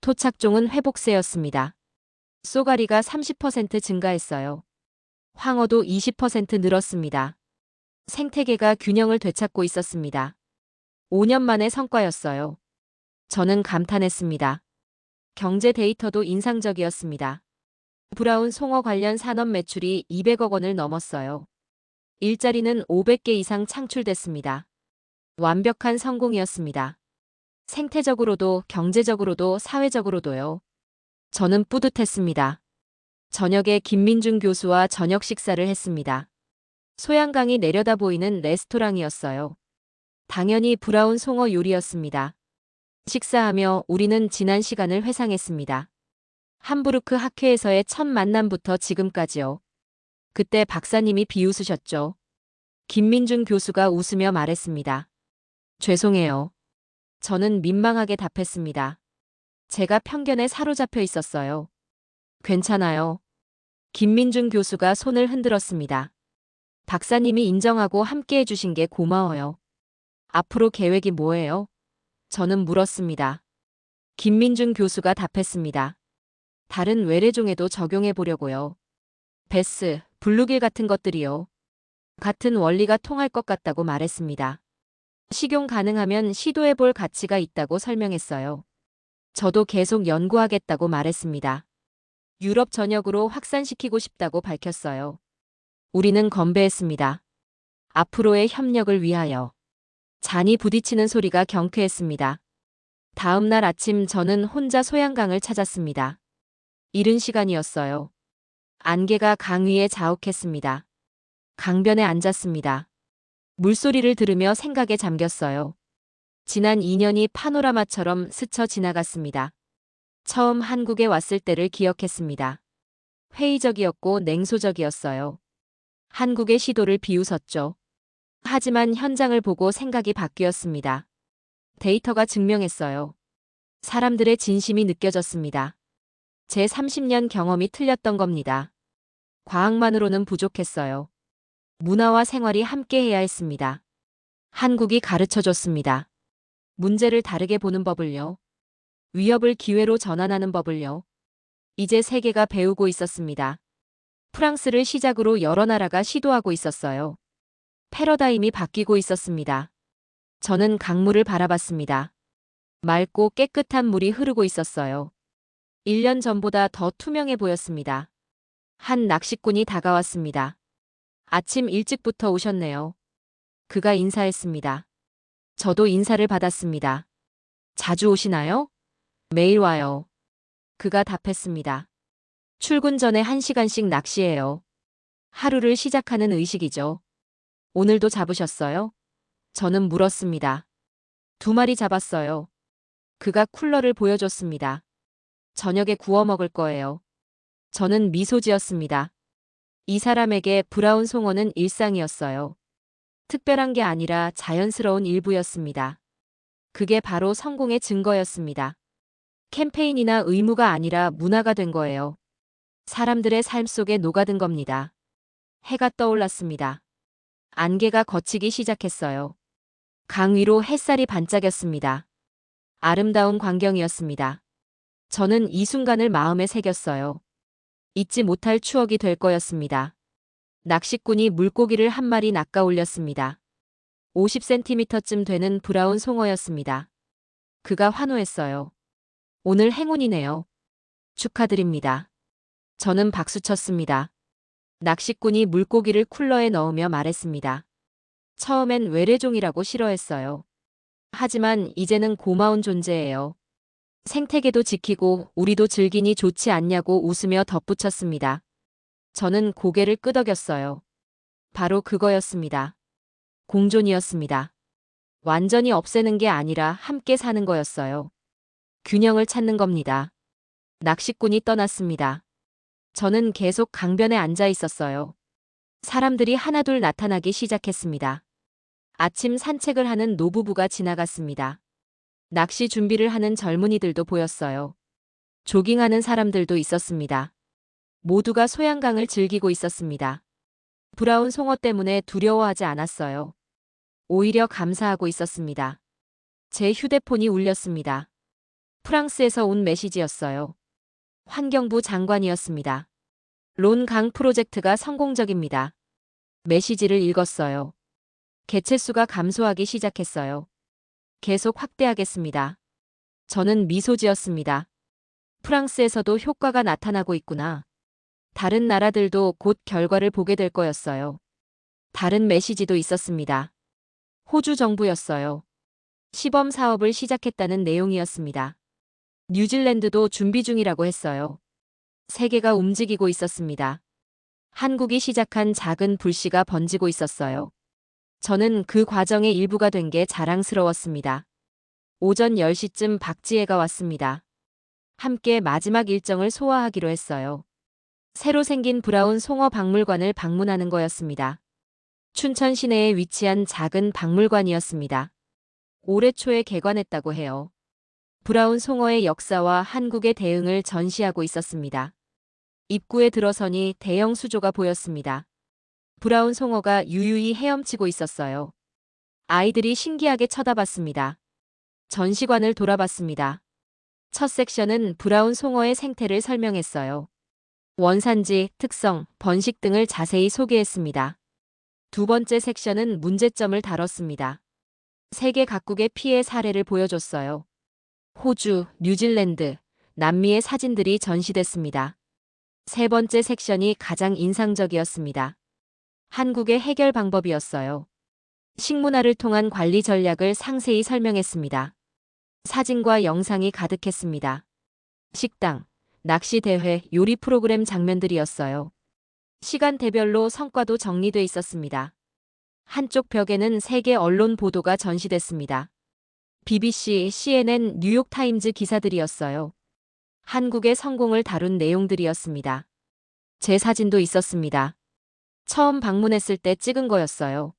토착종은 회복세였습니다. 쏘가리가 30% 증가했어요. 황어도 20% 늘었습니다. 생태계가 균형을 되찾고 있었습니다. 5년 만의 성과였어요. 저는 감탄했습니다. 경제 데이터도 인상적이었습니다. 브라운 송어 관련 산업 매출이 200억 원을 넘었어요. 일자리는 500개 이상 창출됐습니다. 완벽한 성공이었습니다. 생태적으로도 경제적으로도 사회적으로도요. 저는 뿌듯했습니다. 저녁에 김민중 교수와 저녁 식사를 했습니다. 소양강이 내려다 보이는 레스토랑이었어요. 당연히 브라운 송어 요리였습니다. 식사하며 우리는 지난 시간을 회상했습니다. 함부르크 학회에서의 첫 만남부터 지금까지요. 그때 박사님이 비웃으셨죠. 김민중 교수가 웃으며 말했습니다. 죄송해요. 저는 민망하게 답했습니다. 제가 편견에 사로잡혀 있었어요. 괜찮아요. 김민중 교수가 손을 흔들었습니다. 박사님이 인정하고 함께 해주신 게 고마워요. 앞으로 계획이 뭐예요? 저는 물었습니다. 김민중 교수가 답했습니다. 다른 외래종에도 적용해 보려고요. 베스, 블루길 같은 것들이요. 같은 원리가 통할 것 같다고 말했습니다. 식용 가능하면 시도해 볼 가치가 있다고 설명했어요. 저도 계속 연구하겠다고 말했습니다. 유럽 전역으로 확산시키고 싶다고 밝혔어요. 우리는 건배했습니다. 앞으로의 협력을 위하여. 잔이 부딪히는 소리가 경쾌했습니다. 다음 날 아침 저는 혼자 소양강을 찾았습니다. 이른 시간이었어요. 안개가 강 위에 자욱했습니다. 강변에 앉았습니다. 물소리를 들으며 생각에 잠겼어요. 지난 2년이 파노라마처럼 스쳐 지나갔습니다. 처음 한국에 왔을 때를 기억했습니다. 회의적이었고 냉소적이었어요. 한국의 시도를 비웃었죠. 하지만 현장을 보고 생각이 바뀌었습니다. 데이터가 증명했어요. 사람들의 진심이 느껴졌습니다. 제 30년 경험이 틀렸던 겁니다. 과학만으로는 부족했어요. 문화와 생활이 함께해야 했습니다. 한국이 가르쳐줬습니다. 문제를 다르게 보는 법을요. 위협을 기회로 전환하는 법을요. 이제 세계가 배우고 있었습니다. 프랑스를 시작으로 여러 나라가 시도하고 있었어요. 패러다임이 바뀌고 있었습니다. 저는 강물을 바라봤습니다. 맑고 깨끗한 물이 흐르고 있었어요. 1년 전보다 더 투명해 보였습니다. 한 낚시꾼이 다가왔습니다. 아침 일찍부터 오셨네요. 그가 인사했습니다. 저도 인사를 받았습니다. 자주 오시나요? 매일 와요. 그가 답했습니다. 출근 전에 1시간씩 낚시해요. 하루를 시작하는 의식이죠. 오늘도 잡으셨어요? 저는 물었습니다. 2마리 잡았어요. 그가 쿨러를 보여줬습니다. 저녁에 구워 먹을 거예요. 저는 미소 지었습니다. 이 사람에게 브라운 송어는 일상이었어요. 특별한 게 아니라 자연스러운 일부였습니다. 그게 바로 성공의 증거였습니다. 캠페인이나 의무가 아니라 문화가 된 거예요. 사람들의 삶 속에 녹아든 겁니다. 해가 떠올랐습니다. 안개가 걷히기 시작했어요. 강 위로 햇살이 반짝였습니다. 아름다운 광경이었습니다. 저는 이 순간을 마음에 새겼어요. 잊지 못할 추억이 될 거였습니다. 낚시꾼이 물고기를 한 마리 낚아 올렸습니다. 50cm쯤 되는 브라운 송어였습니다. 그가 환호했어요. 오늘 행운이네요. 축하드립니다. 저는 박수쳤습니다. 낚시꾼이 물고기를 쿨러에 넣으며 말했습니다. 처음엔 외래종이라고 싫어했어요. 하지만 이제는 고마운 존재예요. 생태계도 지키고 우리도 즐기니 좋지 않냐고 웃으며 덧붙였습니다. 저는 고개를 끄덕였어요. 바로 그거였습니다. 공존이었습니다. 완전히 없애는 게 아니라 함께 사는 거였어요. 균형을 찾는 겁니다. 낚시꾼이 떠났습니다. 저는 계속 강변에 앉아 있었어요. 사람들이 하나둘 나타나기 시작했습니다. 아침 산책을 하는 노부부가 지나갔습니다. 낚시 준비를 하는 젊은이들도 보였어요. 조깅하는 사람들도 있었습니다. 모두가 소양강을 즐기고 있었습니다. 브라운 송어 때문에 두려워하지 않았어요. 오히려 감사하고 있었습니다. 제 휴대폰이 울렸습니다. 프랑스에서 온 메시지였어요. 환경부 장관이었습니다. 론 강 프로젝트가 성공적입니다. 메시지를 읽었어요. 개체수가 감소하기 시작했어요. 계속 확대하겠습니다. 저는 미소 지었습니다. 프랑스에서도 효과가 나타나고 있구나. 다른 나라들도 곧 결과를 보게 될 거였어요. 다른 메시지도 있었습니다. 호주 정부였어요. 시범 사업을 시작했다는 내용이었습니다. 뉴질랜드도 준비 중이라고 했어요. 세계가 움직이고 있었습니다. 한국이 시작한 작은 불씨가 번지고 있었어요. 저는 그 과정의 일부가 된 게 자랑스러웠습니다. 오전 10시쯤 박지혜가 왔습니다. 함께 마지막 일정을 소화하기로 했어요. 새로 생긴 브라운 송어 박물관을 방문하는 거였습니다. 춘천 시내에 위치한 작은 박물관이었습니다. 올해 초에 개관했다고 해요. 브라운 송어의 역사와 한국의 대응을 전시하고 있었습니다. 입구에 들어서니 대형 수조가 보였습니다. 브라운 송어가 유유히 헤엄치고 있었어요. 아이들이 신기하게 쳐다봤습니다. 전시관을 돌아봤습니다. 첫 섹션은 브라운 송어의 생태를 설명했어요. 원산지, 특성, 번식 등을 자세히 소개했습니다. 두 번째 섹션은 문제점을 다뤘습니다. 세계 각국의 피해 사례를 보여줬어요. 호주, 뉴질랜드, 남미의 사진들이 전시됐습니다. 세 번째 섹션이 가장 인상적이었습니다. 한국의 해결 방법이었어요. 식문화를 통한 관리 전략을 상세히 설명했습니다. 사진과 영상이 가득했습니다. 식당, 낚시 대회, 요리 프로그램 장면들이었어요. 시간대별로 성과도 정리돼 있었습니다. 한쪽 벽에는 세계 언론 보도가 전시됐습니다. BBC, CNN, 뉴욕타임즈 기사들이었어요. 한국의 성공을 다룬 내용들이었습니다. 제 사진도 있었습니다. 처음 방문했을 때 찍은 거였어요.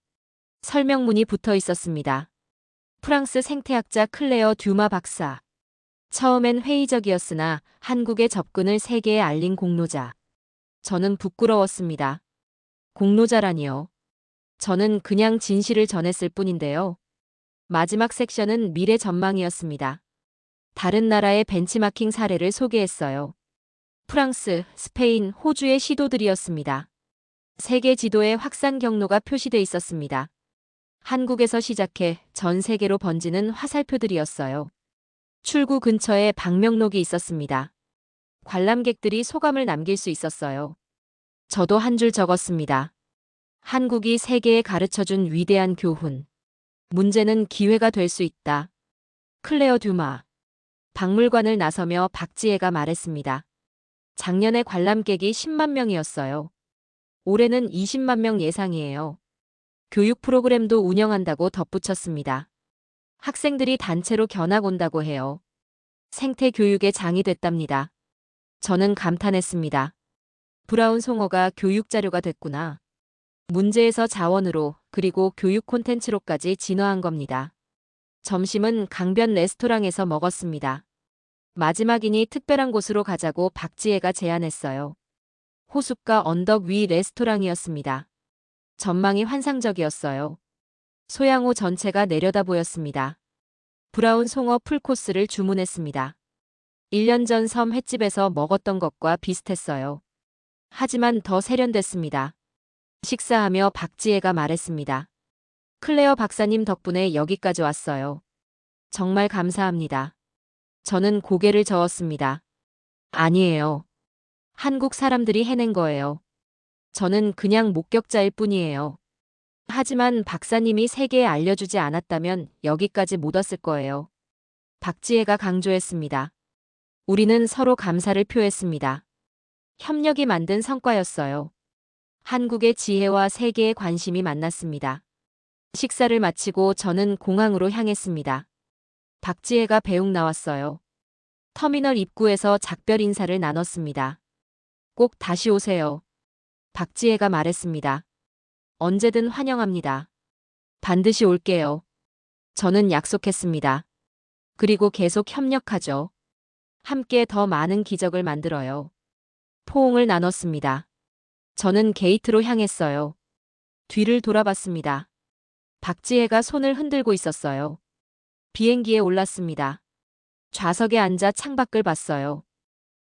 설명문이 붙어 있었습니다. 프랑스 생태학자 클레어 듀마 박사. 처음엔 회의적이었으나 한국의 접근을 세계에 알린 공로자. 저는 부끄러웠습니다. 공로자라니요. 저는 그냥 진실을 전했을 뿐인데요. 마지막 섹션은 미래 전망이었습니다. 다른 나라의 벤치마킹 사례를 소개했어요. 프랑스, 스페인, 호주의 시도들이었습니다. 세계 지도에 확산 경로가 표시돼 있었습니다. 한국에서 시작해 전 세계로 번지는 화살표들이었어요. 출구 근처에 방명록이 있었습니다. 관람객들이 소감을 남길 수 있었어요. 저도 한 줄 적었습니다. 한국이 세계에 가르쳐준 위대한 교훈. 문제는 기회가 될 수 있다. 클레어 듀마. 박물관을 나서며 박지혜가 말했습니다. 작년에 관람객이 10만 명이었어요. 올해는 20만 명 예상이에요. 교육 프로그램도 운영한다고 덧붙였습니다. 학생들이 단체로 견학 온다고 해요. 생태 교육의 장이 됐답니다. 저는 감탄했습니다. 브라운 송어가 교육 자료가 됐구나. 문제에서 자원으로 그리고 교육 콘텐츠로까지 진화한 겁니다. 점심은 강변 레스토랑에서 먹었습니다. 마지막이니 특별한 곳으로 가자고 박지혜가 제안했어요. 호숫가 언덕 위 레스토랑이었습니다. 전망이 환상적이었어요. 소양호 전체가 내려다 보였습니다. 브라운 송어 풀코스를 주문했습니다. 1년 전 섬 횟집에서 먹었던 것과 비슷했어요. 하지만 더 세련됐습니다. 식사하며 박지혜가 말했습니다. 클레어 박사님 덕분에 여기까지 왔어요. 정말 감사합니다. 저는 고개를 저었습니다. 아니에요. 한국 사람들이 해낸 거예요. 저는 그냥 목격자일 뿐이에요. 하지만 박사님이 세계에 알려주지 않았다면 여기까지 못 왔을 거예요. 박지혜가 강조했습니다. 우리는 서로 감사를 표했습니다. 협력이 만든 성과였어요. 한국의 지혜와 세계의 관심이 만났습니다. 식사를 마치고 저는 공항으로 향했습니다. 박지혜가 배웅 나왔어요. 터미널 입구에서 작별 인사를 나눴습니다. 꼭 다시 오세요. 박지혜가 말했습니다. 언제든 환영합니다. 반드시 올게요. 저는 약속했습니다. 그리고 계속 협력하죠. 함께 더 많은 기적을 만들어요. 포옹을 나눴습니다. 저는 게이트로 향했어요. 뒤를 돌아봤습니다. 박지혜가 손을 흔들고 있었어요. 비행기에 올랐습니다. 좌석에 앉아 창밖을 봤어요.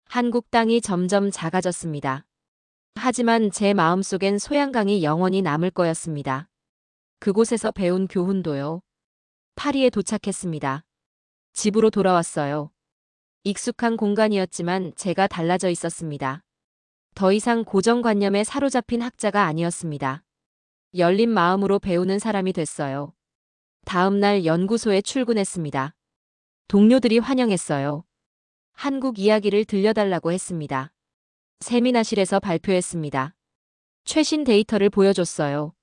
한국 땅이 점점 작아졌습니다. 하지만 제 마음속엔 소양강이 영원히 남을 거였습니다. 그곳에서 배운 교훈도요. 파리에 도착했습니다. 집으로 돌아왔어요. 익숙한 공간이었지만 제가 달라져 있었습니다. 더 이상 고정관념에 사로잡힌 학자가 아니었습니다. 열린 마음으로 배우는 사람이 됐어요. 다음 날 연구소에 출근했습니다. 동료들이 환영했어요. 한국 이야기를 들려달라고 했습니다. 세미나실에서 발표했습니다. 최신 데이터를 보여줬어요.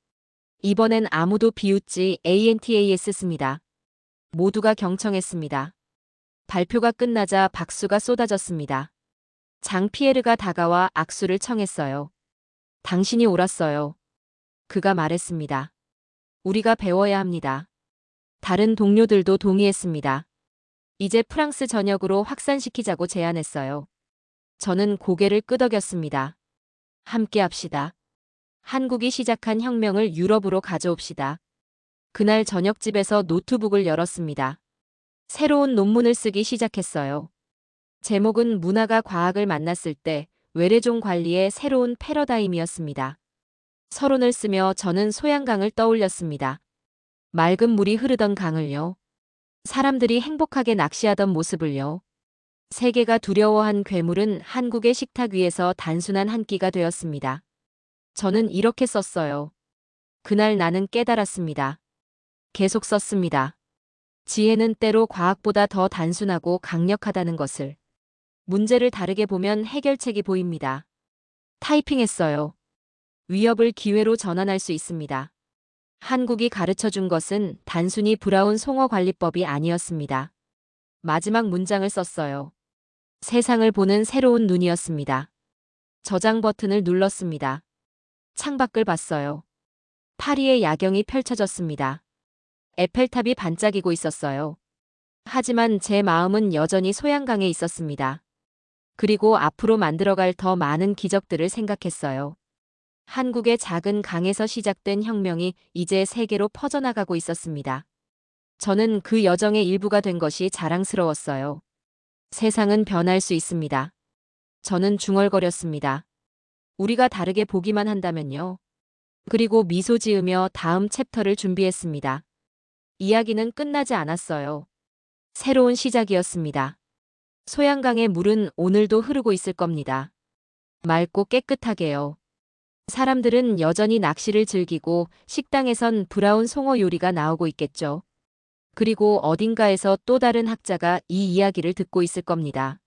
이번엔 아무도 비웃지 ANTAS습니다. 모두가 경청했습니다. 발표가 끝나자 박수가 쏟아졌습니다. 장 피에르가 다가와 악수를 청했어요. 당신이 옳았어요. 그가 말했습니다. 우리가 배워야 합니다. 다른 동료들도 동의했습니다. 이제 프랑스 전역으로 확산시키자고 제안했어요. 저는 고개를 끄덕였습니다. 함께 합시다. 한국이 시작한 혁명을 유럽으로 가져옵시다. 그날 저녁집에서 노트북을 열었습니다. 새로운 논문을 쓰기 시작했어요. 제목은 문화가 과학을 만났을 때 외래종 관리의 새로운 패러다임이었습니다. 서론을 쓰며 저는 소양강을 떠올렸습니다. 맑은 물이 흐르던 강을요. 사람들이 행복하게 낚시하던 모습을요. 세계가 두려워한 괴물은 한국의 식탁 위에서 단순한 한 끼가 되었습니다. 저는 이렇게 썼어요. 그날 나는 깨달았습니다. 계속 썼습니다. 지혜는 때로 과학보다 더 단순하고 강력하다는 것을. 문제를 다르게 보면 해결책이 보입니다. 타이핑했어요. 위협을 기회로 전환할 수 있습니다. 한국이 가르쳐준 것은 단순히 브라운 송어 관리법이 아니었습니다. 마지막 문장을 썼어요. 세상을 보는 새로운 눈이었습니다. 저장 버튼을 눌렀습니다. 창밖을 봤어요. 파리의 야경이 펼쳐졌습니다. 에펠탑이 반짝이고 있었어요. 하지만 제 마음은 여전히 소양강에 있었습니다. 그리고 앞으로 만들어갈 더 많은 기적들을 생각했어요. 한국의 작은 강에서 시작된 혁명이 이제 세계로 퍼져나가고 있었습니다. 저는 그 여정의 일부가 된 것이 자랑스러웠어요. 세상은 변할 수 있습니다. 저는 중얼거렸습니다. 우리가 다르게 보기만 한다면요. 그리고 미소 지으며 다음 챕터를 준비했습니다. 이야기는 끝나지 않았어요. 새로운 시작이었습니다. 소양강의 물은 오늘도 흐르고 있을 겁니다. 맑고 깨끗하게요. 사람들은 여전히 낚시를 즐기고 식당에선 브라운 송어 요리가 나오고 있겠죠. 그리고 어딘가에서 또 다른 학자가 이 이야기를 듣고 있을 겁니다.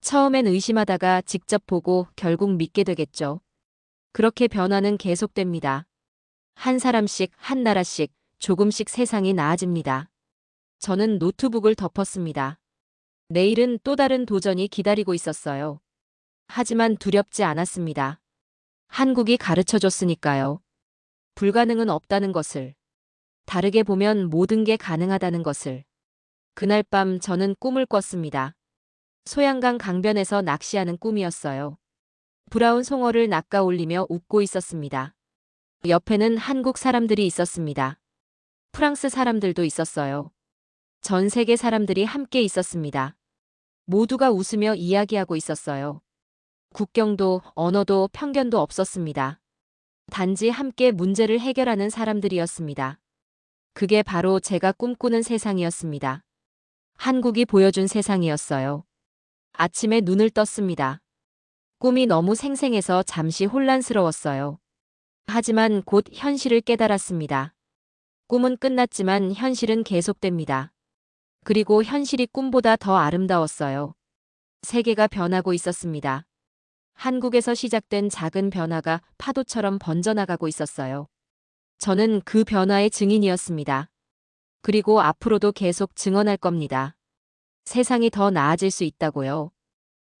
처음엔 의심하다가 직접 보고 결국 믿게 되겠죠. 그렇게 변화는 계속됩니다. 한 사람씩, 한 나라씩, 조금씩 세상이 나아집니다. 저는 노트북을 덮었습니다. 내일은 또 다른 도전이 기다리고 있었어요. 하지만 두렵지 않았습니다. 한국이 가르쳐줬으니까요. 불가능은 없다는 것을. 다르게 보면 모든 게 가능하다는 것을. 그날 밤 저는 꿈을 꿨습니다. 소양강 강변에서 낚시하는 꿈이었어요. 브라운 송어를 낚아 올리며 웃고 있었습니다. 옆에는 한국 사람들이 있었습니다. 프랑스 사람들도 있었어요. 전 세계 사람들이 함께 있었습니다. 모두가 웃으며 이야기하고 있었어요. 국경도 언어도 편견도 없었습니다. 단지 함께 문제를 해결하는 사람들이었습니다. 그게 바로 제가 꿈꾸는 세상이었습니다. 한국이 보여준 세상이었어요. 아침에 눈을 떴습니다. 꿈이 너무 생생해서 잠시 혼란스러웠어요. 하지만 곧 현실을 깨달았습니다. 꿈은 끝났지만 현실은 계속됩니다. 그리고 현실이 꿈보다 더 아름다웠어요. 세계가 변하고 있었습니다. 한국에서 시작된 작은 변화가 파도처럼 번져나가고 있었어요. 저는 그 변화의 증인이었습니다. 그리고 앞으로도 계속 증언할 겁니다. 세상이 더 나아질 수 있다고요.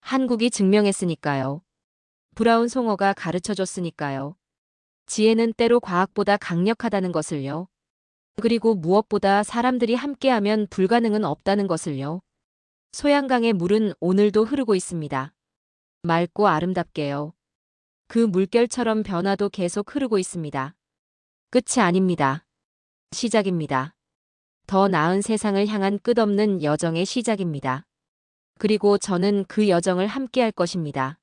한국이 증명했으니까요. 브라운 송어가 가르쳐줬으니까요. 지혜는 때로 과학보다 강력하다는 것을요. 그리고 무엇보다 사람들이 함께하면 불가능은 없다는 것을요. 소양강의 물은 오늘도 흐르고 있습니다. 맑고 아름답게요. 그 물결처럼 변화도 계속 흐르고 있습니다. 끝이 아닙니다. 시작입니다. 더 나은 세상을 향한 끝없는 여정의 시작입니다. 그리고 저는 그 여정을 함께할 것입니다.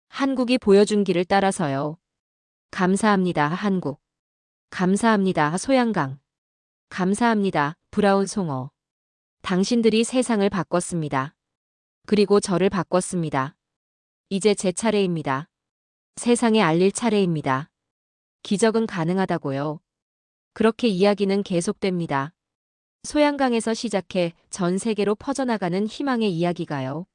한국이 보여준 길을 따라서요. 감사합니다, 한국. 감사합니다, 소양강. 감사합니다, 브라운 송어. 당신들이 세상을 바꿨습니다. 그리고 저를 바꿨습니다. 이제 제 차례입니다. 세상에 알릴 차례입니다. 기적은 가능하다고요. 그렇게 이야기는 계속됩니다. 소양강에서 시작해 전 세계로 퍼져나가는 희망의 이야기가요.